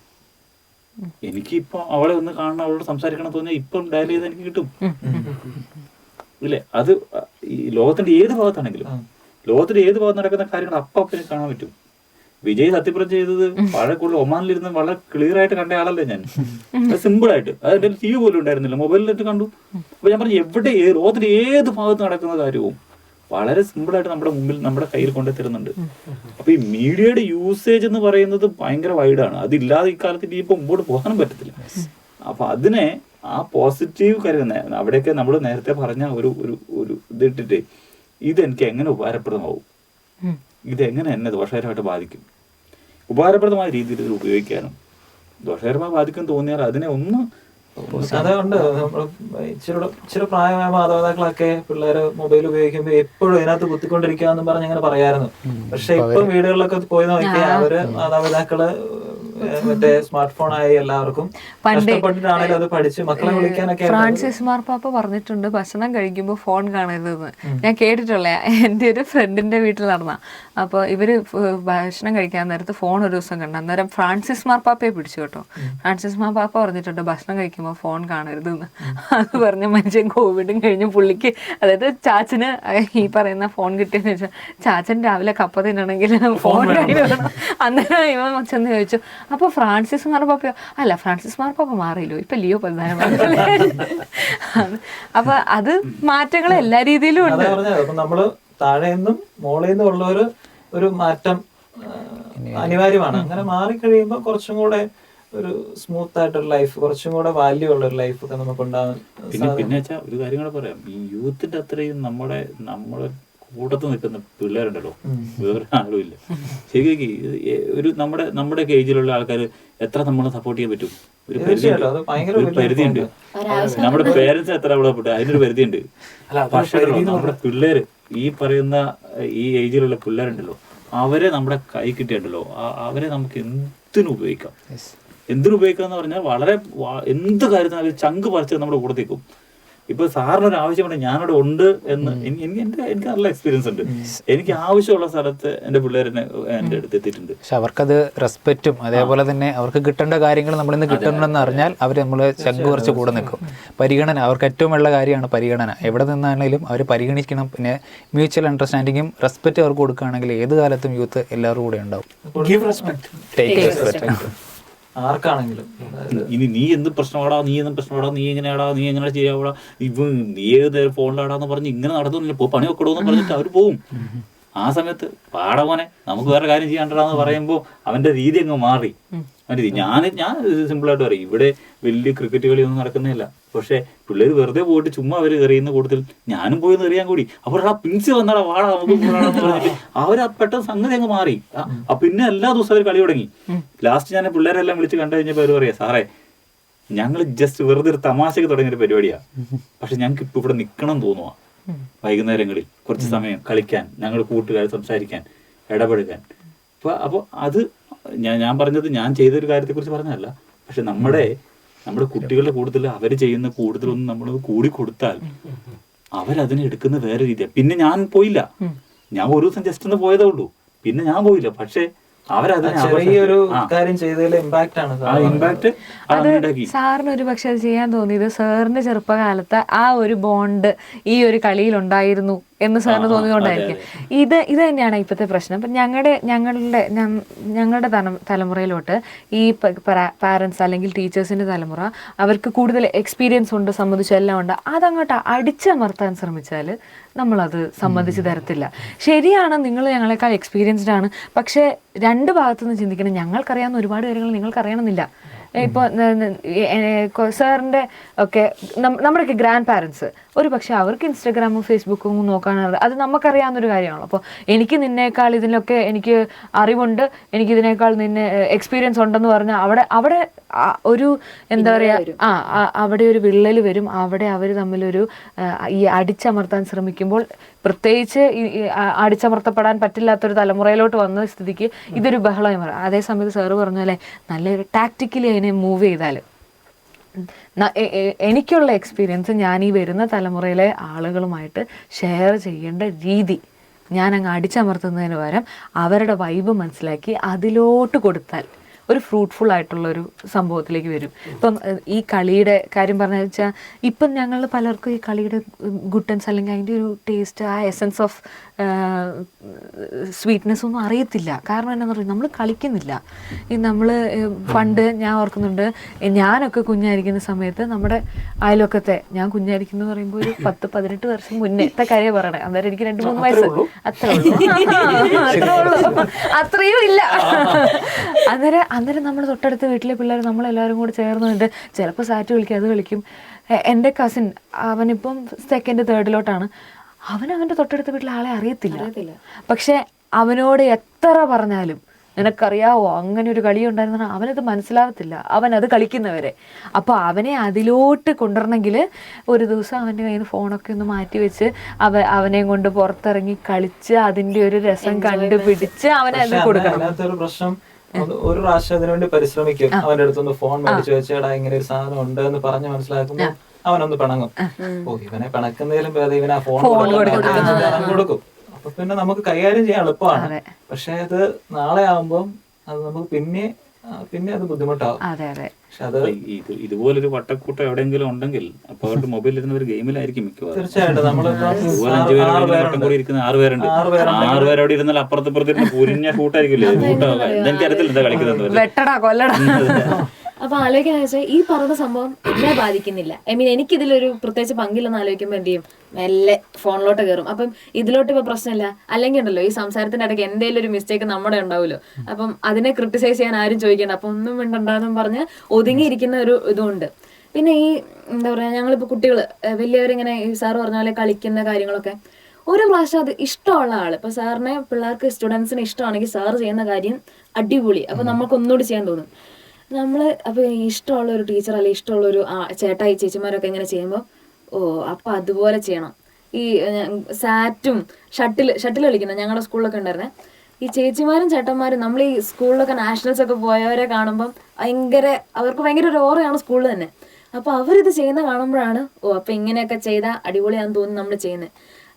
എനിക്ക് ഇപ്പൊ അവളെ ഒന്ന് കാണണം, അവളോട് സംസാരിക്കണം തോന്നിയാൽ ഇപ്പം ഡയൽ ചെയ്ത് എനിക്ക് കിട്ടും ഇല്ലേ? അത് ഈ ലോകത്തിന്റെ ഏത് ഭാഗത്താണെങ്കിലും ലോകത്തിന്റെ ഏത് ഭാഗത്ത് നടക്കുന്ന കാര്യങ്ങൾ അപ്പം എനിക്ക് കാണാൻ പറ്റും. വിജയ് സത്യപ്രതിജ്ഞ ചെയ്തത് വളരെ കൂടുതൽ ഒമാനിലിരുന്ന് വളരെ ക്ലിയർ ആയിട്ട് കണ്ട ആളല്ലേ ഞാൻ. സിമ്പിൾ ആയിട്ട് അതിന്റെ TV പോലും ഉണ്ടായിരുന്നില്ല, മൊബൈലിലിട്ട് കണ്ടു. അപ്പൊ ഞാൻ പറഞ്ഞു, എവിടെ ലോകത്തിന്റെ ഏത് ഭാഗത്ത് നടക്കുന്ന കാര്യവും വളരെ സിമ്പിളായിട്ട് നമ്മുടെ മുമ്പിൽ നമ്മുടെ കയ്യിൽ കൊണ്ടുത്തരുന്നുണ്ട്. അപ്പൊ ഈ മീഡിയയുടെ യൂസേജ് എന്ന് പറയുന്നത് ഭയങ്കര വൈഡാണ്. അതില്ലാതെ ഇക്കാലത്ത് ഇനിയിപ്പോ മുമ്പോട്ട് പോകാനും പറ്റത്തില്ല. അപ്പൊ അതിനെ ആ പോസിറ്റീവ് കാര്യം അവിടെയൊക്കെ നമ്മൾ നേരത്തെ പറഞ്ഞ ഒരു ഇതിട്ടിട്ട് ഇതെനിക്ക് എങ്ങനെ ഉപകാരപ്രദമാവും, ഇതെങ്ങനെ എന്നെ ദോഷകരമായിട്ട് ബാധിക്കും, ഉപകാരപ്രദമായ രീതിയിൽ ഇത് ഉപയോഗിക്കാനും ദോഷകരമായി ബാധിക്കും തോന്നിയാൽ അതിനെ ഒന്ന് അതുകൊണ്ട് നമ്മൾ ഇച്ചിരി പ്രായമായ മാതാപിതാക്കളൊക്കെ പിള്ളേര് മൊബൈൽ ഉപയോഗിക്കുമ്പോ എപ്പോഴും ഇതിനകത്ത് കുത്തിക്കൊണ്ടിരിക്കുക എന്ന് പറഞ്ഞ് അങ്ങനെ പറയായിരുന്നു. പക്ഷെ ഇപ്പം വീടുകളിലൊക്കെ പോയി നോക്കിയാൽ അവര് മാതാപിതാക്കള് മറ്റേ സ്മാർട്ട് ഫോൺ ആയി എല്ലാവർക്കും കഷ്ടപ്പെട്ടിട്ടാണെങ്കിലും അത് പഠിച്ച് മക്കളെ വിളിക്കാനൊക്കെ. ഫ്രാൻസിസ് മാർപ്പാപ്പ പറഞ്ഞിട്ടുണ്ട് ഭക്ഷണം കഴിക്കുമ്പോൾ ഫോൺ കാണരുതെന്ന്. ഞാൻ കേട്ടിട്ടുള്ള എൻ്റെ ഒരു ഫ്രണ്ടിന്റെ വീട്ടിൽ നടന്ന. അപ്പോൾ ഇവര് ഭക്ഷണം കഴിക്കാൻ നേരത്ത് ഫോൺ ഒരു ദിവസം കണ്ടു. അന്നേരം ഫ്രാൻസിസ് മാർപ്പാപ്പയെ പിടിച്ചു കേട്ടോ. ഫ്രാൻസിസ് മാർപ്പാപ്പ പറഞ്ഞിട്ടുണ്ട് ഭക്ഷണം കഴിക്കുമ്പോൾ ഫോൺ കാണരുതെന്ന്. അത് പറഞ്ഞ മനുഷ്യൻ കോവിഡും കഴിഞ്ഞ് പുള്ളിക്ക്, അതായത് ചാച്ചന് ഈ പറയുന്ന ഫോൺ കിട്ടിയെന്ന് വെച്ചാൽ ചാച്ചൻ രാവിലെ കപ്പ തിന്നണമെങ്കിൽ ഫോൺ കയ്യിൽ വേണം. അന്നേരം ഇവൻ ചെന്ന് ചോദിച്ചു, അപ്പൊ ഫ്രാൻസിസ് മാർപ്പാപ്പയോ? അല്ല, ഫ്രാൻസിസ് മാർപ്പാപ്പ മാറിയില്ലോ, ഇപ്പൊ ലിയോ പ്രധാനമന്ത്രി. അപ്പൊ അത് മാറ്റങ്ങൾ എല്ലാ രീതിയിലും ഉണ്ട്. അപ്പൊ നമ്മള് താഴെന്നും മോളേന്നും ഉള്ള ഒരു മാറ്റം അനിവാര്യമാണ്. അങ്ങനെ മാറിക്കഴിയുമ്പോ കുറച്ചും കൂടെ ഒരു സ്മൂത്ത് ആയിട്ടൊരു ലൈഫ്, കുറച്ചും കൂടെ വാല്യൂ ഉള്ള ഒരു ലൈഫ് ഒക്കെ നമുക്ക് ഉണ്ടാകും. പിന്നെ വെച്ചാൽ ഒരു കാര്യം കൂടെ പറയാം, ഈ യൂത്തിന്റെ അത്രയും നമ്മുടെ കൂട്ടത്ത് നിൽക്കുന്ന പിള്ളേരുണ്ടല്ലോ, വേറെ ആളും ഇല്ല. ശരിക്കും ഒരു നമ്മുടെ ഏജിലുള്ള ആൾക്കാർ എത്ര നമ്മളെ സപ്പോർട്ട് ചെയ്യാൻ പറ്റും? ഒരു പരിധിയുണ്ട്. നമ്മുടെ പേരൻസ് എത്ര അവിടെ പെട്ടു, അതിനൊരു പരിധിയുണ്ട്. പക്ഷേ നമ്മുടെ പിള്ളേര്, ഈ പറയുന്ന ഈ ഏജിലുള്ള പിള്ളേരുണ്ടല്ലോ, അവരെ നമ്മുടെ കൈ കിട്ടിയിട്ടുണ്ടല്ലോ, അവരെ നമുക്ക് എന്തിനും ഉപയോഗിക്കാം. എന്ന് പറഞ്ഞാൽ വളരെ എന്ത് കാര്യത്തിനും അവർ ചങ്ക് പറിച്ച് നമ്മുടെ കൂടത്തേക്കും. ഇപ്പൊ സാറിനൊരു ആവശ്യമുണ്ട്, ഞാനവിടെ ഉണ്ട് എന്ന് എനിക്ക് നല്ല എക്സ്പീരിയൻസ് ഉണ്ട്. എനിക്ക് ആവശ്യമുള്ള സ്ഥലത്ത് എന്റെ പിള്ളേരെന്നെ എന്റെ അടുത്ത് എത്തിയിട്ടുണ്ട്. പക്ഷെ അവർക്കത് റെസ്പെക്റ്റും അതേപോലെ തന്നെ അവർക്ക് കിട്ടേണ്ട കാര്യങ്ങൾ നമ്മളിന്ന് കിട്ടണമെന്ന് അറിഞ്ഞാൽ അവർ നമ്മൾ ചങ്ക് കുറച്ച് കൂടെ നിൽക്കും. പരിഗണന അവർക്ക് ഏറ്റവും ഉള്ള കാര്യമാണ് പരിഗണന. എവിടെ നിന്നാണെങ്കിലും അവർ പരിഗണിക്കണം. പിന്നെ മ്യൂച്വൽ അണ്ടർസ്റ്റാൻഡിങ്ങും റെസ്പെക്റ്റ് അവർക്ക് കൊടുക്കുകയാണെങ്കിൽ ഏത് കാലത്തും യൂത്ത് എല്ലാവരും കൂടെ ഉണ്ടാവും. ടേക്ക് റെസ്പെക്റ്റ് ആർക്കാണെങ്കിലും. ഇനി നീ എന്ത് പ്രശ്നമാടാ, നീ എങ്ങനെയാടാ, നീ എങ്ങനെ ചെയ്യാവൂടാ, നീ ഏത് നേരം ഫോണിലാടാന്ന് പറഞ്ഞ് ഇങ്ങനെ നടത്തുന്നില്ല, പണി വെക്കടോന്ന് പറഞ്ഞിട്ട് അവർ പോവും. ആ സമയത്ത് പാടമോനെ നമുക്ക് വേറെ കാര്യം ചെയ്യാണ്ടാന്ന് പറയുമ്പോൾ അവന്റെ രീതി അങ്ങ് മാറി. ഞാൻ സിമ്പിളായിട്ട് പറയും, ഇവിടെ വലിയ ക്രിക്കറ്റ് കളിയൊന്നും നടക്കുന്നില്ല. പക്ഷെ പിള്ളേർ വെറുതെ പോയിട്ട് ചുമ്മാ അവർ എറിയുന്ന കൂട്ടത്തിൽ ഞാനും പോയി എറിയാൻ കൂടി. അപ്പോൾ ആ പിൻസ് വന്നാടാ വാടാ നമുക്ക് പോകാണെന്ന് പറഞ്ഞിട്ട് അവർ പെട്ടെന്ന് സംഗതി അങ്ങ് മാറി. പിന്നെ എല്ലാ ദിവസവും അവർ കളി തുടങ്ങി. ലാസ്റ്റ് ഞാൻ പിള്ളേരെല്ലാം വിളിച്ച് കണ്ടു കഴിഞ്ഞപ്പോൾ അവർ പറയാ, സാറേ ഞങ്ങൾ ജസ്റ്റ് വെറുതെ ഒരു തമാശക്ക് തുടങ്ങിയൊരു പരിപാടിയാ, പക്ഷെ ഞങ്ങൾക്ക് ഇപ്പൊ ഇവിടെ നിൽക്കണം തോന്നുവാ. വൈകുന്നേരങ്ങളിൽ കുറച്ച് സമയം കളിക്കാൻ, ഞങ്ങളുടെ കൂട്ടുകാർ സംസാരിക്കാൻ, ഇടപെടുക്കാൻ. അപ്പോൾ അത് ഞാൻ പറഞ്ഞത് ഞാൻ ചെയ്തൊരു കാര്യത്തെ കുറിച്ച് പറഞ്ഞതല്ല. പക്ഷെ നമ്മുടെ കുട്ടികളുടെ കൂടുതൽ അവർ ചെയ്യുന്ന കൂടുതലൊന്നും നമ്മൾ കൂടി കൊടുത്താൽ അവരതിനെ എടുക്കുന്ന വേറെ രീതിയാണ്. പിന്നെ ഞാൻ പോയില്ല, ഞാൻ ഒരു ദിവസം ജസ്റ്റ് ഒന്ന് പോയതേ ഉള്ളൂ, പിന്നെ ഞാൻ പോയില്ല. പക്ഷെ ചെറിയൊരു കാര്യം ചെയ്തതിൽ ഇമ്പാക്ട് ആണ്. അത് സാറിന് ഒരു പക്ഷെ അത് ചെയ്യാൻ തോന്നിയത് സാറിന്റെ ചെറുപ്പകാലത്ത് ആ ഒരു ബോണ്ട് ഈ ഒരു കളിയിൽ ഉണ്ടായിരുന്നു എന്ന് സാറിന് തോന്നിയതുകൊണ്ടായിരിക്കും. ഇത് തന്നെയാണ് ഇപ്പോഴത്തെ പ്രശ്നം. അപ്പം ഞങ്ങളുടെ തലമുറയിലോട്ട് ഈ പാരൻസ് അല്ലെങ്കിൽ ടീച്ചേഴ്സിൻ്റെ തലമുറ അവർക്ക് കൂടുതൽ എക്സ്പീരിയൻസ് ഉണ്ട്, സമ്മതിച്ചു എല്ലാം ഉണ്ട്. അതങ്ങോട്ട് അടിച്ചമർത്താൻ ശ്രമിച്ചാൽ നമ്മളത് സമ്മതിച്ച് തരത്തില്ല. ശരിയാണ്, നിങ്ങൾ ഞങ്ങളെക്കാൾ എക്സ്പീരിയൻസ്ഡ് ആണ്, പക്ഷേ രണ്ട് ഭാഗത്തുനിന്ന് ചിന്തിക്കണം. ഞങ്ങൾക്കറിയാവുന്ന ഒരുപാട് കാര്യങ്ങൾ നിങ്ങൾക്ക് അറിയണമെന്നില്ല. ഇപ്പോൾ സാറിൻ്റെ ഒക്കെ നമ്മുടെയൊക്കെ ഗ്രാൻഡ് പാരൻസ് ഒരു പക്ഷേ അവർക്ക് ഇൻസ്റ്റാഗ്രാമും ഫേസ്ബുക്കും നോക്കാൻ അത് നമുക്കറിയാവുന്നൊരു കാര്യമാണല്ലോ. അപ്പോൾ എനിക്ക് നിന്നേക്കാൾ ഇതിലൊക്കെ എനിക്ക് അറിവുണ്ട്, എനിക്ക് ഇതിനേക്കാൾ നിന്നെ എക്സ്പീരിയൻസ് ഉണ്ടെന്ന് പറഞ്ഞാൽ അവിടെ ഒരു എന്താ പറയുക, അവിടെ ഒരു വിള്ളൽ വരും. അവിടെ അവർ തമ്മിലൊരു ഈ അടിച്ചമർത്താൻ ശ്രമിക്കുമ്പോൾ, പ്രത്യേകിച്ച് അടിച്ചമർത്തപ്പെടാൻ പറ്റില്ലാത്തൊരു തലമുറയിലോട്ട് വന്ന സ്ഥിതിക്ക് ഇതൊരു ബഹളമായി മാറും. അതേസമയത്ത് സാറ് പറഞ്ഞ പോലെ നല്ലൊരു ടാക്ടിക്കലി അതിനെ മൂവ് ചെയ്താൽ, എനിക്കുള്ള എക്സ്പീരിയൻസ് ഞാൻ ഈ വരുന്ന തലമുറയിലെ ആളുകളുമായിട്ട് ഷെയർ ചെയ്യേണ്ട രീതി ഞാൻ അങ്ങ് അടിച്ചമർത്തുന്നതിന് പകരം അവരുടെ വൈബ് മനസ്സിലാക്കി അതിലോട്ട് കൊടുത്താൽ ഒരു ഫ്രൂട്ട്ഫുൾ ആയിട്ടുള്ളൊരു സംഭവത്തിലേക്ക് വരും. ഇപ്പം ഈ കളിയുടെ കാര്യം പറഞ്ഞു വെച്ചാൽ, ഇപ്പം ഞങ്ങൾ പലർക്കും ഈ കളിയുടെ ഗുട്ടൻസ് അല്ലെങ്കിൽ അതിൻ്റെ ഒരു ടേസ്റ്റ്, ആ എസൻസ് ഓഫ് സ്വീറ്റ്നെസ് ഒന്നും അറിയത്തില്ല. കാരണം എന്താണെന്ന് പറയുക, നമ്മൾ കളിക്കുന്നില്ല. ഈ നമ്മൾ പണ്ട് ഞാൻ ഓർക്കുന്നുണ്ട്, ഞാനൊക്കെ കുഞ്ഞായിരിക്കുന്ന സമയത്ത് നമ്മുടെ അയൽവക്കത്തെ, ഞാൻ കുഞ്ഞായിരിക്കുന്നു പറയുമ്പോൾ ഒരു 10-18 വർഷം മുന്നേത്തെ കാര്യം പറയണേ, അന്നേരം എനിക്ക് 2-3 വയസ്സ് അത്രേ ഉള്ളൂ, അത്രയും ഇല്ല. അന്നേരം നമ്മൾ തൊട്ടടുത്ത വീട്ടിലെ പിള്ളേർ നമ്മളെല്ലാവരും കൂടെ ചേർന്നുണ്ട് ചിലപ്പോൾ സാറ്റ് കളിക്കും, അത് കളിക്കും. എൻ്റെ കസിൻ, അവനിപ്പം 2nd, 3rd അവൻ്റെ തൊട്ടടുത്ത വീട്ടിലെ ആളെ അറിയത്തില്ല. പക്ഷെ അവനോട് എത്ര പറഞ്ഞാലും നിനക്കറിയാവോ അങ്ങനെ ഒരു കളി ഉണ്ടായിരുന്ന അവനത് മനസ്സിലാവത്തില്ല, അവനത് കളിക്കുന്നവരെ. അപ്പോൾ അവനെ അതിലോട്ട് കൊണ്ടുവരണമെങ്കിൽ ഒരു ദിവസം അവൻ്റെ കയ്യിൽ നിന്ന് ഫോണൊക്കെ ഒന്ന് മാറ്റി വെച്ച് അവനെയും കൊണ്ട് പുറത്തിറങ്ങി കളിച്ച് അതിൻ്റെ ഒരു രസം കണ്ടുപിടിച്ച് അവനെ അത് കൊടുക്കണം. പ്രശ്നം ഒരു പ്രാവശ്യം അതിനു വേണ്ടി പരിശ്രമിക്കും, അവന്റെ അടുത്തൊന്ന് ഫോൺ മേടിച്ചു വെച്ചേടാ ഇങ്ങനെ ഒരു സാധനം ഉണ്ട് എന്ന് പറഞ്ഞ് മനസ്സിലാക്കുമ്പോൾ അവനൊന്ന് പിണങ്ങും. ഓ, ഇവനെ പിണക്കുന്നതിലും ഭേദം ഇവനെ ആ ഫോൺ കൊടുക്കും. അപ്പൊ പിന്നെ നമുക്ക് കൈകാര്യം ചെയ്യാൻ എളുപ്പമാണ്. പക്ഷെ അത് നാളെ ആവുമ്പം അത് നമുക്ക് പിന്നെ അത് ബുദ്ധിമുട്ടാവും. പക്ഷെ അത് ഇതുപോലൊരു വട്ടക്കൂട്ടം എവിടെയെങ്കിലും ഉണ്ടെങ്കിൽ അപ്പൊ അവരുടെ മൊബൈലിൽ ഇരുന്ന ഒരു ഗെയിമിലായിരിക്കും മിക്കവാറും. തീർച്ചയായിട്ടും നമ്മളിപ്പോ 5 പേരുണ്ട്, കൂടി ഇരിക്കുന്ന 6 പേരുണ്ട്. 6 പേര് അവിടെ ഇരുന്നാൽ അപ്പുറത്തിരുന്ന് പുരിഞ്ഞ കൂട്ടായിരിക്കില്ലേ, എനിക്കറിയത്തില്ല എന്താ കളിക്കുന്നത്. അപ്പൊ ആലോചിക്കാന്ന് വെച്ചാൽ ഈ പറഞ്ഞ സംഭവം എന്നെ ബാധിക്കുന്നില്ല. ഐ മീൻ എനിക്കിതിലൊരു പ്രത്യേകിച്ച് പങ്കില്ലെന്ന് ആലോചിക്കുമ്പോൾ എന്ത് ചെയ്യും, മെല്ലെ ഫോണിലോട്ട് കയറും. അപ്പം ഇതിലോട്ട് ഇപ്പൊ പ്രശ്നമില്ല. അല്ലെങ്കിൽ ഉണ്ടല്ലോ ഈ സംസാരത്തിന്റെ ഇടയ്ക്ക് എന്തെങ്കിലും ഒരു മിസ്റ്റേക്ക് നമ്മുടെ ഉണ്ടാവുമല്ലോ, അപ്പം അതിനെ ക്രിട്ടിസൈസ് ചെയ്യാൻ ആരും ചോദിക്കേണ്ട, അപ്പൊ ഒന്നും മിണ്ടണ്ടെന്നും പറഞ്ഞ് ഒതുങ്ങിയിരിക്കുന്ന ഒരു ഇതുണ്ട്. പിന്നെ ഈ എന്താ പറയാ, ഞങ്ങളിപ്പോ കുട്ടികള് വലിയവരിങ്ങനെ ഈ സാറ് പറഞ്ഞ പോലെ കളിക്കുന്ന കാര്യങ്ങളൊക്കെ ഒരു പ്രാവശ്യം അത് ഇഷ്ടമുള്ള ആള്, ഇപ്പൊ സാറിനെ പിള്ളേർക്ക് സ്റ്റുഡൻസിന് ഇഷ്ടമാണെങ്കിൽ സാറ് ചെയ്യുന്ന കാര്യം അടിപൊളി, അപ്പൊ നമുക്ക് ഒന്നുകൂടി ചെയ്യാൻ തോന്നും. നമ്മള് അപ്പൊ ഇഷ്ടമുള്ള ഒരു ടീച്ചർ അല്ലെങ്കിൽ ഇഷ്ടമുള്ള ഒരു ചേട്ടായി ചേച്ചിമാരൊക്കെ ഇങ്ങനെ ചെയ്യുമ്പോൾ അപ്പൊ അതുപോലെ ചെയ്യണം. ഈ സാറ്റും ഷട്ടിൽ കളിക്കുന്ന ഞങ്ങളുടെ സ്കൂളിലൊക്കെ ഉണ്ടായിരുന്നേ, ഈ ചേച്ചിമാരും ചേട്ടന്മാരും നമ്മൾ ഈ സ്കൂളിലൊക്കെ നാഷണൽസ് ഒക്കെ പോയവരെ കാണുമ്പം അവർക്ക് ഭയങ്കര ഒരു ഓറയാണ് സ്കൂളിൽ തന്നെ. അപ്പൊ അവരിത് ചെയ്യുന്ന കാണുമ്പോഴാണ് അപ്പൊ ഇങ്ങനെയൊക്കെ ചെയ്താൽ അടിപൊളിയാന്ന് തോന്നുന്നു നമ്മൾ ചെയ്യുന്നത്.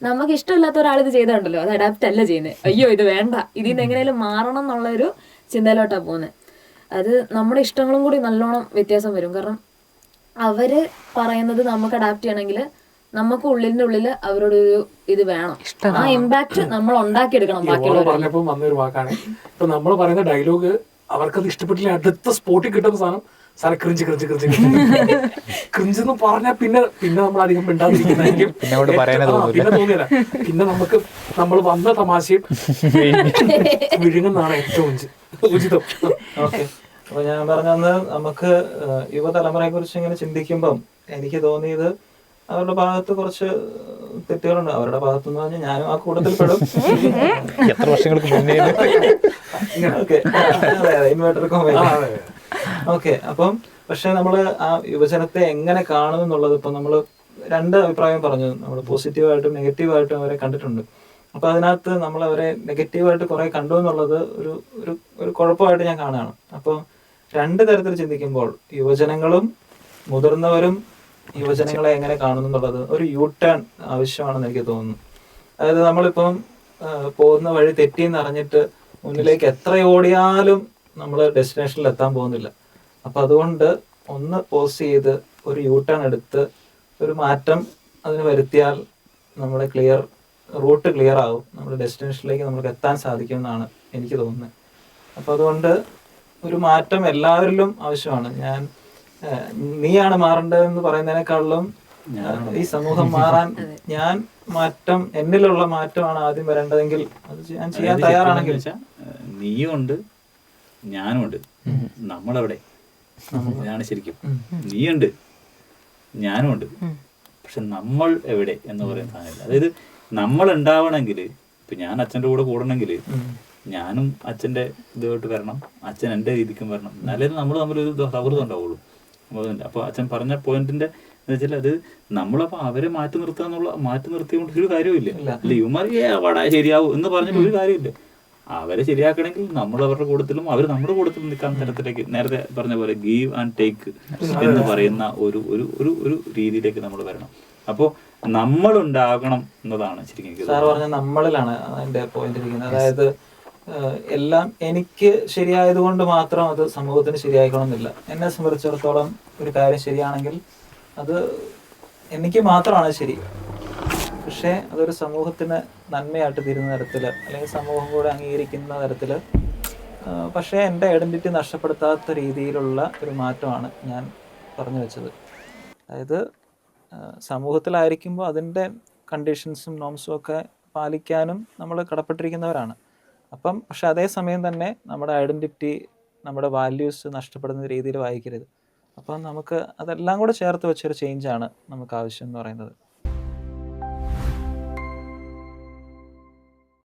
നമുക്ക് ഇഷ്ടമില്ലാത്ത ഒരാളിത് ചെയ്തിട്ടുണ്ടല്ലോ, അത് അഡാപ്റ്റ് അല്ല ചെയ്യുന്നത്. അയ്യോ ഇത് വേണ്ട, ഇതിന്ന് എങ്ങനെയാലും മാറണം എന്നുള്ളൊരു ചിന്തയിലോട്ടാണ് പോകുന്നത്. അത് നമ്മുടെ ഇഷ്ടങ്ങളും കൂടി നല്ലോണം വ്യത്യാസം വരും. കാരണം അവര് പറയുന്നത് നമുക്ക് അഡാപ്റ്റ് ചെയ്യണമെങ്കിൽ നമുക്ക് ഉള്ളിന്റെ ഉള്ളില് അവരോടൊരു ഇത് വേണം, ആ ഇമ്പാക്ട് നമ്മൾ ഉണ്ടാക്കിയെടുക്കണം. പറഞ്ഞപ്പോ വന്നൊരു വാക്കാണ്, ഇപ്പൊ നമ്മൾ പറയുന്ന ഡയലോഗ് അവർക്കത് ഇഷ്ടപ്പെട്ടില്ല, അടുത്ത സ്പോട്ടിൽ കിട്ടുന്ന സാധനം ക്രിഞ്ച് എന്ന് പറഞ്ഞാൽ പിന്നെ നമ്മൾ അധികം മിണ്ടാതിരിക്കുന്നതായിരിക്കും. പിന്നെ തോന്നിയല്ല, പിന്നെ നമുക്ക് നമ്മൾ വന്ന തമാശയും വിഴുങ്ങുന്നതാണ് ഏറ്റവും ഉചിതം. ഓക്കെ, അപ്പൊ ഞാൻ പറഞ്ഞത് നമുക്ക് യുവതലമുറയെ കുറിച്ച് ഇങ്ങനെ ചിന്തിക്കുമ്പം എനിക്ക് തോന്നിയത് അവരുടെ ഭാഗത്ത് കുറച്ച് തെറ്റുകളുണ്ട്. അവരുടെ ഭാഗത്തെന്ന് പറഞ്ഞാൽ ഞാനും ആ കൂട്ടത്തിൽ പെടും. എത്ര വർഷങ്ങൾക്ക് മുന്നേ ഓക്കെ. അപ്പം പക്ഷെ നമ്മള് ആ യുവജനത്തെ എങ്ങനെ കാണുന്നു എന്നുള്ളത് ഇപ്പൊ നമ്മള് 2 അഭിപ്രായം പറഞ്ഞു. നമ്മൾ പോസിറ്റീവായിട്ടും നെഗറ്റീവായിട്ടും അവരെ കണ്ടിട്ടുണ്ട്. അപ്പൊ അതിനകത്ത് നമ്മൾ അവരെ നെഗറ്റീവായിട്ട് കുറെ കണ്ടു എന്നുള്ളത് ഒരു കുഴപ്പമായിട്ട് ഞാൻ കാണുകയാണ്. അപ്പോൾ 2 തരത്തിൽ ചിന്തിക്കുമ്പോൾ യുവജനങ്ങളും മുതിർന്നവരും യുവജനങ്ങളെ എങ്ങനെ കാണുന്നു എന്നുള്ളത് ഒരു യു ടേൺ ആവശ്യമാണെന്ന് എനിക്ക് തോന്നുന്നു. അതായത് നമ്മളിപ്പം പോകുന്ന വഴി തെറ്റിന്ന് അറിഞ്ഞിട്ട് മുന്നിലേക്ക് എത്ര ഓടിയാലും നമ്മൾ ഡെസ്റ്റിനേഷനിൽ എത്താൻ പോകുന്നില്ല. അപ്പൊ അതുകൊണ്ട് ഒന്ന് പോസ് ചെയ്ത് ഒരു യു ടേൺ എടുത്ത് ഒരു മാറ്റം അതിന് വരുത്തിയാൽ നമ്മുടെ റൂട്ട് ക്ലിയർ ആവും, നമ്മുടെ ഡെസ്റ്റിനേഷനിലേക്ക് നമുക്ക് എത്താൻ സാധിക്കുമെന്നാണ് എനിക്ക് തോന്നുന്നത്. അപ്പൊ അതുകൊണ്ട് ഒരു മാറ്റം എല്ലാവരിലും ആവശ്യമാണ്. നീയാണ് മാറേണ്ടതെന്ന് പറയുന്നതിനേക്കാളും ഈ സമൂഹം മാറാൻ മാറ്റം എന്നിലുള്ള മാറ്റമാണ് ആദ്യം വരേണ്ടതെങ്കിൽ അത് ഞാൻ ചെയ്യാൻ തയ്യാറാണെങ്കിൽ. നീയുണ്ട് ഞാനുണ്ട്, നമ്മളെവിടെ? അതാണ് ശരിക്കും. നീയുണ്ട് ഞാനുമുണ്ട്, പക്ഷെ നമ്മൾ എവിടെ എന്ന് പറയുന്ന സാധനമില്ല. അതായത് നമ്മൾ ഉണ്ടാവണമെങ്കിൽ ഇപ്പൊ ഞാൻ അച്ഛൻ്റെ കൂടെ കൂടണമെങ്കിൽ ഞാനും അച്ഛൻ്റെ ഇതുമായിട്ട് വരണം, അച്ഛൻ എൻ്റെ രീതിക്കും വരണം, എന്നാലേ നമ്മൾ തമ്മിലൊരു സൗഹൃദം ഉണ്ടാവുള്ളൂ. അപ്പോൾ അച്ഛൻ പറഞ്ഞ പോയിന്റിന്റെ എന്ന് വെച്ചാൽ അത് നമ്മളപ്പോൾ അവരെ മാറ്റി നിർത്തിക്കൊണ്ട് ഒരു കാര്യമില്ല. അല്ല ഇവന്മാർ ശരിയാവും എന്ന് പറഞ്ഞിട്ട് ഒരു കാര്യമില്ല. അവരെ ശരിയാക്കണമെങ്കിൽ നമ്മൾ അവരുടെ കൂട്ടത്തിലും അവർ നമ്മുടെ കൂട്ടത്തിലും നിൽക്കാൻ തരത്തിലേക്ക് നേരത്തെ പറഞ്ഞ പോലെ ഗീവ് ആൻഡ് ടേക്ക് എന്ന് പറയുന്ന ഒരു ഒരു ഒരു ഒരു രീതിയിലേക്ക് നമ്മൾ വരണം. അപ്പോൾ നമ്മളുണ്ടാകണം എന്നതാണ് ശരിക്കും സാർ പറഞ്ഞ നമ്മളിലാണ് അതിന്റെ പോയിന്റ് ഇരിക്കുന്നത്. അതായത് എല്ലാം എനിക്ക് ശരിയായതുകൊണ്ട് മാത്രം അത് സമൂഹത്തിന് ശരിയായിക്കണമെന്നില്ല. എന്നെ സംബന്ധിച്ചിടത്തോളം ഒരു കാര്യം ശരിയാണെങ്കിൽ അത് എനിക്ക് മാത്രമാണ് ശരി, പക്ഷേ അതൊരു സമൂഹത്തിന് നന്മയായിട്ട് തീരുന്ന തരത്തിൽ അല്ലെങ്കിൽ സമൂഹം കൂടെ അംഗീകരിക്കുന്ന തരത്തിൽ പക്ഷേ എൻ്റെ ഐഡൻറ്റിറ്റി നഷ്ടപ്പെടുത്താത്ത രീതിയിലുള്ള ഒരു മാറ്റമാണ് ഞാൻ പറഞ്ഞു വെച്ചത്. അതായത് സമൂഹത്തിലായിരിക്കുമ്പോൾ അതിൻ്റെ കണ്ടീഷൻസും നോംസും ഒക്കെ പാലിക്കാനും നമ്മൾ കടപ്പെട്ടിരിക്കുന്നവരാണ്. അപ്പം പക്ഷെ അതേസമയം തന്നെ നമ്മുടെ ഐഡൻറ്റിറ്റി, നമ്മുടെ വാല്യൂസ് നഷ്ടപ്പെടുന്ന രീതിയിൽ വായിക്കരുത്. അപ്പം നമുക്ക് അതെല്ലാം കൂടെ ചേർത്ത് വെച്ചൊരു ചേഞ്ചാണ് നമുക്ക് ആവശ്യം എന്ന് പറയുന്നത്.